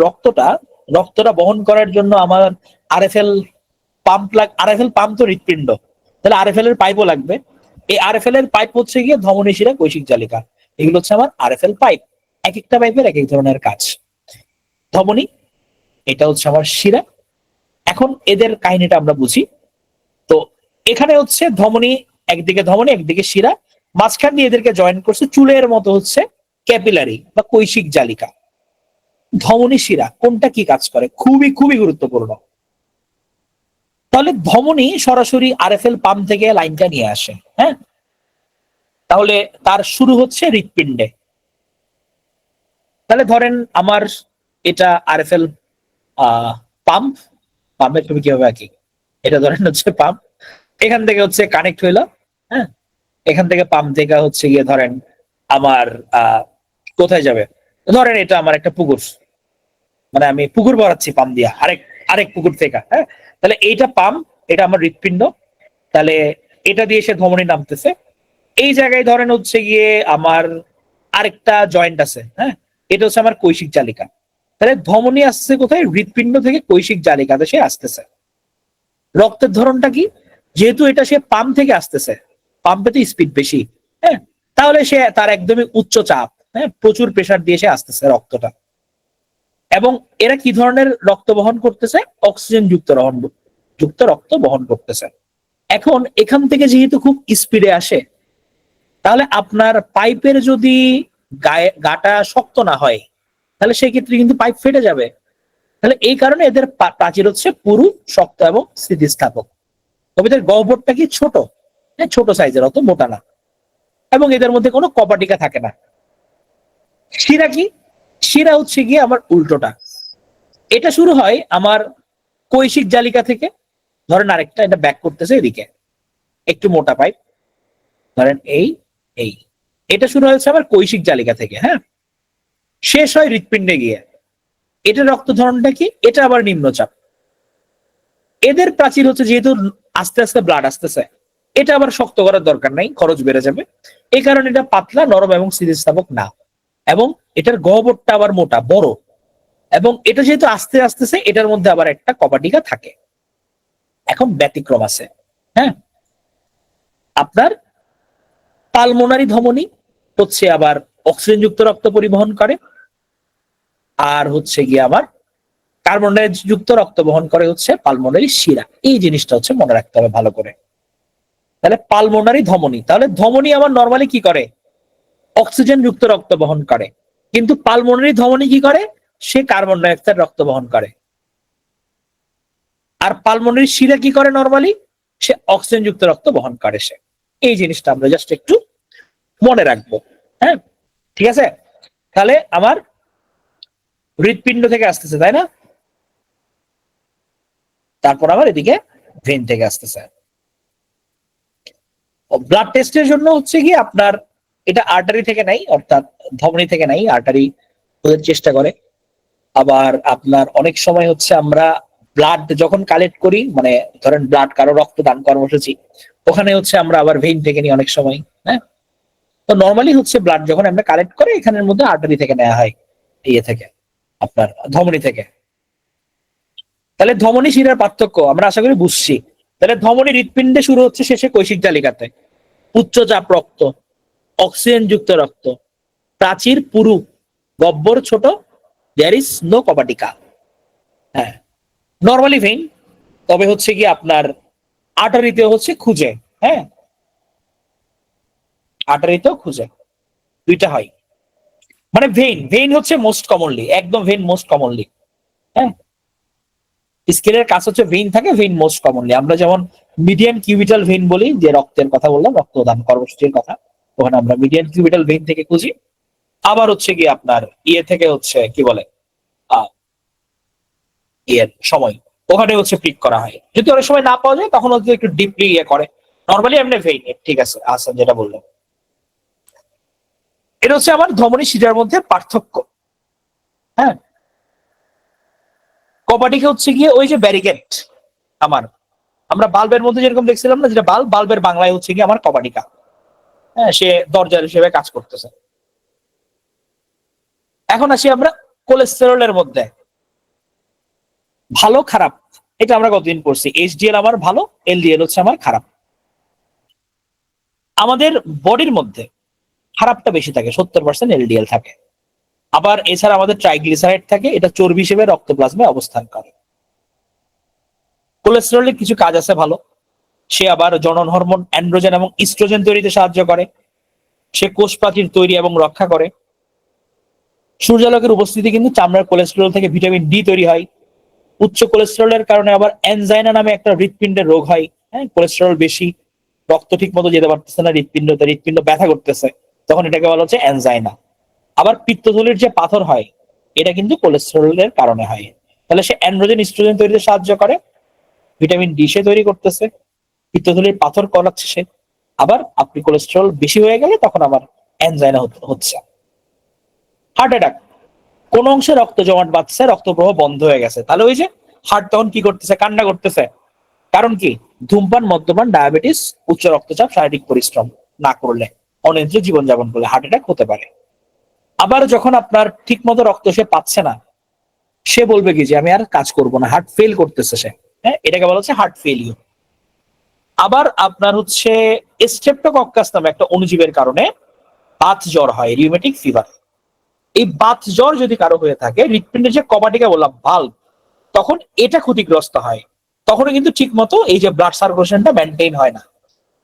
রক্তটা বহন করার জন্য আমার আরএফএল পাম্প তো হৃৎপিণ্ড, তাহলে আরএফএল এর পাইপও লাগবে। এই আরএফএল এর পাইপ হচ্ছে গিয়ে ধমনী, শিরা, কৈশিক জালিকা। এগুলো হচ্ছে আমার আরএফএল পাইপ। এক একটা পাইপের এক এক ধরনের কাজ। ধমনী, এটা হচ্ছে আমার শিরা। এখন এদের কাহিনীটা আমরা বুঝি। তো এখানে হচ্ছে ধমনী, একদিকে শিরা, মাঝখান দিয়ে এদেরকে জয়েন করছে চুলের মতো হচ্ছে ক্যাপিলারি বা কৈশিক জালিকা। ধমনী, শিরা কোনটা কি কাজ করে? খুবই খুবই গুরুত্বপূর্ণ। তাহলে ধমনী সরাসরি আরএফএল পাম্প থেকে লাইনটা নিয়ে আসে। হ্যাঁ, তাহলে তার শুরু হচ্ছে হৃৎপিণ্ডে। তাহলে ধরেন আমার এটা আরএফএল পাম্প, পাম্পের ছবি কিভাবে আঁকি? এটা ধরেন হচ্ছে পাম্প, এখান থেকে হচ্ছে কানেক্ট হইলো। হ্যাঁ, এখান থেকে পাম্প থেকে হচ্ছে গিয়ে ধরেন আমার কোথায় যাবে? ধরেন এটা আমার একটা পুকুর, মানে আমি পুকুর ভরাচ্ছি পাম্প দিয়া আরেক পুকুর থেকে। হ্যাঁ, তাহলে এইটা পাম্প, এটা আমার হৃৎপিণ্ড। তাহলে এটা দিয়ে সে ধমনী নামতেছে। এই জায়গায় ধরেন হচ্ছে গিয়ে আমার আরেকটা জয়েন্ট আছে। হ্যাঁ, এটা হচ্ছে আমার কৈশিক জালিকা। তাহলে ধমনী আসছে কোথায়? হৃৎপিণ্ড থেকে কৈশিক জালিকাতে সে আসতেছে। রক্তের ধরনটা কি? যেহেতু এটা সে পাম্প থেকে আসতেছে, পাম্পে তো স্পিড বেশি। হ্যাঁ, তাহলে সে তার একদমই উচ্চ চাপ, হ্যাঁ, প্রচুর প্রেসার দিয়ে সে আসতেছে রক্তটা। এবং এরা কি ধরনের রক্ত বহন করতেছে? অক্সিজেন যুক্ত রক্ত বহন করতেছে। এখন এখান থেকে যেহেতু খুব স্পিডে আসে, তাহলে আপনার পাইপের যদি গাটা শক্ত না হয়, তাহলে সেই ক্ষেত্রে কিন্তু পাইপ ফেটে যাবে। তাহলে এই কারণে এদের প্রাচীর হচ্ছে পুরু, শক্ত এবং স্থিতিস্থাপক। তবে এদের গহ্বরটা কি ছোট, হ্যাঁ, ছোট সাইজের, অত মোটা না, এবং এদের মধ্যে কোনো কপাটিকা থাকে না। শিরা কি? শিরা হচ্ছে গিয়ে আমার উল্টোটা। এটা শুরু হয় আমার কৈশিক জালিকা থেকে। ধরেন আরেকটা, এটা ব্যাক করতেছে এদিকে, একটু মোটা পাইপ, ধরেন এই এই এটা শুরু হয়েছে আমার কৈশিক জালিকা থেকে। হ্যাঁ, শেষ হয় হৃৎপিণ্ডে গিয়ে। এটা রক্ত ধরনটা কি? এটা আবার নিম্নচাপ। এদের প্রাচীর হচ্ছে যেহেতু আস্তে আস্তে ব্লাড আসতেছে, এটা আবার শক্ত করার দরকার নাই, খরচ বেড়ে যাবে। এই কারণে এটা পাতলা, নরম এবং স্থিতিস্থাপক না। এবং এটার গহ্বরটা আবার মোটা, বড়। এবং এটা যেহেতু আস্তে আসতেছে, এটার মধ্যে আবার একটা কপাটিকা থাকে। এখন ব্যতিক্রম আছে। হ্যাঁ, আপনার পালমোনারি ধমনী হচ্ছে আবার অক্সিজেন যুক্ত রক্ত পরিবহন করে, আর হচ্ছে গিয়ে আমার কার্বন ডাই যুক্ত রক্ত বহন করে হচ্ছে পালমোনারি শিরা। এই জিনিসটা হচ্ছে মনে রাখতে হবে ভালো করে। তাহলে পালমোনারি ধমনী, তাহলে ধমনী আমার নর্মালি কি করে? অক্সিজেন যুক্ত রক্ত বহন করে। কিন্তু পালমোনারি ধমনী কি করে? সে কার্বন ডাই অক্সাইড রক্ত বহন করে। আর পালমোনারি শিরা কি করে? নর্মালি সে অক্সিজেন যুক্ত রক্ত বহন করে সে। এই জিনিসটা আমরা জাস্ট একটু মনে রাখবো। হ্যাঁ, ঠিক আছে। তাহলে আমার হৃৎপিণ্ড থেকে আসতেছে, তাই না? তারপর আবার এদিকে ভেন থেকে আসতেছে। ব্লাড টেস্টের জন্য হচ্ছে কি আপনার এটা আর্টারি থেকে নাই, অর্থাৎ ধমনী থেকে নাই, আর্টারি ওদের চেষ্টা করে। আবার আপনার অনেক সময় হচ্ছে আমরা ব্লাড যখন কালেক্ট করি, মানে ধরেন ব্লাড কারো রক্তদান কর্মসূচি, ওখানে হচ্ছে আমরা আবার ভেইন থেকে নিই অনেক সময়। হ্যাঁ, তো নর্মালি হচ্ছে ব্লাড যখন আমরা কালেক্ট করি, এখানের মধ্যে আর্টারি থেকে নেওয়া হয়, ইয়ে থেকে, আপনার ধমনী থেকে। তাহলে ধমনী শিরার পার্থক্য আমরা আশা করি বুঝছি। তাহলে ধমনী হৃৎপিণ্ডে শুরু হচ্ছে, শেষে কৈশিক জালিকাতে। উচ্চ চাপ রক্ত, অক্সিজেন যুক্ত রক্ত, প্রাচীর পুরু, গহ্বর ছোট, দেয়ার ইজ নো কপাটিকা। হ্যাঁ, নর্মালি ভেইন, তবে হচ্ছে কি আপনার আর্টারিতে হচ্ছে খুঁজে। হ্যাঁ, আর্টারিতেও খুঁজে, দুইটা হয়। মানে ভেইন হচ্ছে মোস্ট কমনলি, একদম ভেইন মোস্ট কমনলি। হ্যাঁ, স্কেলের কাজ হচ্ছে ভেইন থাকে, ভেইন মোস্ট কমনলি আমরা যেমন মিডিয়ান কিউবিটাল ভেইন বলি, যে রক্তের কথা বললাম, রক্তদান কর্মসূচির কথা, ওখানে আমরা মিডিয়ান কিউবিটাল ভেইন থেকে খুঁজি। আবার হচ্ছে কি আপনার ইয়ে থেকে হচ্ছে কি বলে ইয়ের সময়, ওখানে হচ্ছে পিক করা হয়। যদি অনেক সময় না পাওয়া যায় তখন হচ্ছে একটু ডিপলি ইয়ে করে, নর্মালি এমনি ভেইন। ঠিক আছে আসান যেটা বললেন, এটা হচ্ছে আমার ধমনী শিরার মধ্যে পার্থক্য। হ্যাঁ, কপাটিকে হচ্ছে গিয়ে ওই যে ব্যারিকেড আমার, আমরা বাল্বের মধ্যে যেরকম দেখছিলাম না, যেটা বাল্বের বাংলায় হচ্ছে গিয়ে আমার কপাটিকা। হ্যাঁ, সে দরজার হিসেবে কাজ করতেছে। এখন আসি আমরা কোলেস্টেরলের মধ্যে, ভালো খারাপ এটা আমরা কতদিন পড়ছি। এইচডিএল আমার ভালো, এলডিএল হচ্ছে আমার খারাপ। আমাদের বডির মধ্যে খারাপটা বেশি থাকে, 70% এলডিএল থাকে। আবার এছাড়া আমাদের ট্রাইগ্লিসারাইড থাকে, এটা চর্বি হিসেবে রক্ত প্লাজমে অবস্থান করে। কোলেস্টেরলের কিছু কাজ আছে ভালো, সে আবার জনন হরমোন অ্যান্ড্রোজেন এবং ইস্ট্রোজেন তৈরিতে সাহায্য করে, সে কোষ প্রাচীর তৈরি এবং রক্ষা করে। সূর্যালোকের উপস্থিতি কিন্তু চামড়ার কোলেস্টেরল থেকে ভিটামিন ডি তৈরি হয়। উচ্চ কোলেস্টেরলের কারণে আবার অ্যানজাইনা নামে একটা হৃৎপিণ্ডের রোগ হয়। হ্যাঁ, কোলেস্টেরল বেশি, রক্ত ঠিক মতো যেতে পারতেছে না হৃৎপিণ্ডতে, হৃৎপিণ্ড ব্যথা করতেছে, তখন এটাকে বলা হচ্ছে অ্যানজাইনা। আবার পিত্তথলির যে পাথর হয়, এটা কিন্তু কোলেস্টেরলের কারণে হয়। তাহলে সে অ্যান্ড্রোজেন ইস্ট্রোজেন তৈরিতে সাহায্য করে, ভিটামিন ডি সে তৈরি করতেছে, পিত্তথলির পাথর করাচ্ছে সে। আবার আপনি কোলেস্টেরল বেশি হয়ে গেলে তখন আবার অ্যানজাইনা হচ্ছে। হার্ট অ্যাটাক, কোন অংশে রক্ত জমাট বাঁধছে, রক্ত প্রবাহ বন্ধ হয়ে গেছে, তাহলে ওই যে হার্ট তখন কি করতেছে, কান্না করতেছে। কারণ কি, ধূমপান, মদ্যপান, ডায়াবেটিস, উচ্চ রক্তচাপ, শারীরিক পরিশ্রম না করলে, অনিয়ন্ত্রিত জীবনযাপন করলে হার্ট অ্যাটাক হতে পারে। আবার যখন আপনার ঠিক মতো রক্ত সে পাচ্ছে না, সে বলবে কি যে আমি আর কাজ করব না, হার্ট ফেল করতেছে সে। হ্যাঁ, এটাকে বলা হচ্ছে হার্ট ফেলিওর। আবার আপনার হচ্ছে স্ট্রেপ্টোকক্কাস নামে একটা অণুজীবের কারণে বাত জ্বর হয়, রিউমেটিক ফিভার। এই বাত জ্বর যদি কারো হয়ে থাকে, হৃৎপিণ্ডের যে কবাটিকে বললাম ভাল্ব, তখন এটা ক্ষতিগ্রস্ত হয়, তখনও কিন্তু ঠিক মতো এই যে ব্লাড সার্কুলেশনটা মেনটেন হয় না,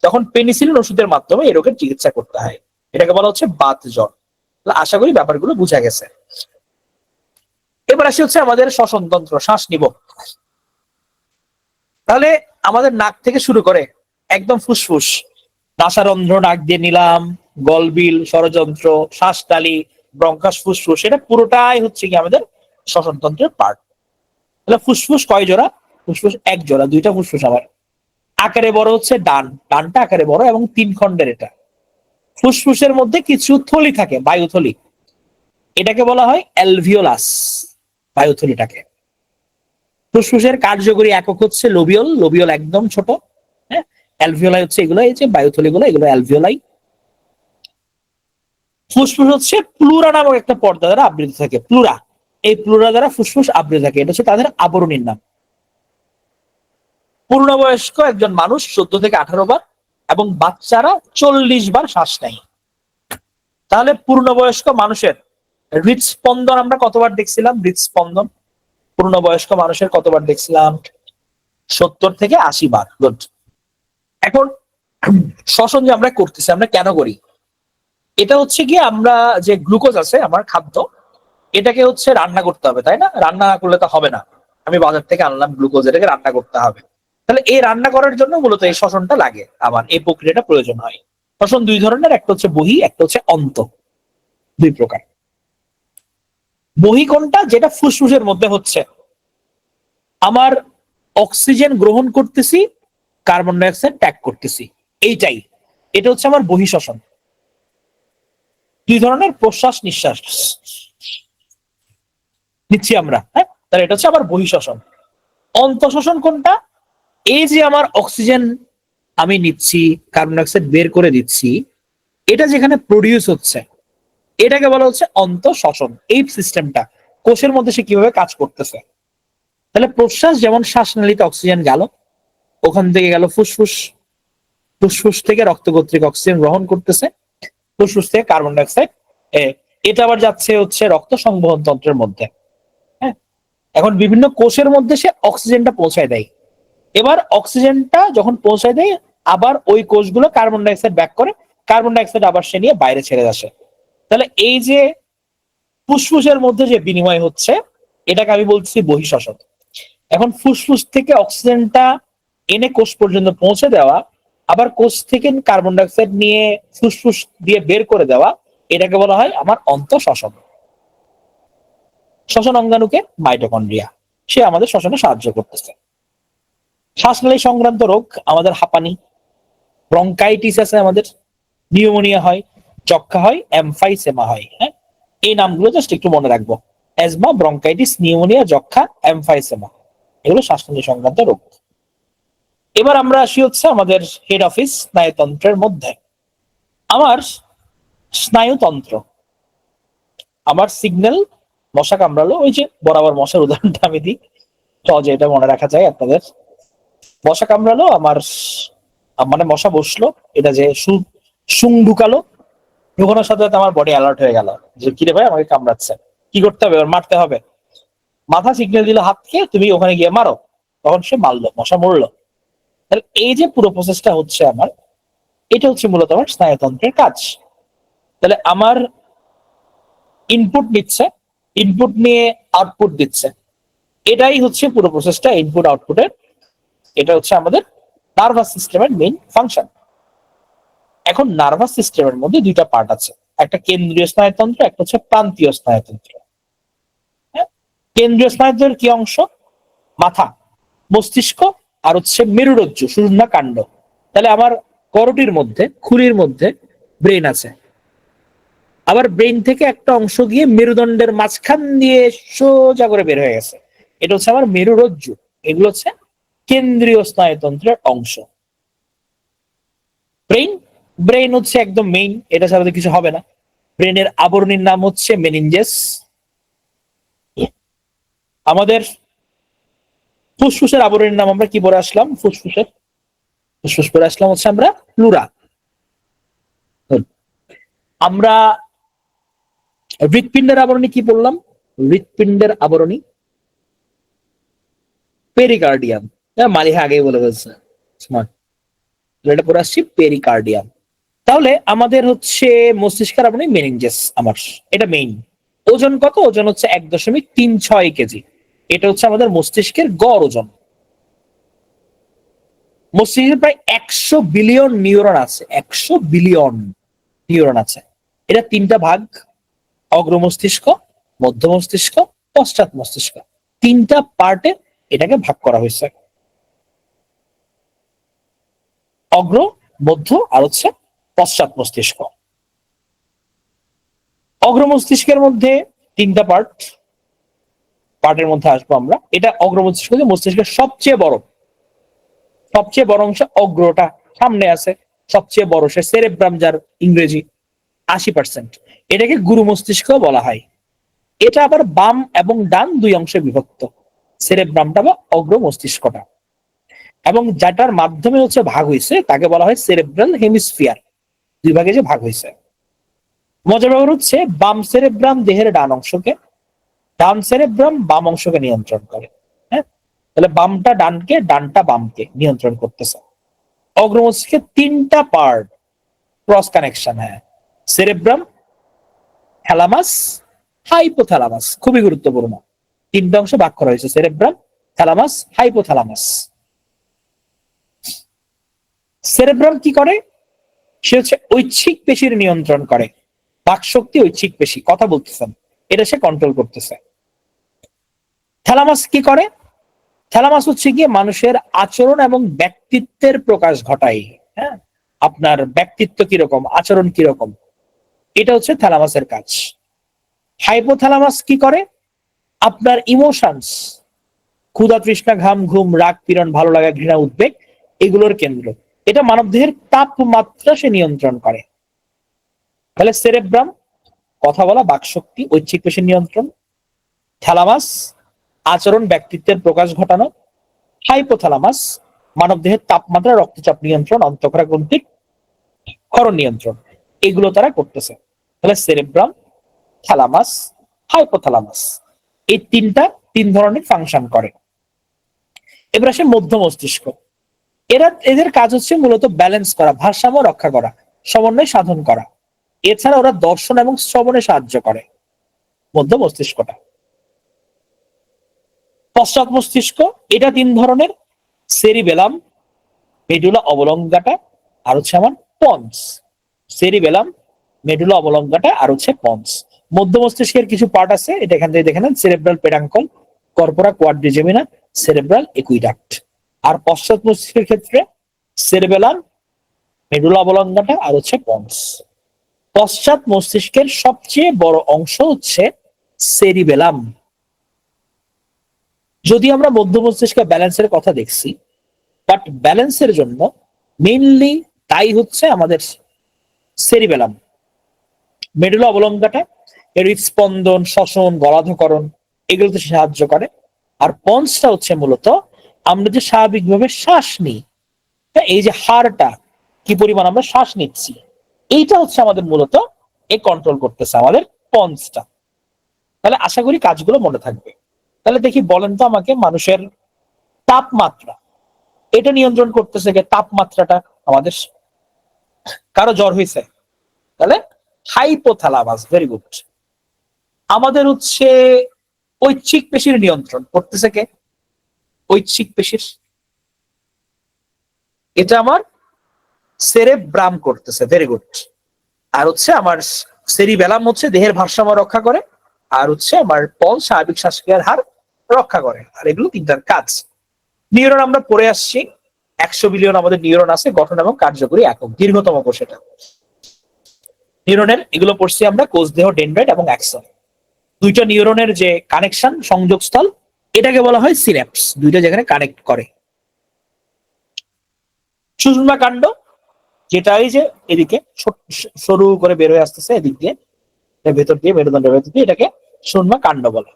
তখন পেনিসিলিন ওষুধের মাধ্যমে এই রোগের চিকিৎসা করতে হয়। এটাকে বলা হচ্ছে বাত জ্বর। আশা করি ব্যাপারগুলো বুঝা গেছে। এবার আসি হচ্ছে আমাদের শ্বসনতন্ত্র, শ্বাস নিব। তাহলে আমাদের নাক থেকে শুরু করে একদম ফুসফুস, নাসারন্ধ্র নাক দিয়ে নিলাম, গলবিল, ষড়যন্ত্র, শ্বাসনালী, ব্রঙ্কাস, ফুসফুস, এটা পুরোটাই হচ্ছে কি আমাদের শ্বসনতন্ত্রের পার্ট। তাহলে ফুসফুস কয় জোড়া? ফুসফুস এক জোড়া, দুইটা ফুসফুস আমার। আকারে বড় হচ্ছে ডানটা আকারে বড় এবং 3 খণ্ডের এটা। ফুসফুসের মধ্যে কিছু থলি থাকে, বায়ুথলি, এটাকে বলা হয় অ্যালভিওলাস, বায়ুথলিটাকে। ফুসফুসের কার্যকরী একক হচ্ছে লোবিওল, লোবিওল একদম ছোট। হ্যাঁ, অ্যালভিওলাই হচ্ছে এগুলো, এই যে বায়ুথলি গুলো, এগুলো অ্যালভিওলাই। ফুসফুস হচ্ছে প্লুরা নামক একটা পর্দা দ্বারা আবৃত থাকে, প্লুরা, এই প্লুরা দ্বারা ফুসফুস আবৃত থাকে, এটা হচ্ছে তাদের আবরণীর নাম। পূর্ণবয়স্ক একজন মানুষ 14 থেকে 18 বার এবং বাচ্চারা 40 বার শ্বাস নেয়। তাহলে পূর্ণবয়স্ক মানুষের হৃদস্পন্দন আমরা কতবার দেখছিলাম? হৃদস্পন্দন পূর্ণবয়স্ক মানুষের কতবার দেখছিলাম? 70 থেকে 80 বার। গুড। এখন শ্বসন যে আমরা করতেছি, আমরা কেন করি? এটা হচ্ছে কি, আমরা যে গ্লুকোজ আছে আমার খাদ্য, এটাকে হচ্ছে রান্না করতে হবে, তাই না? রান্না না করলে তো হবে না। আমি বাজার থেকে আনলাম গ্লুকোজ, এটাকে রান্না করতে হবে। তাহলে এই রান্না করার জন্য মূলত এই শ্বসনটা লাগে, আবার এই প্রক্রিয়াটা প্রয়োজন হয়। শ্বসন দুই ধরনের, একটা হচ্ছে বহি, একটা হচ্ছে অন্ত, দুই প্রকার। বহি কোনটা? যেটা ফুসফুসের মধ্যে হচ্ছে, আমার অক্সিজেন গ্রহণ করতেছি, কার্বন ডাই অক্সাইড ত্যাগ করতেছি, এইটাই, এটা হচ্ছে আমার বহি শ্বসন। দুই ধরনের, প্রশ্বাস নিঃশ্বাস নিচ্ছি আমরা। হ্যাঁ, তাহলে এটা হচ্ছে আমার বহি শ্বসন। অন্তঃশ্বসন কোনটা? এই যে আমার অক্সিজেন আমি নিচ্ছি, কার্বন ডাই অক্সাইড বের করে দিচ্ছি, এটা যেখানে প্রডিউস হচ্ছে, এটাকে বলা হচ্ছে অন্তঃশ্বসন। এই সিস্টেমটা কোষের মধ্যে সে কিভাবে কাজ করতেছে। তাহলে প্রশ্বাস যেমন শ্বাসনালীতে অক্সিজেন গেল, ওখান থেকে গেল ফুসফুস, ফুসফুস থেকে রক্ত কর্তৃক অক্সিজেন গ্রহণ করতেছে, ফুসফুস থেকে কার্বন ডাই অক্সাইড, এটা আবার যাচ্ছে হচ্ছে রক্ত সংবহন তন্ত্রের মধ্যে। হ্যাঁ, এখন বিভিন্ন কোষের মধ্যে সে অক্সিজেনটা পৌঁছায় দেয়। এবার অক্সিজেনটা যখন পৌঁছায় দেয়, আবার ওই কোষগুলো কার্বন ডাই অক্সাইড ব্যাক করে, কার্বন ডাই অক্সাইড আবার সে নিয়ে বাইরে ছেড়ে আসে। তাহলে এই যে ফুসফুসের মধ্যে যে বিনিময় হচ্ছে, এটাকে আমি বলছি বহিঃশ্বসন। এখন ফুসফুস থেকে অক্সিজেনটা এনে কোষ পর্যন্ত পৌঁছে দেওয়া, আবার কোষ থেকে কার্বন ডাইঅক্সাইড নিয়ে ফুসফুস দিয়ে বের করে দেওয়া, এটাকে বলা হয় আমার অন্তঃশ্বসন। শ্বসন অঙ্গাণুকে মাইটোকন্ড্রিয়া, সে আমাদের শ্বসনে সাহায্য করতেছে। শ্বাসনালী সংক্রান্ত রোগ আমাদের হাঁপানি, ব্রঙ্কাইটিস আছে আমাদের, নিউমোনিয়া হয়, যক্ষা হয়, এমফাইসেমা হয়। হ্যাঁ, এই নামগুলো জাস্ট একটু মনে রাখবো। অ্যাজমা, ব্রঙ্কাইটিস, নিউমোনিয়া, যক্ষা, এমফাইসেমা, এগুলো শ্বাসনালী সংক্রান্ত রোগ। এবার আমরা আসি হচ্ছে আমাদের হেড অফিস স্নায়ুতন্ত্রের মধ্যে। আমার স্নায়ুতন্ত্র, আমার সিগন্যাল, মশা কামড়ালো, ওই যে বরাবর মশার উদাহরণটা আমি দিই, সহজে এটা মনে রাখা যায় আপনাদের। মশা কামড়ালো, আমার মানে মশা বসলো, এটা যে সুং ঢুকালো, ঢুকানোর সাথে সাথে আমার বডি অ্যালার্ট হয়ে গেল যে কিরে ভাই আমাকে কামড়াচ্ছে, কি করতে হবে, মারতে হবে। মাথা সিগন্যাল দিল হাতকে তুমি ওখানে গিয়ে মারো, তখন সে মারলো, মশা মরলো। তাহলে এই যে পুরো প্রসেসটা হচ্ছে আমার, এটা হচ্ছে মূলত আমার স্নায়ুতন্ত্রের কাজ। তাহলে আমার ইনপুট নিচ্ছে, ইনপুট নিয়ে আউটপুট দিচ্ছে, এটাই হচ্ছে পুরো প্রসেসটা ইনপুট আউটপুটের। এটা হচ্ছে আমাদের নার্ভাস সিস্টেমের মেইন ফাংশন। এখন নার্ভাস সিস্টেমের মধ্যে দুইটা পার্ট আছে, একটা কেন্দ্রীয় স্নায়ুতন্ত্র, একটা হচ্ছে প্রান্তীয় স্নায়ুতন্ত্র। হ্যাঁ? কেন্দ্রীয় স্নায়ুতন্ত্রের কি অংশ? মাথা, মস্তিষ্ক, আর হচ্ছে মেরুরজ্জু, শূন্য কাণ্ড। তাহলে আমার করটির মধ্যে, খুলির মধ্যে ব্রেন আছে, আবার ব্রেন থেকে একটা অংশ গিয়ে মেরুদণ্ডের মাঝখান দিয়ে সোজা করে বের হয়ে গেছে, এটা হচ্ছে আমার মেরুরজ্জু। এগুলো হচ্ছে কেন্দ্রীয় স্নায়ুতন্ত্রের অংশ। ব্রেন, ব্রেন হচ্ছে একদম মেইন, এটা ছাড়া কিছু হবে না। ব্রেনের আবরণীর নাম হচ্ছে মেনিনজেস। আমাদের ফুসফুসের আবরণীর নাম আমরা কি পড়ে আসলাম? ফুসফুসের ফুসফুস পড়ে আসলাম হচ্ছে আমরা প্লুরা। আমরা হৃৎপিণ্ডের আবরণী কি বললাম? হৃৎপিণ্ডের আবরণী পেরিকার্ডিয়াম। মালিহা আগেই বলে ফেলছে, স্মার্ট। এটা পড়ে আসছি পেরিকার্ডিয়াম। তাহলে আমাদের হচ্ছে মস্তিষ্কের আবরণী মেনিনজেস আমার, এটা মেইন। ওজন কত? ওজন হচ্ছে 1.36 কেজি। এটা হচ্ছে আমাদের মস্তিষ্কের গড় ওজন। মস্তিষ্কে প্রায় 100 বিলিয়ন নিউরন আছে, 100 বিলিয়ন নিউরন আছে। এটা তিনটা ভাগ, অগ্র মস্তিষ্ক, মধ্য মস্তিষ্ক, পশ্চাৎ মস্তিষ্ক, তিনটা পার্টে এটাকে ভাগ করা হয়েছে। অগ্র, মধ্য, আর হচ্ছে পশ্চাৎ মস্তিষ্ক। অগ্র মস্তিষ্কের মধ্যে তিনটা পার্ট, পার্টের মধ্যে আসবো আমরা। এটা অগ্র মস্তিষ্ক, মস্তিষ্কের সবচেয়ে বড়, সবচেয়ে বড় অংশ অগ্রটা সামনে আছে, সবচেয়ে বড় সে সেরেব্রাম, যার ইংরেজি 80%। এটাকে গুরু মস্তিষ্ক বলা হয়। এটা আবার বাম এবং ডান দুই অংশে বিভক্ত, সেরেব্রামটা বা অগ্র মস্তিষ্কটা। এবং যেটার মাধ্যমে হচ্ছে ভাগ হয়েছে তাকে বলা হয় সেরেব্রাল হেমিস্ফিয়ার। দুই ভাগে যে ভাগ হয়েছে। মজার ব্যাপার হচ্ছে বাম সেরেব্রাম দেহের ডান অংশকে, ডান সেরেব্রাম বাম অংশকে নিয়ন্ত্রণ করে। হ্যাঁ, তাহলে বামটা ডানকে, ডানটা বামকে নিয়ন্ত্রণ করতেছে। অগ্র মস্তিষ্কের তিনটা পার্ট, ক্রস কানেকশন। হ্যাঁ, সেরেব্রাম, থ্যালামাস, হাইপোথ্যালামাস, খুবই গুরুত্বপূর্ণ। তিনটা অংশ ভাগ করা হয়েছে, সেরেব্রাম, থ্যালামাস, হাইপোথ্যালামাস। সেরেব্রাম কি করে? সে হচ্ছে ঐচ্ছিক পেশির নিয়ন্ত্রণ করে। বাক শক্তি, ঐচ্ছিক পেশি, কথা বলতেছেন, এটা সে কন্ট্রোল করতেছে। থ্যালামাস কি করে? থ্যালামাস হচ্ছে গিয়ে মানুষের আচরণ এবং ব্যক্তিত্বের প্রকাশ ঘটায়। হ্যাঁ, আপনার ব্যক্তিত্ব কিরকম, আচরণ কিরকম, এটা হচ্ছে থ্যালামাসের কাজ। হাইপোথ্যালামাস কি করে? আপনার ইমোশনস, ক্ষুধা, তৃষ্ণা, ঘাম, ঘুম, রাগ, পীড়ন, ভালো লাগা, ঘৃণা, উদ্বেগ, এগুলোর কেন্দ্র। এটা মানবদেহের তাপমাত্রা সে নিয়ন্ত্রণ করে। তাহলে সেরেব্রাম কথা বলা, বাকশক্তি, ঐচ্ছিক পেশির নিয়ন্ত্রণ। থ্যালামাস আচরণ, ব্যক্তিত্বের প্রকাশ ঘটানো। হাইপোথ্যালামাস মানবদেহের তাপমাত্রা, রক্তচাপ নিয়ন্ত্রণ, অন্তঃক্ষরা গ্রন্থির ক্ষরণ নিয়ন্ত্রণ, এগুলো তারা করতেছে। তাহলে সেরেব্রাম, থ্যালামাস, হাইপোথ্যালামাস, এই তিন ধরনের ফাংশন করে। এবার আসে মধ্য মস্তিষ্ক। এদের কাজ হচ্ছে মূলত ব্যালেন্স করা, ভারসাম্য রক্ষা করা, সমন্বয় সাধন করা। এছাড়া ওরা দর্শন এবং শ্রবণে সাহায্য করে, মধ্য মস্তিষ্কটা। পশ্চাৎ মস্তিষ্ক, এটা 3 ধরনের, সেরিবেলাম, মেডুলা অবলঙ্গাটা, আর হচ্ছে আমার পন্স। সেরিবেলাম, মেডুলা অবলঙ্গাটা, আর হচ্ছে পন্স। মধ্য মস্তিষ্কের কিছু পার্ট আছে, এটা এখান থেকে দেখে নেন, সেরেব্রাল পেডাঙ্কল, কর্পোরা কোয়াড্রিজেমিনা, সেরেব্রাল একুইডাক্ট। আর পশ্চাৎ মস্তিষ্কের ক্ষেত্রে সেরিবেলাম, মেডুলা অবলঙ্গাটা, আর হচ্ছে পন্স। পশ্চাৎ মস্তিষ্কের সবচেয়ে বড় অংশ হচ্ছে সেরিবেলাম। যদি আমরা মধ্য মস্তিষ্ক ব্যালেন্সের কথা দেখছি, বাট ব্যালেন্সের জন্য মেইনলি তাই হচ্ছে আমাদের সেরিবেলাম। মেডুলা অবলঙ্গাটা এর হৃদস্পন্দন, শ্বসন, গলাধকরণ এগুলোতে সাহায্য করে। আর পন্সটা হচ্ছে মূলত আমরা যে স্বাভাবিকভাবে শ্বাস নিই, এই যে হারটা কি পরিমাণ আমরা শ্বাস নিচ্ছি, এইটা হচ্ছে আমাদের মূলত কন্ট্রোল করতেছে আমাদের পন্সটা। তাহলে আশা করি কাজগুলো মনে থাকবে। তাহলে দেখি বলেন তো আমাকে, মানুষের তাপমাত্রা এটা নিয়ন্ত্রণ করতেছে কে? তাপমাত্রাটা আমাদের, কারো জ্বর হয়েছে, তাহলে হাইপোথ্যালামাস, ভেরি গুড। আমাদের হচ্ছে ঐচ্ছিক পেশির নিয়ন্ত্রণ করতেছে কে? ঐচ্ছিক পেশির, এটা আমার সেরেব্রাম করতেছে, ভেরি গুড। আর হচ্ছে আমার সেরিবেলাম হচ্ছে দেহের ভারসাম্য রক্ষা করে, আর হচ্ছে আমার পল স্বাভাবিক শ্বাসক্রিয়ার হার রক্ষা করে। আর এগুলো 3টার কাজ। নিউরন আমরা পড়ে আসছি, 100 বিলিয়ন আমাদের নিউরন আছে, গঠন এবং কার্যকরী একক, দীর্ঘতম কোষ এটা। নিউরনের এগুলো পড়ছি আমরা, কোষ দেহ, ডেনড্রাইট এবং অ্যাক্সন। 2টা নিউরনের যে কানেকশন, সংযোগস্থল, এটাকে বলা হয় সিন্যাপস, 2টা যেখানে কানেক্ট করে। সুষুম্না কাণ্ড, যেটা এই যে এদিকে সরু করে বের হয়ে আসতেছে এদিক দিয়ে, ভেতর দিয়ে, মেরুদণ্ডের ভেতর দিয়ে, এটাকে সুষুম্না কাণ্ড বলে।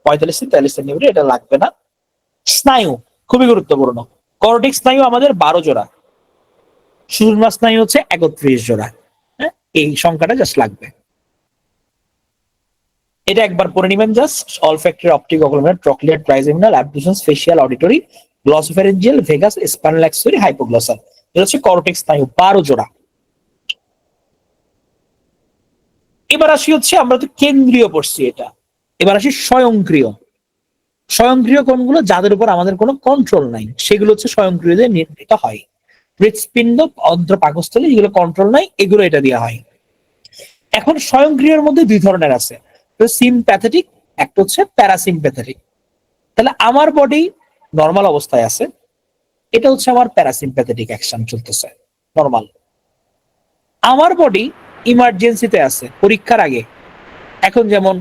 45-43 সেন্টিমিটার, এটা লাগবে না। স্নায়ু খুবই গুরুত্বপূর্ণ। করটিক স্নায়ু আমাদের 12 জোড়া, সুষুম্না স্নায়ু হচ্ছে 31 জোড়া। হ্যাঁ, এই সংখ্যাটা জাস্ট লাগবে। এটা একবার পড়ে নিবেন just. Olfactory, optic, ocular, trochlear, trigeminal, abducens, facial, auditory, glossopharyngeal, vagus, spinal accessory, hypoglossal. এটা হচ্ছে করটিক স্নায়ু, 12 জোড়া। এবার আসি হচ্ছে, আমরা তো কেন্দ্রীয় পড়ছি এটা, এবার আসি স্বয়ংক্রিয়। স্বয়ংক্রিয় কোনগুলো? যাদের উপর আমাদের কোনো কন্ট্রোল নাই, সেগুলো হচ্ছে স্বয়ংক্রিয়দের নির্ধারিত হয়। হৃৎপিণ্ড, অন্ত্র, পাকস্থলী, যেগুলো কন্ট্রোল নাই, এগুলো এটা দেওয়া হয়। এখন স্বয়ংক্রিয়র মধ্যে 2 ধরনের আছে, সিমপ্যাথেটিক, একটা হচ্ছে প্যারাসিমপ্যাথেটিক। তাহলে আমার বডি নর্মাল অবস্থায় আছে, এটা হচ্ছে আমার প্যারাসিমপ্যাথেটিক অ্যাকশন চলতেছে, নর্মাল। আমার বডি ইমার্জেন্সিতে আছে, পরীক্ষার আগে। এখন যেমন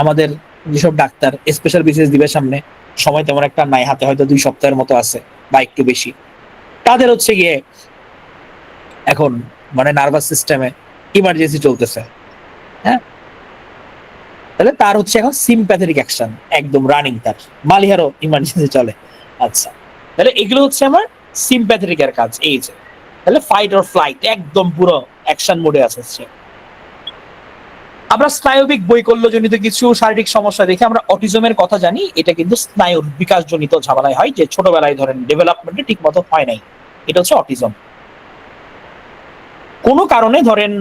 আমাদের যেসব ডাক্তার স্পেশাল বিসিএস দিবে সামনে, সময় তেমন একটা নাই, হাতে হয়তো 2 সপ্তাহের মতো আছে বা একটু বেশি, তাদের হচ্ছে গিয়ে এখন মানে নার্ভাস সিস্টেমে ইমার্জেন্সি চলতেছে। হ্যাঁ, তাহলে তার হচ্ছে এখন সিম্প্যাথেটিক অ্যাকশন, একদম রানিং, তার মালিহারও ইমার্জেন্সি চলে। আচ্ছা, তাহলে এগুলো হচ্ছে আমার সিম্প্যাথেটিক এর কাজ। এই যে তাহলে ফাইট অর ফ্লাইট, একদম পুরো অ্যাকশন মোডে আছে। আমরা স্নায়বিক বৈকল্যজনিত কিছু শারীরিক সমস্যা দেখে আমরা অটিজমের কথা জানি। এটা কিন্তু স্নায়ুর বিকাশজনিত ঝামেলায় হয়, যে ছোটবেলায় ধরেন ডেভেলপমেন্টে ঠিক মতো হয় নাই, এটা হচ্ছে অটিজম। কোনো কারণে ধরেন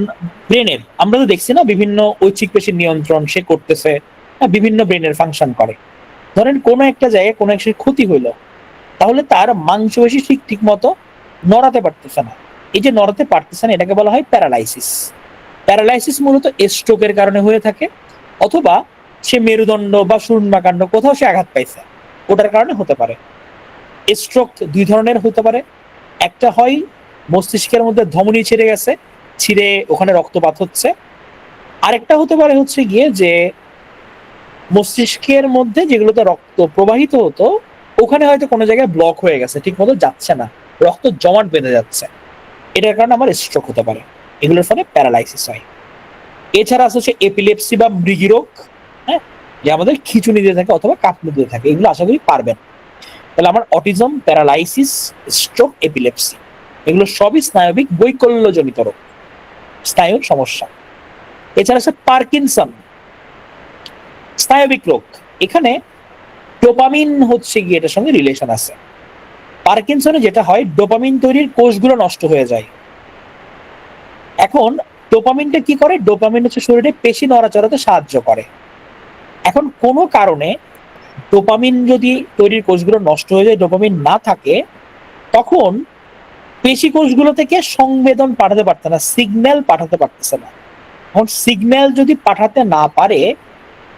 ব্রেনের, আমরা তো দেখছি না বিভিন্ন ঐচ্ছিক পেশির নিয়ন্ত্রণ সে করতেছে, বিভিন্ন ব্রেনের ফাংশন করে। ধরেন কোনো একটা জায়গায় কোনো একটা ক্ষতি হইলো, তাহলে তার মাংসপেশি ঠিক মতো নড়াতে পারতেছে না। এই যে নড়াতে পারতেছে না, এটাকে বলা হয় প্যারালাইসিস। প্যারালাইসিস মূলত স্ট্রোকের কারণে হয়ে থাকে, অথবা সে মেরুদণ্ড বা শূন্যকাণ্ড কোথাও সে আঘাত পাইছে, ওটার কারণে হতে পারে। স্ট্রোক 2 ধরনের হতে পারে। একটা হয় মস্তিষ্কের মধ্যে ধমনী ছিঁড়ে গেছে, ছিঁড়ে ওখানে রক্তপাত হচ্ছে। আরেকটা হতে পারে হচ্ছে গিয়ে যে মস্তিষ্কের মধ্যে যেগুলোতে রক্ত প্রবাহিত হতো, ওখানে হয়তো কোনো জায়গায় ব্লক হয়ে গেছে, ঠিক মতো যাচ্ছে না, রক্ত জমাট বেঁধে যাচ্ছে, এটার কারণে আমার স্ট্রোক হতে পারে। এগুলোর ফলে প্যারালাইসিস হয়। এছাড়া আছে হচ্ছে এপিলেপসি বা মৃগীরোগ, হ্যাঁ, যে আমাদের খিঁচুনি দিয়ে থাকে অথবা কাঁপুনি দিয়ে থাকে, এগুলো আশা করি পারবেন। তাহলে আমার অটিজম, প্যারালাইসিস, স্ট্রোক, এপিলেপসি, এগুলো সবই স্নায়বিক বৈকল্যজনিত রোগ, স্নায়ুর সমস্যা। এছাড়া আছে পার্কিনসন, স্নায়বিক রোগ। এখানে ডোপামিন হচ্ছে গিয়ে এটার সঙ্গে রিলেশন আছে। পার্কিনসনে যেটা হয়, ডোপামিন তৈরির কোষগুলো নষ্ট হয়ে যায়। এখন ডোপামিনটা কি করে? ডোপামিন হচ্ছে শরীরে পেশি নড়াচড়াতে সাহায্য করে। এখন কোনো কারণে ডোপামিন যদি তৈরির কোষগুলো নষ্ট হয়ে যায়, ডোপামিন না থাকে, তখন পেশি কোষগুলো থেকে সংবেদন পাঠাতে পারছে না, সিগন্যাল পাঠাতে পারতেছে না। এখন সিগন্যাল যদি পাঠাতে না পারে,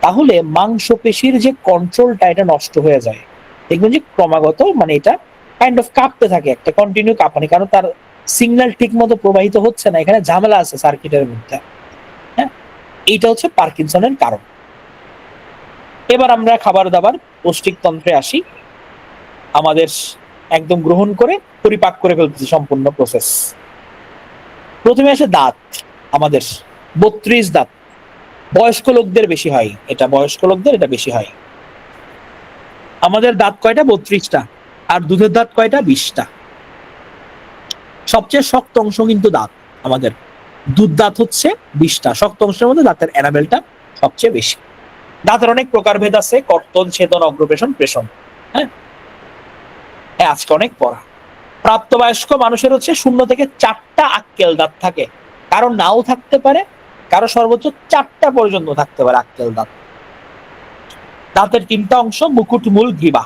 তাহলে মাংসপেশির যে কন্ট্রোলটা এটা নষ্ট হয়ে যায়। দেখবেন যে ক্রমাগত মানে এটা কাইন্ড অফ কাঁপতে থাকে, একটা কন্টিনিউ কাঁপানি, কারণ তার সিগন্যাল ঠিক মতো প্রবাহিত হচ্ছে না, এখানে ঝামেলা আছে সার্কিটের মধ্যে। হ্যাঁ, এইটা হচ্ছে পার্কিনসনের কারণ। এবার আমরা খাবার দাবার পৌষ্টিকতন্ত্রে আসি। আমাদের একদম গ্রহণ করে পরিপাক করে ফেলতেছি সম্পূর্ণ প্রসেস। প্রথমে আসে দাঁত। আমাদের 32 দাঁত, বয়স্ক লোকদের বেশি হয় এটা, বয়স্ক লোকদের এটা বেশি হয়। আমাদের দাঁত কয়টা? 32টা। আর দুধের দাঁত কয়টা? 20টা। সবচেয়ে শক্ত অংশ কিন্তু দাঁত। আমাদের দুধ দাঁত হচ্ছে 20টা, শক্ত অংশের মধ্যে দাঁতের এনামেলটা সবচেয়ে বেশি। দাঁতের অনেক প্রকারভেদ আছে, কর্তন, ছেদন, অগ্রপেশন, প্রেষণ। হ্যাঁ, আজকে অনেক পড়া। প্রাপ্তবয়স্ক মানুষের হচ্ছে 0 থেকে 4টা আক্কেল দাঁত থাকে, কারো নাও থাকতে পারে, কারো সর্বোচ্চ 4টা পর্যন্ত থাকতে পারে আক্কেল দাঁত। দাঁতের 3টা অংশ: মুকুট, মূল, গ্রীবা।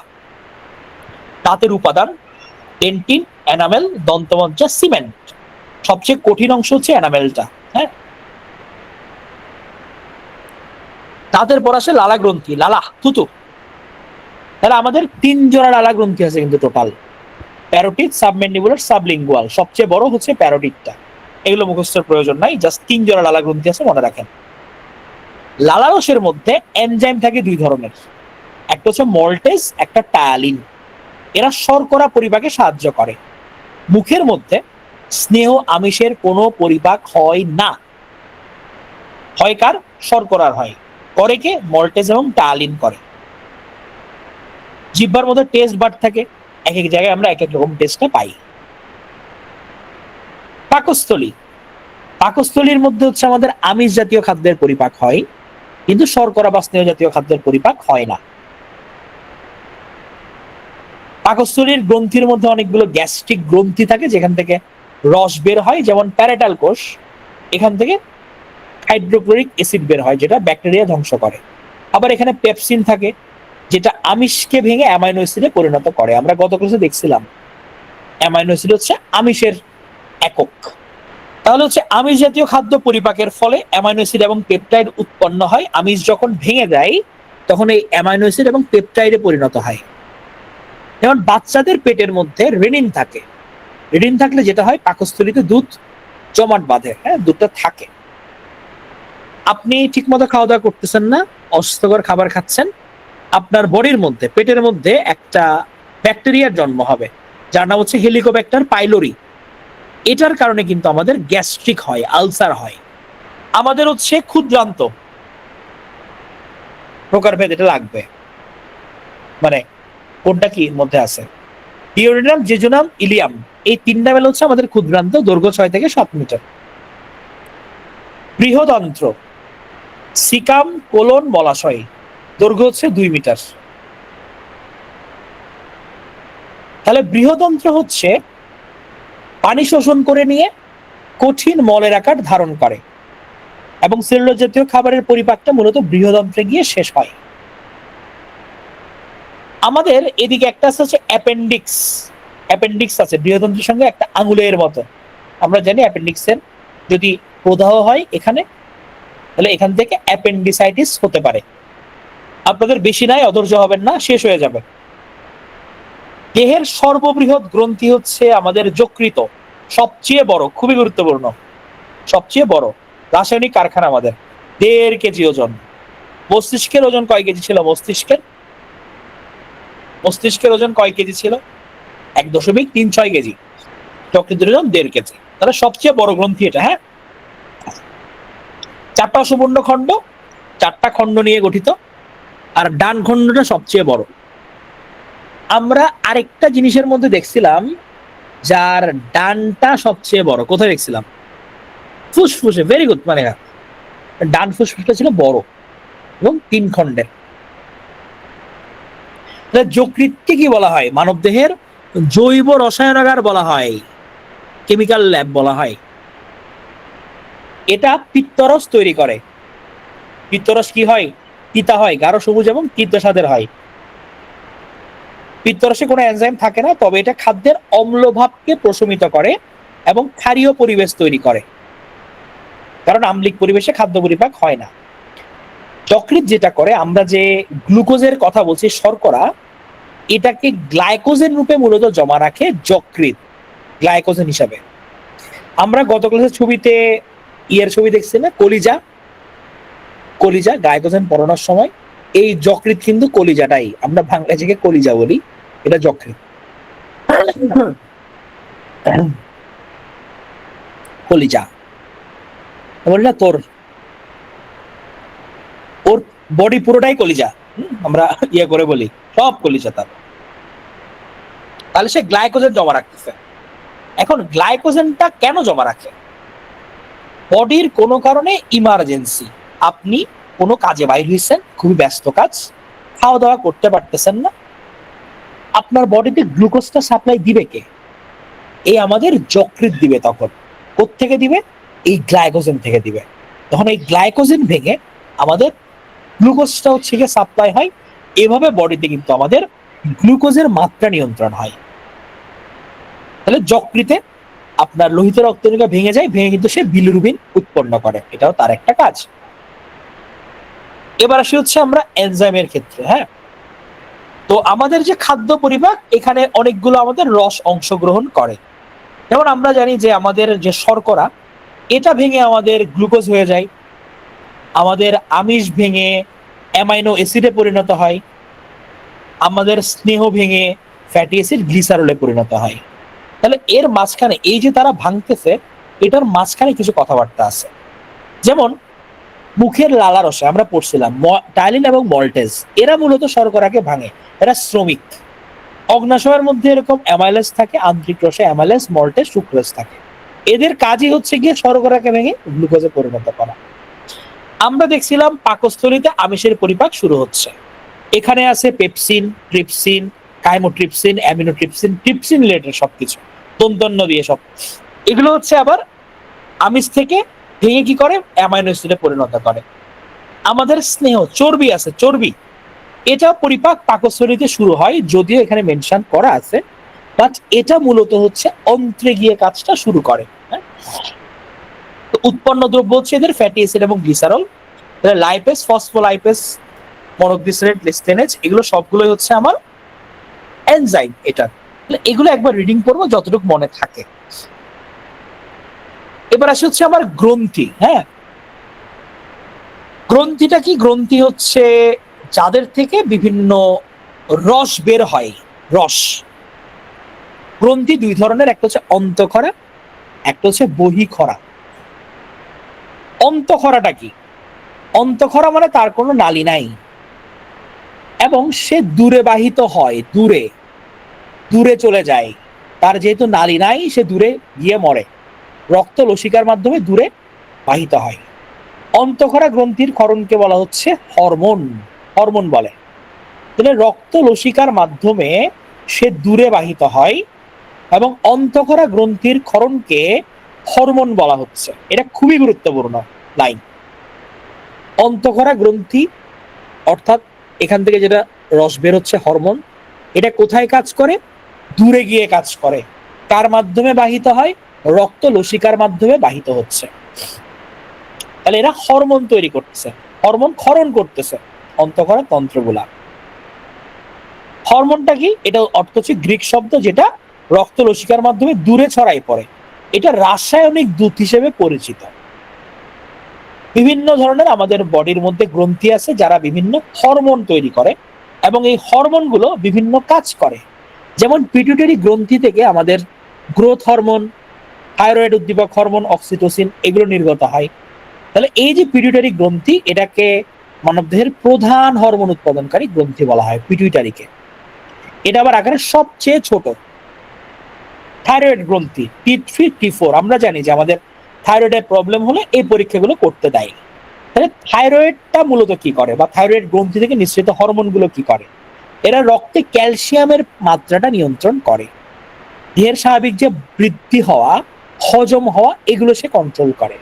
দাঁতের উপাদান: ডেন্টিন, এনামেল, দন্তমজ্জা, সিমেন্ট। সবচেয়ে কঠিন অংশ হচ্ছে এনামেলটা। হ্যাঁ, দাঁতের পর আসে লালা গ্রন্থি, লালা, থুতু। তাহলে আমাদের 3 জোড়া লালা গ্রন্থি আছে কিন্তু টোটাল: প্যারোটিড, সাবম্যান্ডিবুলার, সাবলিঙ্গুয়াল। সবচেয়ে বড় হচ্ছে প্যারোটিডটা। এগুলো মুখস্থের প্রয়োজন নাই, জাস্ট 3 জোড়া লালা গ্রন্থি আছে, মনে রাখেন। লালারসের মধ্যে এনজাইম থাকে 2 ধরনের, একটা হচ্ছে মল্টেজ, একটা টায়ালিন। এরা শর্করা পরিপাকে সাহায্য করে। মুখের মধ্যে স্নেহ আমিষের কোনো পরিপাক হয় না, হয় কার? শর্করার হয়। করে কে? মল্টেজ এবং টায়ালিন করে। জিহ্বার মধ্যে টেস্ট বাড থাকে, এক এক জায়গায় আমরা এক এক রকম টেস্টটা পাই। পাকস্থলী। পাকস্থলীর মধ্যে হচ্ছে আমাদের আমিষ জাতীয় খাদ্যের পরিপাক হয়, কিন্তু শর্করা বা স্নেহ জাতীয় খাদ্যের পরিপাক হয় না। পাকস্থলীর গ্রন্থির মধ্যে অনেকগুলো গ্যাস্ট্রিক গ্রন্থি থাকে, যেখান থেকে রস বের হয়, যেমন প্যারেটাল কোষ। এখান থেকে হাইড্রোক্লোরিক অ্যাসিড বের হয়, যেটা ব্যাকটেরিয়া ধ্বংস করে। আবার এখানে পেপসিন থাকে, যেটা আমিষকে ভেঙে অ্যামাইনো অ্যাসিডে পরিণত করে। আমরা গত ক্লাসে দেখছিলাম অ্যামাইনো অ্যাসিড হচ্ছে আমিষের একক। তাহলে হচ্ছে আমিষ জাতীয় খাদ্য পরিপাকের ফলে অ্যামাইনো অ্যাসিড এবং পেপটাইড উৎপন্ন হয়। আমিষ যখন ভেঙে যায়, তখন এই অ্যামাইনো অ্যাসিড এবং পেপটাইডে পরিণত হয়। যেমন বাচ্চাদের পেটের মধ্যে রেনিন থাকে। রেনিন থাকলে যেটা হয়, পাকস্থলীতে দুধ জমাট বাঁধে। হ্যাঁ, দুধটা থাকে। আপনি ঠিক মতো খাওয়া দাওয়া করতেছেন না, অস্বাস্থ্যকর খাবার খাচ্ছেন, আপনার বডির মধ্যে, পেটের মধ্যে একটা ব্যাকটেরিয়ার জন্ম হবে, যার নাম হচ্ছে হেলিকোব্যাক্টার পাইলোরি। এটার কারণে কিন্তু আমাদের গ্যাস্ট্রিক হয়, আলসার হয়। আমাদের হচ্ছে ক্ষুদ্রান্ত প্রকারভেদ, এটা লাগবে, মানে কোনটা কি মধ্যে আছে। ডিওডিনাম, জেজুনাম, ইলিয়াম, এই 3টা বেলা হচ্ছে আমাদের ক্ষুদ্রান্ত, দৈর্ঘ্য 6 থেকে 7 মিটার। বৃহদন্ত্র: সিকাম, কোলন, মলাশয়। দৈর্ঘ্য হচ্ছে 2 মিটার। তাহলে বৃহদন্ত্র হচ্ছে পানি শোষণ করে নিয়ে কঠিন মলের আকার ধারণ করে, এবং সেলুলোজ জাতীয় খাবারের পরিপাকটা মূলত বৃহদন্ত্রে গিয়ে শেষ হয়। আমাদের এদিকে একটা আছে হচ্ছে অ্যাপেন্ডিক্স। অ্যাপেন্ডিক্স আছে বৃহদন্ত্রের সঙ্গে একটা আঙুলের মতো। আমরা জানি অ্যাপেন্ডিক্সের যদি প্রদাহ হয় এখানে, তাহলে এখান থেকে অ্যাপেন্ডিসাইটিস হতে পারে। আপনাদের বেশি নাই, অধৈর্য হবেন না, শেষ হয়ে যাবে। দেহের সর্ববৃহৎ গ্রন্থি হচ্ছে আমাদের যকৃত, সবচেয়ে বড়, খুবই গুরুত্বপূর্ণ, সবচেয়ে বড় রাসায়নিক কারখানা আমাদের। 1.5 কেজি ওজন। মস্তিষ্কের ওজন কয় কেজি ছিল? মস্তিষ্কের ওজন কয় কেজি ছিল? 1.36 কেজি। যকৃতের ওজন 1.5 কেজি। তাহলে সবচেয়ে বড় গ্রন্থি এটা। হ্যাঁ, 4টা অসম্পূর্ণ খণ্ড, 4টা খণ্ড নিয়ে গঠিত, আর ডান খণ্ডটা সবচেয়ে বড়। আমরা আরেকটা জিনিসের মধ্যে দেখছিলাম, যার ডানটা সবচেয়ে বড়। কোথায় দেখছিলাম? ফুসফুসে। ভেরি গুড, মানে ডান ফুসফুসটা ছিল বড় এবং 3 খণ্ডের। যকৃতকে কি বলা হয়? মানব দেহের জৈব রসায়নাগার বলা হয়, কেমিক্যাল ল্যাব বলা হয়। এটা পিত্তরস তৈরি করে। পিত্তরস কি হয়? তিতা হয়, গাঢ় সবুজ এবং তীব্র স্বাদের হয়। পিত্তরসে কোনো এনজাইম থাকে না, তবে এটা খাদ্যের অম্লভাবকে প্রশমিত করে এবং ক্ষারীয় পরিবেশ তৈরি করে, কারণ আম্লিক পরিবেশে খাদ্য পরিপাক হয় না। যকৃৎ যেটা করে, আমরা যে গ্লুকোজের কথা বলছি, শর্করা, এটাকে গ্লাইকোজেন রূপে মূলত জমা রাখে যকৃৎ, গ্লাইকোজেন হিসাবে। আমরা গত ক্লাসের ছবিতে ছবি দেখছি না, কলিজা, কলিজা গ্লাইকোজেন পড়ানোর সময় এই যকৃৎ কিন্তু কলিজাটাই, আমরা বাংলা থেকে কলিজা বলি, এটা যকৃৎ। কলিজা বলি না, তোর ওর বডি পুরোটাই কলিজা, আমরা করে বলি সব কলিজা তার। তাহলে সে গ্লাইকোজেন জমা রাখতেছে। এখন গ্লাইকোজেনটা কেন জমা রাখে? বডির কোনো কারণে ইমার্জেন্সি, আপনি কোনো কাজে বাইর হয়েছেন, খুবই ব্যস্ত কাজ, খাওয়া দাওয়া করতে পারতেছেন না, আপনার বডিতে গ্লুকোজটা সাপ্লাই দিবে কে? এই আমাদের যকৃৎ দিবে। তখন কোত্থেকে দিবে? এই গ্লাইকোজেন থেকে দিবে। তখন এই গ্লাইকোজেন ভেঙে আমাদের গ্লুকোজটা হচ্ছে গিয়ে সাপ্লাই হয়। এভাবে বডিতে কিন্তু আমাদের গ্লুকোজের মাত্রা নিয়ন্ত্রণ হয়। তাহলে যকৃতে আপনার লোহিত রক্তকণিকা ভেঙে যায়, ভেঙে কিন্তু সে বিলিরুবিন উৎপন্ন করে, এটাও তার একটা কাজ। এবার আসি হচ্ছে আমরা এনজাইমের ক্ষেত্রে। হ্যাঁ, তো আমাদের যে খাদ্য পরিপাক, এখানে অনেকগুলো আমাদের রস অংশগ্রহণ করে। যেমন আমরা জানি যে আমাদের যে শর্করা, এটা ভেঙে আমাদের গ্লুকোজ হয়ে যায়, আমাদের আমিষ ভেঙে অ্যামাইনো অ্যাসিডে পরিণত হয়, আমাদের স্নেহ ভেঙে ফ্যাটি অ্যাসিড গ্লিসারলে পরিণত হয়। তাহলে এর মাঝখানে এই যে তারা ভাঙতেছে, এটার মাঝখানে কিছু কথাবার্তা আছে। যেমন মুখের লালা রসে আমরা পড়ছিলাম টাইলিন এবং মল্টেজ, এরা মূলত শর্করাকে ভাঙে, এরা শ্রমিক। অগ্নাশয়ের মধ্যে এরকম অ্যামাইলেজ থাকে, আন্তরিক রসে অ্যামাইলেজ, মল্টেজ, সুক্রোজ থাকে। এদের কাজই হচ্ছে গিয়ে শর্করাকে ভেঙে গ্লুকোজে পরিণত করা। আমরা দেখছিলাম পাকস্থলীতে আমিষের পরিপাক শুরু হচ্ছে, এখানে আছে pepsin, trypsin, chymotrypsin, aminotrypsin, trypsin related সবকিছু, দন্তন্য দিয়ে সব। এগুলো হচ্ছে আবার আমিষ থেকে ভেঙে কি করে? অ্যামাইনো অ্যাসিডে পরিণত করে। আমাদের স্নেহ, চর্বি আছে, চর্বি, এটা পরিপাক পাকস্থলীতে শুরু হয়, যদিও এখানে মেনশন করা আছে, বাট এটা মূলত হচ্ছে অন্ত্রে গিয়ে কাজটা শুরু করে। তো উৎপন্ন দ্রব্য হচ্ছে এদের ফ্যাটি অ্যাসিড এবং গ্লিসারল, লাইপেজ, ফসফোলাইপেজ, মনোগ্লিসারেট, লিস্টেনেজ, এগুলো সবগুলোই হচ্ছে আমার এনজাইম। এটা এগুলো একবার রিডিং করবো যতটুকু মনে থাকে। এবার আসে হচ্ছে আমার গ্রন্থি। হ্যাঁ, গ্রন্থিটা কি? গ্রন্থি হচ্ছে যাদের থেকে বিভিন্ন রস বের হয়, রস। গ্রন্থি দুই ধরনের, একটা হচ্ছে অন্তঃক্ষরা, একটা হচ্ছে বহিঃক্ষরা। অন্তঃক্ষরাটা কি? অন্তঃক্ষরা মানে তার কোনো নালী নাই এবং সে দূরে বাহিত হয়, দূরে দূরে চলে যায়, তার যেহেতু নালী নাই, সে দূরে গিয়ে মরে, রক্ত লসিকার মাধ্যমে দূরে বাহিত হয়। অন্তঃক্ষরা গ্রন্থির ক্ষরণকে বলা হচ্ছে হরমোন, হরমোন বলে। তাহলে রক্ত লসিকার মাধ্যমে সে দূরে বাহিত হয় এবং অন্তঃক্ষরা গ্রন্থির ক্ষরণকে হরমোন বলা হচ্ছে। এটা খুবই গুরুত্বপূর্ণ লাইন। অন্তঃক্ষরা গ্রন্থি অর্থাৎ এখান থেকে যেটা রস বের হচ্ছে, হরমোন, এটা কোথায় কাজ করে? দূরে গিয়ে কাজ করে। কার মাধ্যমে বাহিত হয়? রক্ত লসিকার মাধ্যমে বাহিত হচ্ছে। তাহলে এরা হরমোন তৈরি করতেছে, হরমোন ক্ষরণ করতেছে অন্তঃক্ষরা তন্ত্রগুলা। হরমোনটা কি? এটা অর্থ হচ্ছে গ্রিক শব্দ, যেটা রক্ত লসিকার মাধ্যমে দূরে ছড়াই পড়ে। এটা রাসায়নিক দূত হিসেবে পরিচিত। বিভিন্ন ধরনের আমাদের বডির মধ্যে গ্রন্থি আছে যারা বিভিন্ন হরমোন তৈরি করে এবং এই হরমোনগুলো বিভিন্ন কাজ করে। যেমন পিটুইটারি গ্রন্থি থেকে আমাদের গ্রোথ হরমোন, থাইরয়েড উদ্দীপক হরমোন, অক্সিটোসিন, এগুলো নির্গত হয়। তাহলে এই যে পিটুইটারি গ্রন্থি, এটাকে মানবদেহের প্রধান হরমোন উৎপাদনকারী গ্রন্থি বলা হয়, পিটুইটারিকে। এটা আবার আকারে সবচেয়ে ছোট। থাইরয়েড গ্রন্থি T3, T4, আমরা জানি যে আমাদের থাইরয়েডের প্রবলেম হলে এই পরীক্ষাগুলো করতে দেয়। তাহলে থাইরয়েডটা মূলত কি করে, বা থাইরয়েড গ্রন্থি থেকে নিঃসৃত হরমোনগুলো কি করে? এরা রক্তে ক্যালসিয়ামের মাত্রাটা নিয়ন্ত্রণ করে, দেহের স্বাভাবিক যে বৃদ্ধি হওয়া, হজম হওয়া, এগুলো সে কন্ট্রোল করে।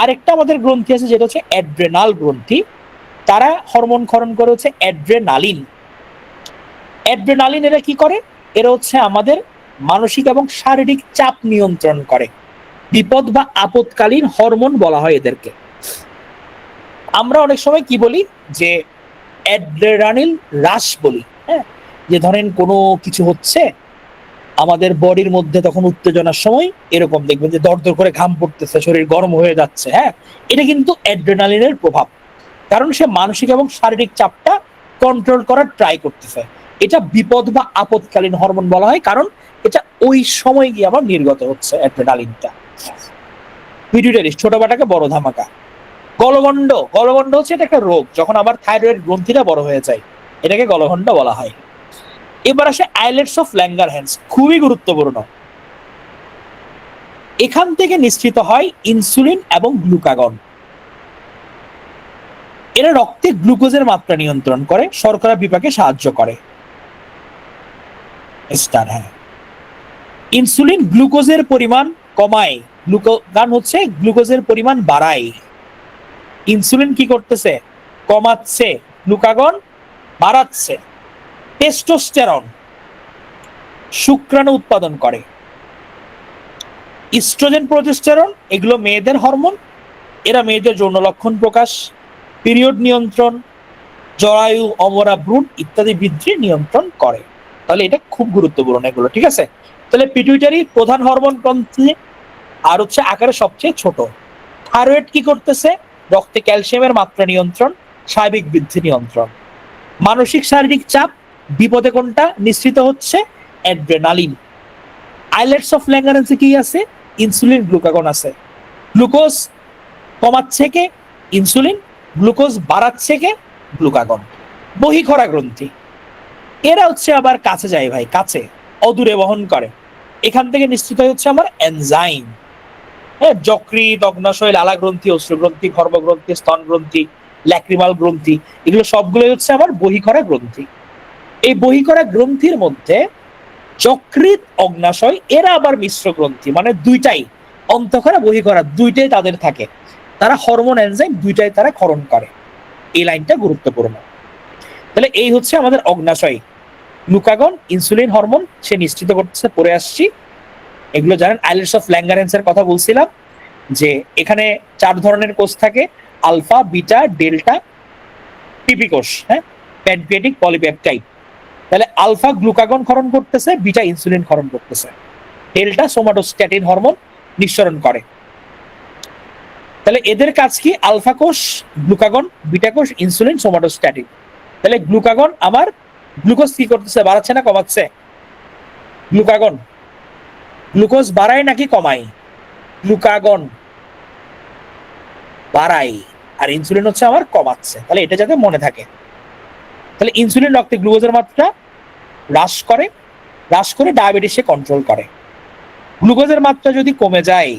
আরেকটা আমাদের গ্রন্থি আছে যেটা হচ্ছে অ্যাড্রেনাল গ্রন্থি, তারা হরমোন ক্ষরণ করে হচ্ছে অ্যাড্রেনালিন। অ্যাড্রেনালিন এরা কি করে? এরা হচ্ছে আমাদের মানসিক এবং শারীরিক চাপ নিয়ন্ত্রণ করে। বিপদ বা আপদকালীন হরমোন বলা হয় এদেরকে। আমরা অনেক সময় কি বলি যে অ্যাড্রেনালিন রাশ বলি, হ্যাঁ, যে ধরেন কোনো কিছু হচ্ছে আমাদের বডির মধ্যে, তখন উত্তেজনার সময় এরকম দেখবেন যে দরদর করে ঘাম পড়তেছে, শরীর গরম হয়ে যাচ্ছে, হ্যাঁ, এটা কিন্তু অ্যাড্রেনালিনের প্রভাব। কারণ সে মানসিক এবং শারীরিক চাপটা কন্ট্রোল করার ট্রাই করতেছে। এটা বিপদ বা আপদকালীন হরমোন বলা হয়, কারণ এটা ওই সময় গিয়ে আবার নির্গত হচ্ছে অ্যাড্রেনালিনটা। পিটুইটারি, ছোট বাটাকে বড় ধামাকা। গলগণ্ড, গলগণ্ড হচ্ছে এটা একটা রোগ, যখন আবার থাইরয়েড গ্রন্থিটা বড় হয়ে যায়, এটাকে গলগণ্ড বলা হয়। এবার আসে আইলেটস অফ ল্যাঙ্গারহ্যান্স, খুবই গুরুত্বপূর্ণ। এখান থেকে নিঃসৃত হয় ইনসুলিন এবং গ্লুকাগন। এরা রক্তে গ্লুকোজের মাত্রা নিয়ন্ত্রণ করে, শর্করা বিপাকে সাহায্য করে। হ্যাঁ, ইনসুলিন গ্লুকোজের পরিমাণ কমায়, গ্লুকাগন হচ্ছে গ্লুকোজের পরিমাণ বাড়ায়। ইনসুলিন কি করতেছে? কমাচ্ছে, গ্লুকাগন বাড়াচ্ছে। টেস্টোস্টেরন শুক্রাণু উৎপাদন করে। ইস্ট্রোজেন, প্রোজেস্টেরন এগুলো মেয়েদের হরমোন, এরা মেয়েদের যৌন লক্ষণ প্রকাশ, পিরিয়ড নিয়ন্ত্রণ, জরায়ু, অমরা, ভ্রূণ ইত্যাদি বৃদ্ধি নিয়ন্ত্রণ করে। তাহলে এটা খুব গুরুত্বপূর্ণ এগুলো, ঠিক আছে? তাহলে পিটুইটারি প্রধান হরমোন গ্রন্থি, আর হচ্ছে আকারে সবচেয়ে ছোট। থাইরয়েড কি করতেছে? রক্তে ক্যালসিয়ামের মাত্রা নিয়ন্ত্রণ, স্বাভাবিক বৃদ্ধি নিয়ন্ত্রণ। মানসিক শারীরিক চাপ বিপদে কোনটা নিঃসৃত হচ্ছে? অ্যাড্রেনালিন। আইলেটস অফ ল্যাঙ্গারহ্যান্সে কি আছে? ইনসুলিন, গ্লুকাগন আছে। গ্লুকোজ কমাচ্ছে কে? ইনসুলিন। গ্লুকোজ বাড়াচ্ছে কে? গ্লুকাগন। বহিঃখরা গ্রন্থি, এরা হচ্ছে আবার কাছে যায় ভাই, কাছে, অদূরে বহন করে। এখান থেকে নিশ্চিত হচ্ছে আমার এনজাইম, হ্যাঁ, যকৃৎ, অগ্নাশয়, লালা গ্রন্থি, অশ্রু গ্রন্থি, গর্ভ গ্রন্থি, স্তন গ্রন্থি, ল্যাক্রিমাল গ্রন্থি, এগুলো সবগুলোই হচ্ছে আমার বহিঃখরা গ্রন্থি। এই বহিঃখরা গ্রন্থির মধ্যে যকৃৎ, অগ্নাশয় এরা আবার মিশ্র গ্রন্থি, মানে দুইটাই, অন্তঃখরা বহিঃখরা দুইটাই তাদের থাকে। তারা হরমোন এনজাইম দুইটাই তারা ক্ষরণ করে। এই লাইনটা গুরুত্বপূর্ণ। তাহলে এই হচ্ছে আমাদের অগ্নাশয়। গ্লুকাগন, ইনসুলিন হরমোন সে নিশ্চিত করতেছে, পড়ে আসছি। এগুলো জানেন। আইলেটস অফ ল্যাঙ্গারহ্যান্সের কথা বলছিলাম যে এখানে 4 ধরনের কোষ থাকে, আলফা, বিটা, ডেল্টা, পিপি কোষ, হ্যাঁ, প্যানক্রিয়াটিক পলিপেপটাইড। তাহলে আলফা গ্লুকাগন ক্ষরণ করতেছে, বিটা ইনসুলিন ক্ষরণ করতেছে, ডেল্টা সোমাটোস্ট্যাটিন হরমোন নিঃসরণ করে। তাহলে এদের কাজ কি? আলফা কোষ গ্লুকাগন, বিটা কোষ ইনসুলিন, সোমাটোস্ট্যাটিন। তাহলে গ্লুকাগন আমার গ্লুকোজ কি করতেছে? বাড়াচ্ছে না কমাচ্ছে? গ্লুকাগন গ্লুকোজ বাড়ায় নাকি কমায়? গ্লুকাগন বাড়ায়, আর ইনসুলিন হচ্ছে আমার কমাচ্ছে। তাহলে এটা যাতে মনে থাকে। তাহলে ইনসুলিন রক্তে গ্লুকোজের মাত্রা হ্রাস করে, হ্রাস করে ডায়াবেটিসে কন্ট্রোল করে। গ্লুকোজের মাত্রা যদি কমে যায়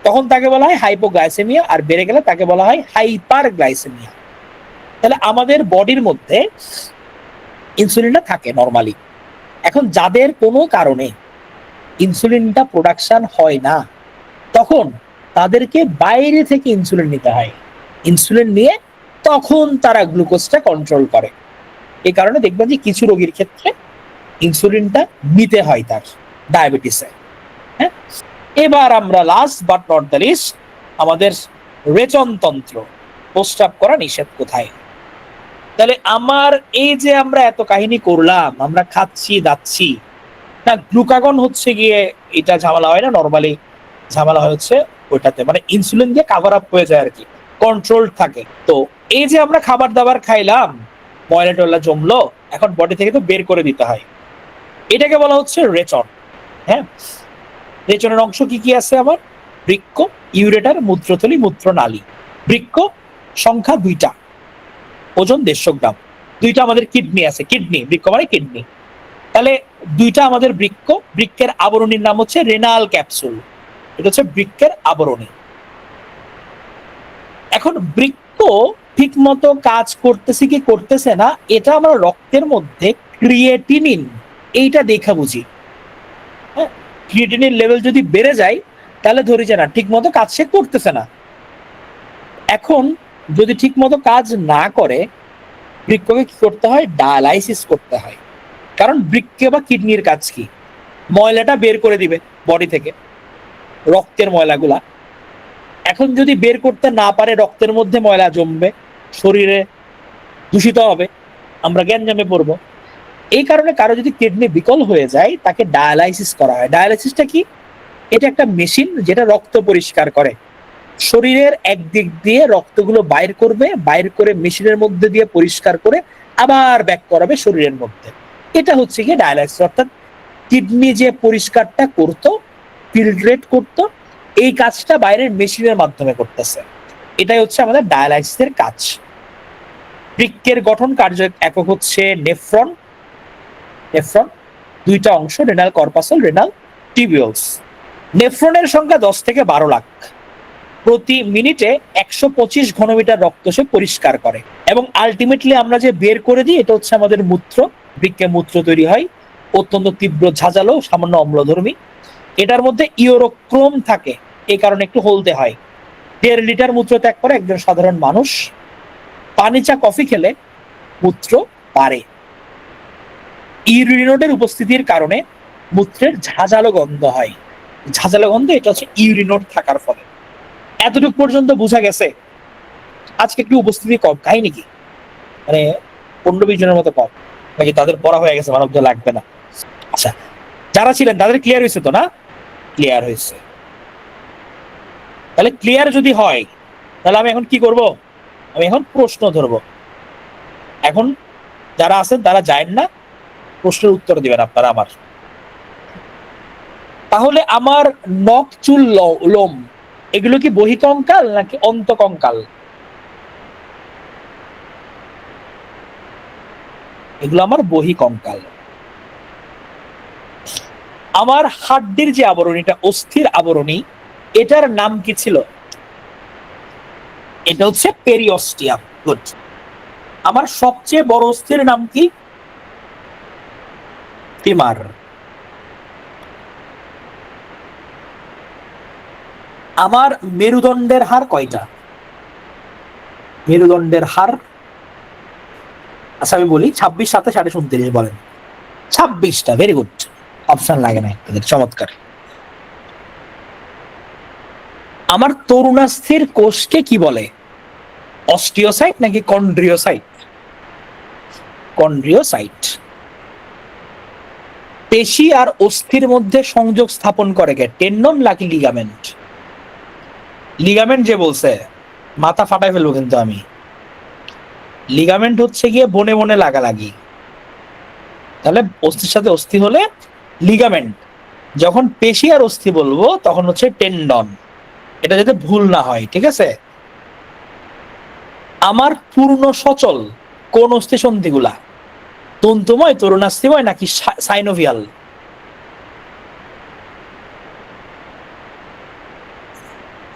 তখন তাকে বলা হয় হাইপোগ্লাইসেমিয়া, আর বেড়ে গেলে তাকে বলা হয় হাইপারগ্লাইসেমিয়া। তাহলে আমাদের বডির মধ্যে ইনসুলিনটা থাকে নরমালি। এখন যাদের কোনো কারণে ইনসুলিনটা প্রোডাকশন হয় না, তখন তাদেরকে বাইরে থেকে ইনসুলিন নিতে হয়। ইনসুলিন নিয়ে তখন তারা গ্লুকোজটা কন্ট্রোল করে। এই কারণে দেখবেন যে কিছু রোগীর ক্ষেত্রে ইনসুলিনটা নিতে হয় তার ডায়াবেটিসে। হ্যাঁ, এবার আমরা last but not the least, আমাদের রেচনতন্ত্র, প্রস্রাব করা নিষেধ কোথায়। তাহলে আমার এই যে আমরা এত কাহিনী করলাম, আমরা খাচ্ছি যাচ্ছি না, গ্লুকাগন হচ্ছে গিয়ে এটা ঝামেলা হয় না, নরমালি ঝামেলা হচ্ছে ওইটাতে, মানে ইনসুলিন দিয়ে কাভার আপ হয়ে যায় আর কি, কন্ট্রোল থাকে। তো এই যে আমরা খাবার দাবার খাইলাম, ময়লা টয়লা জমলো, এখন বডি থেকে তো বের করে দিতে হয়, এটাকে বলা হচ্ছে রেচন। হ্যাঁ, রেচনের অংশ কি কি আছে আমার? বৃক্ক, ইউরেটার, মূত্রথলি, মূত্রনালী। বৃক্ক সংখ্যা 2টা, ওজন 150 গ্রাম। 2টা আমাদের কিডনি আছে, কিডনি, বৃক্ক মানে কিডনি। তাহলে 2টা আমাদের বৃক্ক, বৃক্কের আবরণীর নাম হচ্ছে রেনাল ক্যাপসুল, এটা হচ্ছে বৃক্কের আবরণী। এখন বৃক্ক ঠিক মতো কাজ করতেছে কি করতেছে না, এটা আমরা রক্তের মধ্যে ক্রিয়েটিনিন এইটা দেখা বুঝি। হ্যাঁ, ক্রিয়েটিনিন লেভেল যদি বেড়ে যায় তাহলে ধরি যে না, ঠিক মতো কাজ সে করতেছে না। এখন যদি ঠিক মতো কাজ না করে, বৃক্ককে কি করতে হয়? ডায়ালাইসিস করতে হয়। কারণ বৃক্কে বা কিডনির কাজ কি? ময়লাটা বের করে দিবে বডি থেকে, রক্তের ময়লাগুলা। এখন যদি বের করতে না পারে, রক্তের মধ্যে ময়লা জমবে, শরীরে দূষিত হবে, আমরা গ্যাঞ্জামে পড়বো। এই কারণে কারো যদি কিডনি বিকল হয়ে যায়, তাকে ডায়ালাইসিস করা হয়। ডায়ালাইসিসটা কি? এটা একটা মেশিন যেটা রক্ত পরিষ্কার করে, শরীরের একদিক দিয়ে রক্তগুলো বাইর করবে, বাইর করে মেশিনের মধ্যে দিয়ে পরিষ্কার করে আবার ব্যাক করাবে শরীরের মধ্যে। এটা হচ্ছে কি ডায়ালাইসিস। অর্থাৎ কিডনি যে পরিষ্কারটা করতো, ফিল্ট্রেট করতো, এই কাজটা বাইরের মেশিনের মাধ্যমে করতেছে। এটাই হচ্ছে আমাদের ডায়ালাইসিসের কাজ। বৃক্কের গঠন কার্য একক হচ্ছে নেফ্রন। নেফ্রন দুইটা অংশ, রেনাল কর্পাসল, রেনাল টিবিউলস। নেফ্রনের সংখ্যা 10 থেকে 12 লাখ। প্রতি মিনিটে 125 ঘনমিটার রক্ত সে পরিষ্কার করে। এবং আলটিমেটলি আমরা যে বের করে দিই, এটা হচ্ছে আমাদের মূত্র। বৃক্কে মূত্র তৈরি হয়, অত্যন্ত তীব্র ঝাঁঝালো, সামান্য অম্লধর্মী। এটার মধ্যে ইউরোক্রোম থাকে, এই কারণে একটু হলদে হয়। 1.5 লিটার মূত্র ত্যাগ করে একজন সাধারণ মানুষ। পানি চা কফি খেলে মূত্র বাড়ে। ইউরিনোডের উপস্থিতির কারণে মূত্রের ঝাঁঝালো গন্ধ হয়। ঝাঁঝালো গন্ধ, এটা হচ্ছে ইউরিনোড থাকার ফলে। এতটুকু পর্যন্ত বোঝা গেছে। আজকে একটু উপস্থিতি কম, কাহিনী কি? মানে 15-20 জনের মতো কম, নাকি তাদের পড়া হয়ে গেছে, মানব লাগবে না? আচ্ছা, যারা ছিলেন তাদের ক্লিয়ার হয়েছে তো? না, ক্লিয়ার হয়েছে। তাহলে ক্লিয়ার যদি হয়, তাহলে আমি এখন কি করব? আমি এখন প্রশ্ন ধরব। এখন যারা আছেন তারা যায় না, প্রশ্নের উত্তর দিবেন আপনারা আমার। তাহলে আমার নখ, চুল, লোম, এগুলো কি বহিকঙ্কাল নাকি অন্তকঙ্কাল? এগুলো আমার বহিকঙ্কাল। আমার হাড্ডির যে আবরণীটা, অস্থির আবরণী, এটার নাম কি ছিল? এটা হচ্ছে পেরিওস্টিয়াম। গুড। আমার সবচেয়ে বড় অস্থির নাম কি? ফিমার। আমার মেরুদণ্ডের হাড় কয়টা? মেরুদণ্ডের হাড়, আচ্ছা আমি বলি, 26, 27, 29 বলেন। 26টা। ভেরি গুড, অপশন লাগে না, চমৎকার। আমার তরুণাস্থির কোষকে কি বলে? অস্টিওসাইট নাকি কন্ড্রিওসাইট? কন্ড্রিওসাইট। পেশি আর অস্থির মধ্যে সংযোগ স্থাপন করে কে? টেন্ডন নাকি লিগামেন্ট? লিগামেন্ট যে বলছে, মাথা ফাটাই ফেলবো কিন্তু আমি। লিগামেন্ট হচ্ছে গিয়ে বনে বনে লাগালাগি। তাহলে অস্থির সাথে অস্থি হলে লিগামেন্ট। যখন পেশি আর অস্থি বলবো তখন হচ্ছে টেন্ডন। এটা যাতে ভুল না হয়, ঠিক আছে? আমার পূর্ণ সচল কোন অস্থি সন্ধিগুলা? তন্তুময়, তরুণাস্থিময় নাকি সাইনোভিয়াল?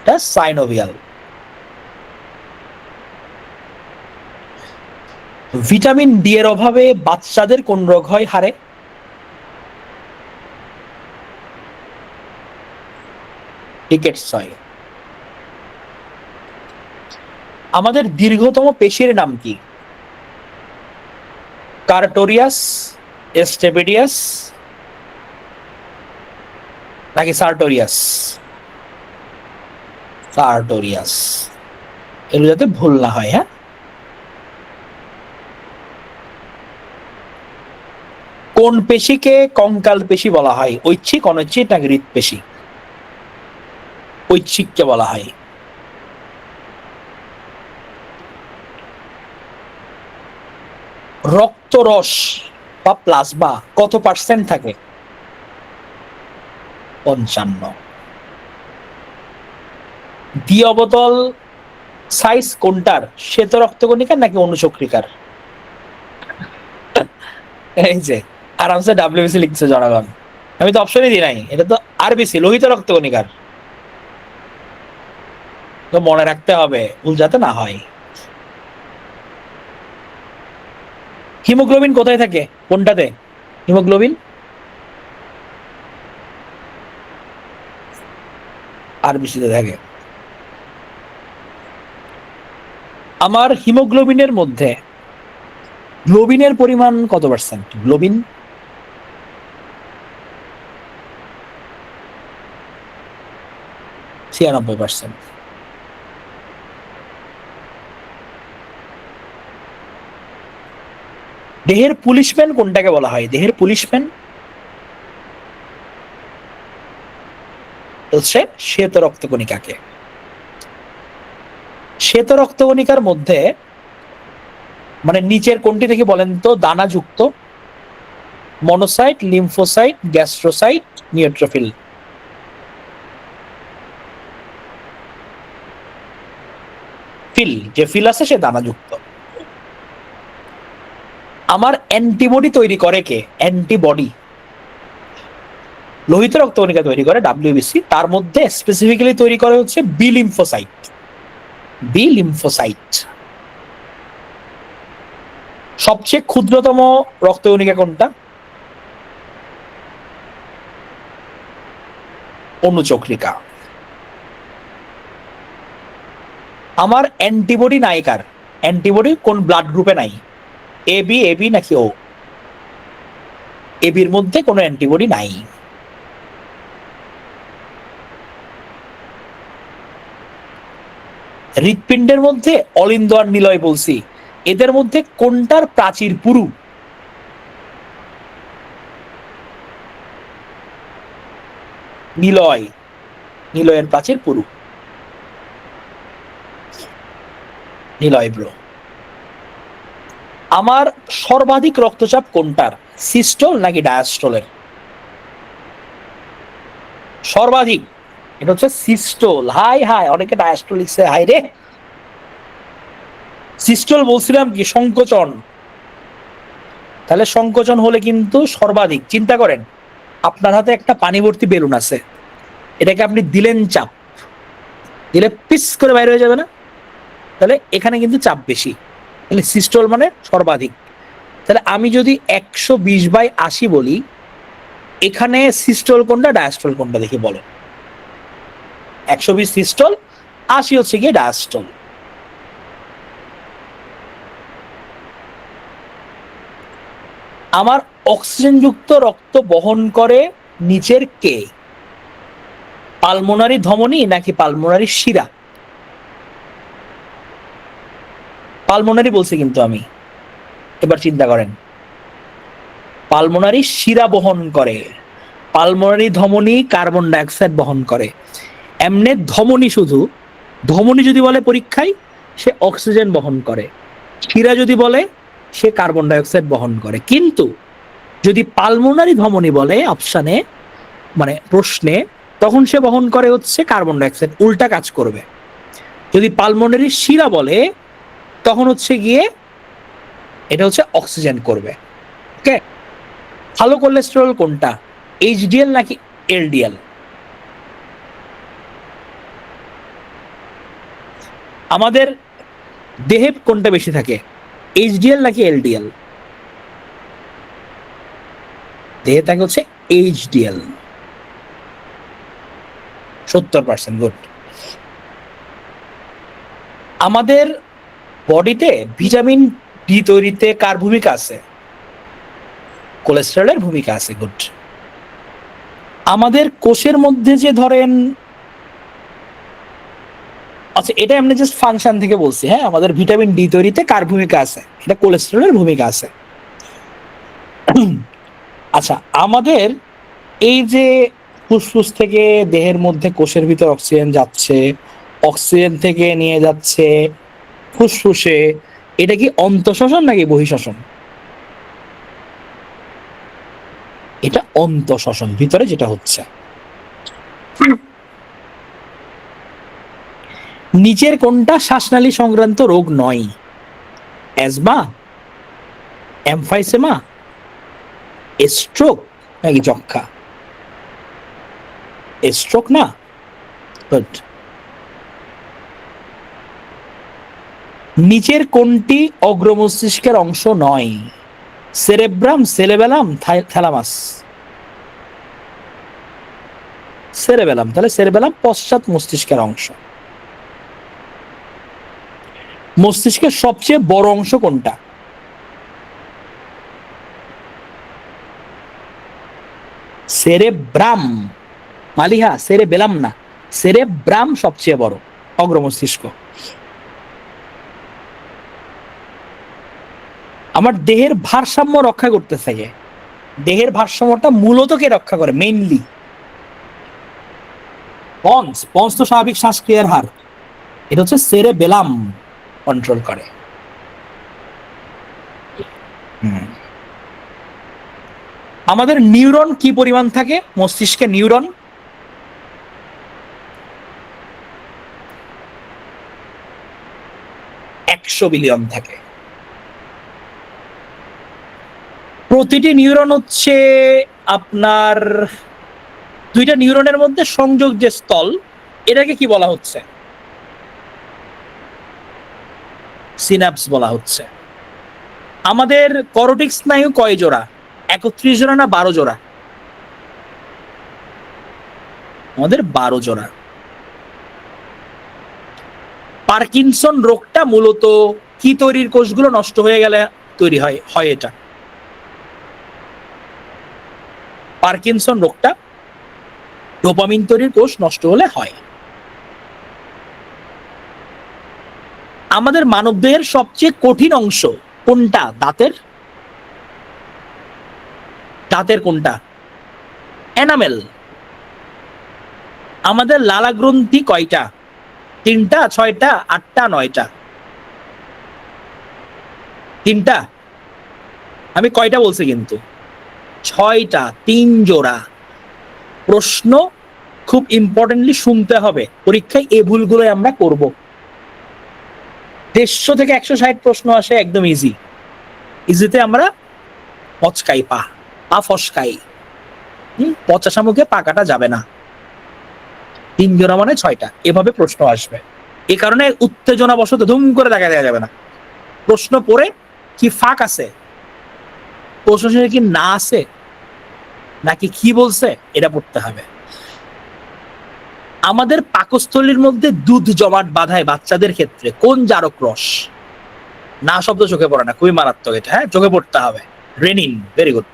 এটা সাইনোভিয়াল। ভিটামিন ডি এর অভাবে বাচ্চাদের কোন রোগ হয় হাড়ে? রিকেটস হয়। আমাদের দীর্ঘতম পেশির নাম কি? কার্টোরিয়াস, স্টেপিডিয়াস নাকি সার্টোরিয়াস? সার্টোরিয়াস। এগুলো যাতে ভুল না হয়। হ্যাঁ, কোন পেশিকে কঙ্কাল পেশি বলা হয়? ঐচ্ছিক, অনৈচ্ছিক নাকি হৃৎপেশি? ঐচ্ছিককে বলা হয়। রক্তরস বা প্লাজমা কত পার্সেন্ট থাকে? 55। দ্বি অবতল সাইজ কোনটার? শ্বেত রক্তকণিকার নাকি অনুচক্রিকার? এই যে আরামসে ডাব্লিউবিসি লিখছে জনগণ। আমি তো অপশনই দিই নাই, এটা তো আরবিসি, লোহিত রক্তকণিকার। তো মনে রাখতে হবে, ভুল যাতে না হয়। হিমোগ্লোবিন কোথায় থাকে? কোনটাতে হিমোগ্লোবিন? আরবিসিতে থাকে। আমার হিমোগ্লোবিনের মধ্যে গ্লোবিনের পরিমাণ কত পার্সেন্ট? গ্লোবিন 96%। দেহের পুলিশম্যান কোনটাকে বলা হয়? দেহের পুলিশম্যান হচ্ছে শ্বেত রক্তকণিকাকে। শ্বেত রক্তকণিকার মধ্যে মানে নিচের কোনটি থেকে বলেন তো? দানাযুক্ত, মনোসাইট, লিম্ফোসাইট, গ্যাস্ট্রোসাইট, নিউট্রোফিল। ফিল, যে ফিল আছে সে দানাযুক্ত। আমার অ্যান্টিবডি তৈরি করে কে? অ্যান্টিবডি লোহিত রক্তকণিকা তৈরি করে, ডাব্লিউবিসি। তার মধ্যে স্পেসিফিক্যালি তৈরি করে হচ্ছে বি লিম্ফোসাইট। বি লিম্ফোসাইট সবচেয়ে ক্ষুদ্রতম রক্তকণিকা কোনটা? অনুচক্রিকা। আমার অ্যান্টিবডি নায়িকার অ্যান্টিবডি কোন ব্লাড গ্রুপে নাই? এবি, এবি নাকি ও? এবির মধ্যে কোনো অ্যান্টিবডি নাই। হৃৎপিণ্ডের মধ্যে অলিন্দ আর নিলয় বলছি, এদের মধ্যে কোনটার প্রাচীর পুরু? নিলয়, নিলয়ের প্রাচীর পুরু। নিলয় ব্রো। আমার সর্বাধিক রক্তচাপ কোনটার? সিস্টোল নাকি ডায়াস্টোলের? সর্বাধিক এটা হচ্ছে সিস্টোল। হাই হাই, অনেকে ডায়াস্টোল লিখছে, হাই রে। সিস্টোল বলছিলাম কি? সংকোচন। তাহলে সংকোচন হলে কিন্তু সর্বাধিক। চিন্তা করেন, আপনার হাতে একটা পানি ভর্তি বেলুন আছে, এটাকে আপনি দিলেন চাপ, দিলে পিস করে বাইরে হয়ে যাবে না? তাহলে এখানে কিন্তু চাপ বেশি, তাহলে সিস্টোল মানে সর্বাধিক। তাহলে আমি যদি 120/80 বলি, এখানে সিস্টোল কোনটা ডায়াস্টোল কোনটা দেখি বলেন। 120 সিস্টোল, 80 হচ্ছে গিয়ে ডায়াস্টোল। আমার অক্সিজেনযুক্ত রক্ত বহন করে নিচের কে? পালমোনারি ধমনী নাকি পালমোনারি শিরা? পালমোনারি বলছি কিন্তু আমি, এবার চিন্তা করেন। পালমোনারি শিরা বহন করে, পালমোনারি ধমনী কার্বন ডাইঅক্সাইড বহন করে। এমনে ধমনী, শুধু ধমনী যদি বলে পরীক্ষায়, সে অক্সিজেন বহন করে। শিরা যদি বলে, সে কার্বন ডাইঅক্সাইড বহন করে। কিন্তু যদি পালমোনারি ধমনী বলে অপশানে, মানে প্রশ্নে, তখন সে বহন করে হচ্ছে কার্বন ডাইঅক্সাইড, উল্টা কাজ করবে। যদি পালমোনারি শিরা বলে, তখন হচ্ছে গিয়ে এটা হচ্ছে অক্সিজেন করবে। ওকে, ভালো কোলেস্টেরল কোনটা? এইচডিএল নাকি এলডিএল? আমাদের দেহে কোনটা বেশি থাকে? এইচডিএল নাকি এলডিএল? দেহে থাকে হচ্ছে এইচডিএল। 70%। গুড। আমাদের বডিতে ভিটামিন ডি তৈরিতে কার ভূমিকা আছে? কোলেস্টেরলের ভূমিকা আছে। গুড। আমাদের কোষের মধ্যে যে ধরেন, আচ্ছা এটা এমনি জাস্ট ফাংশন থেকে বলছি, হ্যাঁ, আমাদের ভিটামিন ডি তৈরিতে কার ভূমিকা আছে? এটা কোলেস্টেরলের ভূমিকা আছে। আচ্ছা, আমাদের এই যে ফুসফুস থেকে দেহের মধ্যে কোষের ভিতর অক্সিজেন যাচ্ছে, অক্সিজেন থেকে নিয়ে যাচ্ছে ফুসফুসে, এটা কি অন্তঃশ্বসন নাকি বহিঃশ্বসন? এটা অন্তঃশ্বসন, ভিতরে যেটা হচ্ছে। নিচের কোনটা শ্বাসনালী সংক্রান্ত রোগ নয়? অ্যাজমা, এমফাইসেমা, স্ট্রোক নাকি যক্ষা? স্ট্রোক না। গুড। নিচের কোনটি অগ্রমস্তিষ্কের অংশ নয়? Cerebrum, cerebellum, thalamus? সেরেবেলাম। তাহলে সেরেবেলাম পশ্চাৎ মস্তিষ্কের অংশ। মস্তিষ্কের সবচেয়ে বড় অংশ কোনটা? সেরেব্রাম। মালিহা, সেরেবেলাম না, সেরেব্রাম সবচেয়ে বড়, অগ্রমস্তিষ্ক। আমার দেহের ভারসাম্য রক্ষা করতে থাকে, দেহের ভারসাম্যটা মূলত কে রক্ষা করে? Mainly ponds. পন্স তো স্বাভাবিক শ্বাসক্রিয়ার হার, এটা হচ্ছে সেরেবেলাম কন্ট্রোল করে। আমাদের নিউরন কি পরিমাণ থাকে মস্তিষ্কে? নিউরন 100 বিলিয়ন থাকে। প্রতিটি নিউরন হচ্ছে আপনার দুইটা নিউরনের মধ্যে সংযোগ যে স্থল, এটাকে কি বলা হচ্ছে? সিনাপস বলা হচ্ছে। আমাদের করোটিক স্নায়ু কয় জোড়া? 31 জোড়া না 12 জোড়া? আমাদের 12 জোড়া। পার্কিনসন রোগটা মূলত কি তৈরির কোষগুলো নষ্ট হয়ে গেলে তৈরি হয় এটা? পার্কিনসন রোগটা ডোপামিন তৈরির কোষ নষ্ট হলে হয়। আমাদের মানবদেহের সবচেয়ে কঠিন অংশ কোনটা? দাঁতের। দাঁতের কোনটা? এনামেল। আমাদের লালা গ্রন্থি কয়টা? 3টা, 6টা, 8টা, 9টা? 3টা। আমি কয়টা বলছি কিন্তু? 6টা, 3 জোড়া। প্রশ্ন খুব ইম্পর্টেন্টলি শুনতে হবে, পরীক্ষায় এই ভুলগুলো আমরা করব। 150 থেকে 160 প্রশ্ন আসে একদম ইজি। ইজিতে আমরা পচকাই, পা ফসকাই। পচা শামুকে পা কাটা যাবে না। 3 জোড়া মানে 6টা, এভাবে প্রশ্ন আসবে। এ কারণে উত্তেজনা বশত ধুম করে দেখা দেওয়া যাবে না। প্রশ্ন পড়ে কি ফাঁক আছে, প্রশ্ন শেষে কি না আছে, নাকি কি বলছে, এটা পড়তে হবে। আমাদের পাকস্থলীর মধ্যে দুধ জমাট বাঁধায় বাচ্চাদের ক্ষেত্রে কোন জারক রস? না শব্দ চোখে পড়ে না, খুবই মারাত্মক এটা, হ্যাঁ চোখে পড়তে হবে। রেনিন। Very good.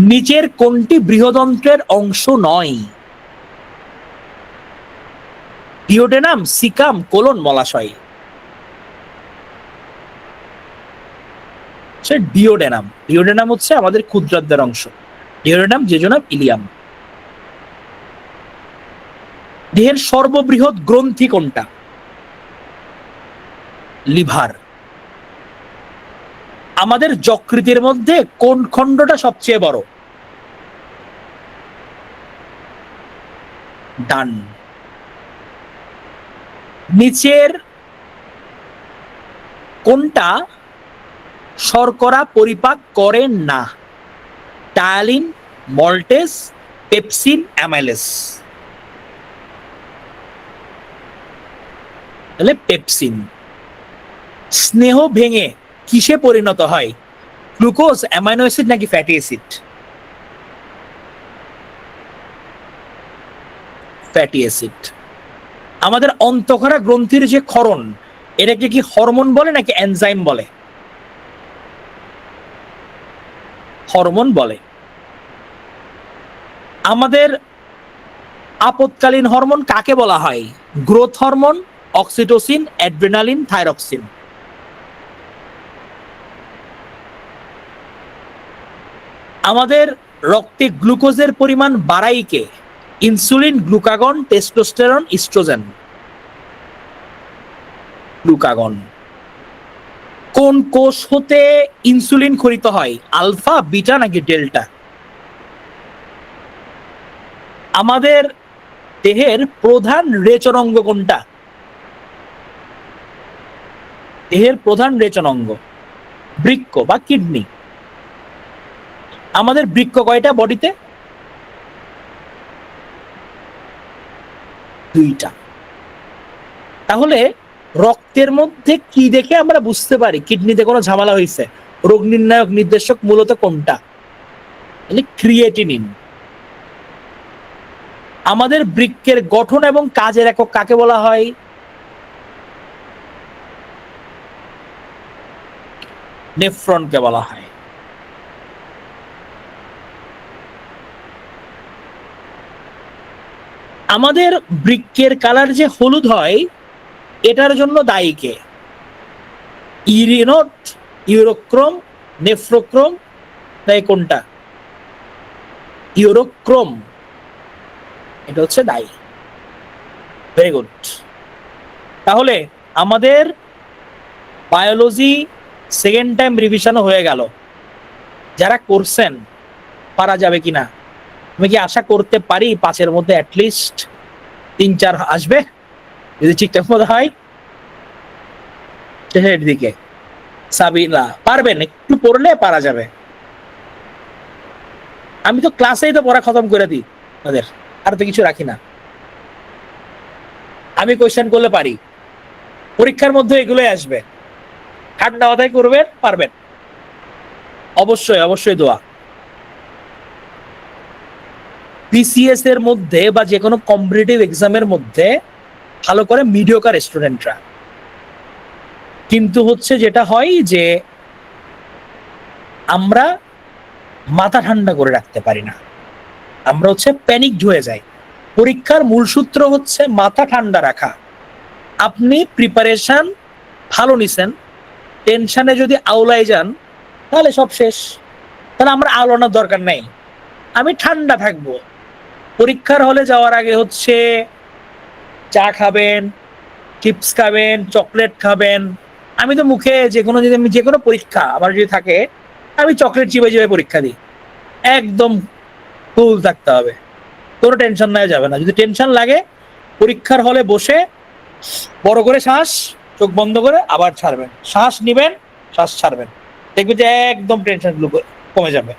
নিচের কোনটি বৃহদন্ত্রের অংশ নয়? ডিওডেনাম, সিকাম, কোলন, মলাশয়? ডিওডেনাম। ডিওডেনাম হচ্ছে আমাদের ক্ষুদ্রাদ্যের অংশ। Duodenum, jejunum, ileum. দেহের সর্ববৃহৎ গ্রন্থি কোনটা? লিভার। আমাদের যকৃতের মধ্যে কোন খণ্ডটা সবচেয়ে বড়? ডান। নিচের কোনটা শর্করা পরিপাক করে না? Ptyalin, maltase, pepsin, amylase? তাহলে পেপসিন। স্নেহ ভেঙে কিসে পরিণত হয়? গ্লুকোজ, অ্যামাইনো অ্যাসিড নাকি ফ্যাটি অ্যাসিড? Fatty acid. আমাদের অন্তঃক্ষরা গ্রন্থির যে ক্ষরণ, এটাকে কি হরমোন বলে নাকি এনজাইম বলে? হরমোন বলে। আমাদের আপদকালীন হরমোন কাকে বলা হয়? Growth hormone, oxytocin, adrenaline, thyroxine? আমাদের রক্তে গ্লুকোজের পরিমাণ বাড়ায় কে? Insulin, glucagon, testosterone, oestrogen? Glucagon. কোন কোষ হতে ইনসুলিন খরিত হয়? আলফা, বিটা নাকি ডেল্টা? আমাদের দেহের প্রধান রেচন অঙ্গ কোনটা? দেহের প্রধান রেচন অঙ্গ বৃক্ক বা কিডনি। আমাদের বৃক্ক কয়টা বডিতে? 2টা। তাহলে রক্তের মধ্যে কি দেখে আমরা বুঝতে পারি কিডনিতে কোনো ঝামেলা হয়েছে? রোগ নির্ণায়ক নির্দেশক মূলত কোনটা? ক্রিয়েটিনিন। আমাদের বৃক্কের গঠন এবং কাজের একক কাকে বলা হয়? নেফ্রনকে বলা হয়। আমাদের বৃক্কের কালার যে হলুদ হয় এটার জন্য দায়ী কে? ইরিনোট, ইউরোক্রোম, নেফ্রোক্রোম, তাই কোনটা? ইউরোক্রোম, এটা হচ্ছে দায়ী। Very good. তাহলে আমাদের বায়োলজি সেকেন্ড টাইম রিভিশনও হয়ে গেল। যারা করছেন পারা যাবে কিনা, আমি কি আশা করতে পারি 5-এর মধ্যে অ্যাটলিস্ট 3-4 আসবে যদি ঠিকঠাক মতো হয়? শেষের দিকে সাবিনা পারবেন, একটু পড়লে পারা যাবে। আমি তো ক্লাসেই তো পড়া খতম করে দিই তাদের, আর তো কিছু রাখি না। আমি কোয়েশ্চেন করলে পারি, পরীক্ষার মধ্যে এগুলোই আসবে। ঠান্ডা মাথায় করবেন, পারবেন। অবশ্যই অবশ্যই দোয়া। বিসিএস এর মধ্যে বা যে কোনো কম্পিটিটিভ এক্সামের মধ্যে ভালো করে মিডিওকার স্টুডেন্টরা, কিন্তু হচ্ছে যেটা হয় যে আমরা মাথা ঠান্ডা করে রাখতে পারি না, আমরা হচ্ছে প্যানিকড হয়ে যাই। পরীক্ষার মূল সূত্র হচ্ছে মাথা ঠান্ডা রাখা। আপনি প্রিপারেশন ভালো নিছেন, টেনশনে যদি আওলায় যান তাহলে সব শেষ। তাহলে আমরা আওলানোর দরকার নাই, আমি ঠান্ডা থাকবো। পরীক্ষার হলে যাওয়ার আগে হচ্ছে চা খাবেন, চিপস খাবেন, চকলেট খাবেন। আমি তো মুখে যে কোনো, যদি আমি যে কোনো পরীক্ষা আমার যদি থাকে, আমি চকলেট চিবে চিবে পরীক্ষা দিই। একদম কুল থাকতে হবে, কোনো টেনশন নেওয়া যাবে না। যদি টেনশন লাগে পরীক্ষার হলে বসে বড় করে শ্বাস, চোখ বন্ধ করে আবার ছাড়বেন, শ্বাস নিবেন, শ্বাস ছাড়বেন, দেখবেন যে একদম টেনশন গুলো কমে যাবে।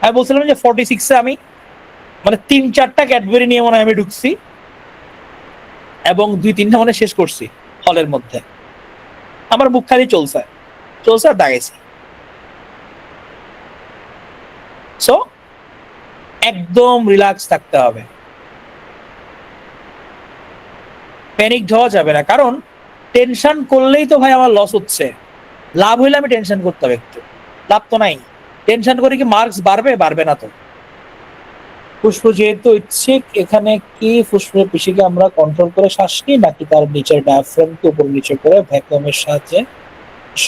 আমি বলছিলাম যে 46-এ আমি মানে 3-4টা ক্যাডবেরি নিয়ে মনে হয় আমি ঢুকছি এবং 2-3টা মানে শেষ করছি হলের মধ্যে। আমার মুখ খালি চলছে চলছে আর দাগাইছি। সো একদম রিল্যাক্স থাকতে হবে, প্যানিক হওয়া যাবে না। কারণ টেনশন করলেই তো ভাই আমার লস হচ্ছে। লাভ হইলে আমি টেনশন করতে হবে একটু, লাভ তো নাই। টেনশন করে কি মার্কস বাড়বে? বাড়বে না তো। ফুসফুস যেহেতু ইচ্ছিক, এখানে কি ফুসফুসের পেশিকে আমরা কন্ট্রোল করে শ্বাস নিই, নাকি তার নিচের ডায়াফ্রামকে উপর নিচে করে ভ্যাকুয়ামের সাহায্যে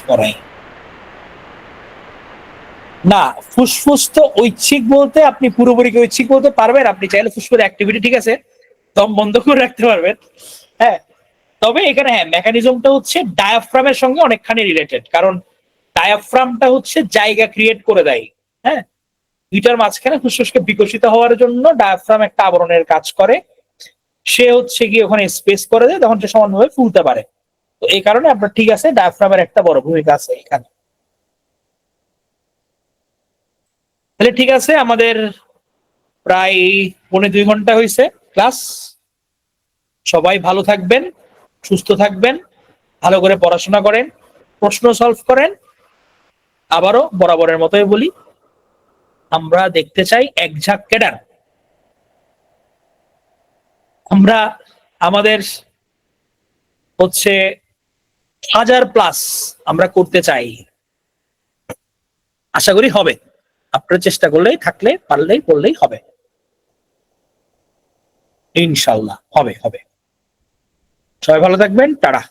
করাই? না, ফুসফুস তো ঐচ্ছিক বলতে আপনি পুরোপুরি ঐচ্ছিক বলতে পারবেন। আপনি চাইলে ফুসফুসের অ্যাক্টিভিটি, ঠিক আছে, দম বন্ধ করে রাখতে পারবেন। হ্যাঁ, তবে এখানে হ্যাঁ মেকানিজমটা হচ্ছে ডায়াফ্রামের সঙ্গে অনেকখানি রিলেটেড। কারণ ডায়াফ্রামটা হচ্ছে জায়গা ক্রিয়েট করে দেয়। হ্যাঁ, দুইটার মাঝখানে ফুসফুসকে বিকশিত হওয়ার জন্য ডায়াফ্রাম একটা আবরণের কাজ করে। সে হচ্ছে গিয়ে ওখানে স্পেস করে দেয়, তখন সে সমানভাবে ফুলতে পারে। তো এই কারণে আপনার ঠিক আছে, ডায়াফ্রামের একটা বড় ভূমিকা আছে এখানে। তাহলে ঠিক আছে, আমাদের প্রায় 1.5 ঘন্টা হয়েছে ক্লাস। সবাই ভালো থাকবেন, সুস্থ থাকবেন, ভালো করে পড়াশোনা করেন, প্রশ্ন সলভ করেন। আবারও বরাবরের মতোই বলি, আমরা দেখতে চাই এক ঝাঁক ক্যাডার। আমরা আমাদের হচ্ছে 1000+ আমরা করতে চাই। আশা করি হবে, আপনার চেষ্টা করলেই, থাকলে, পারলেই, করলেই হবে। ইনশাল্লাহ হবে হবে। সবাই ভালো থাকবেন, টাটা।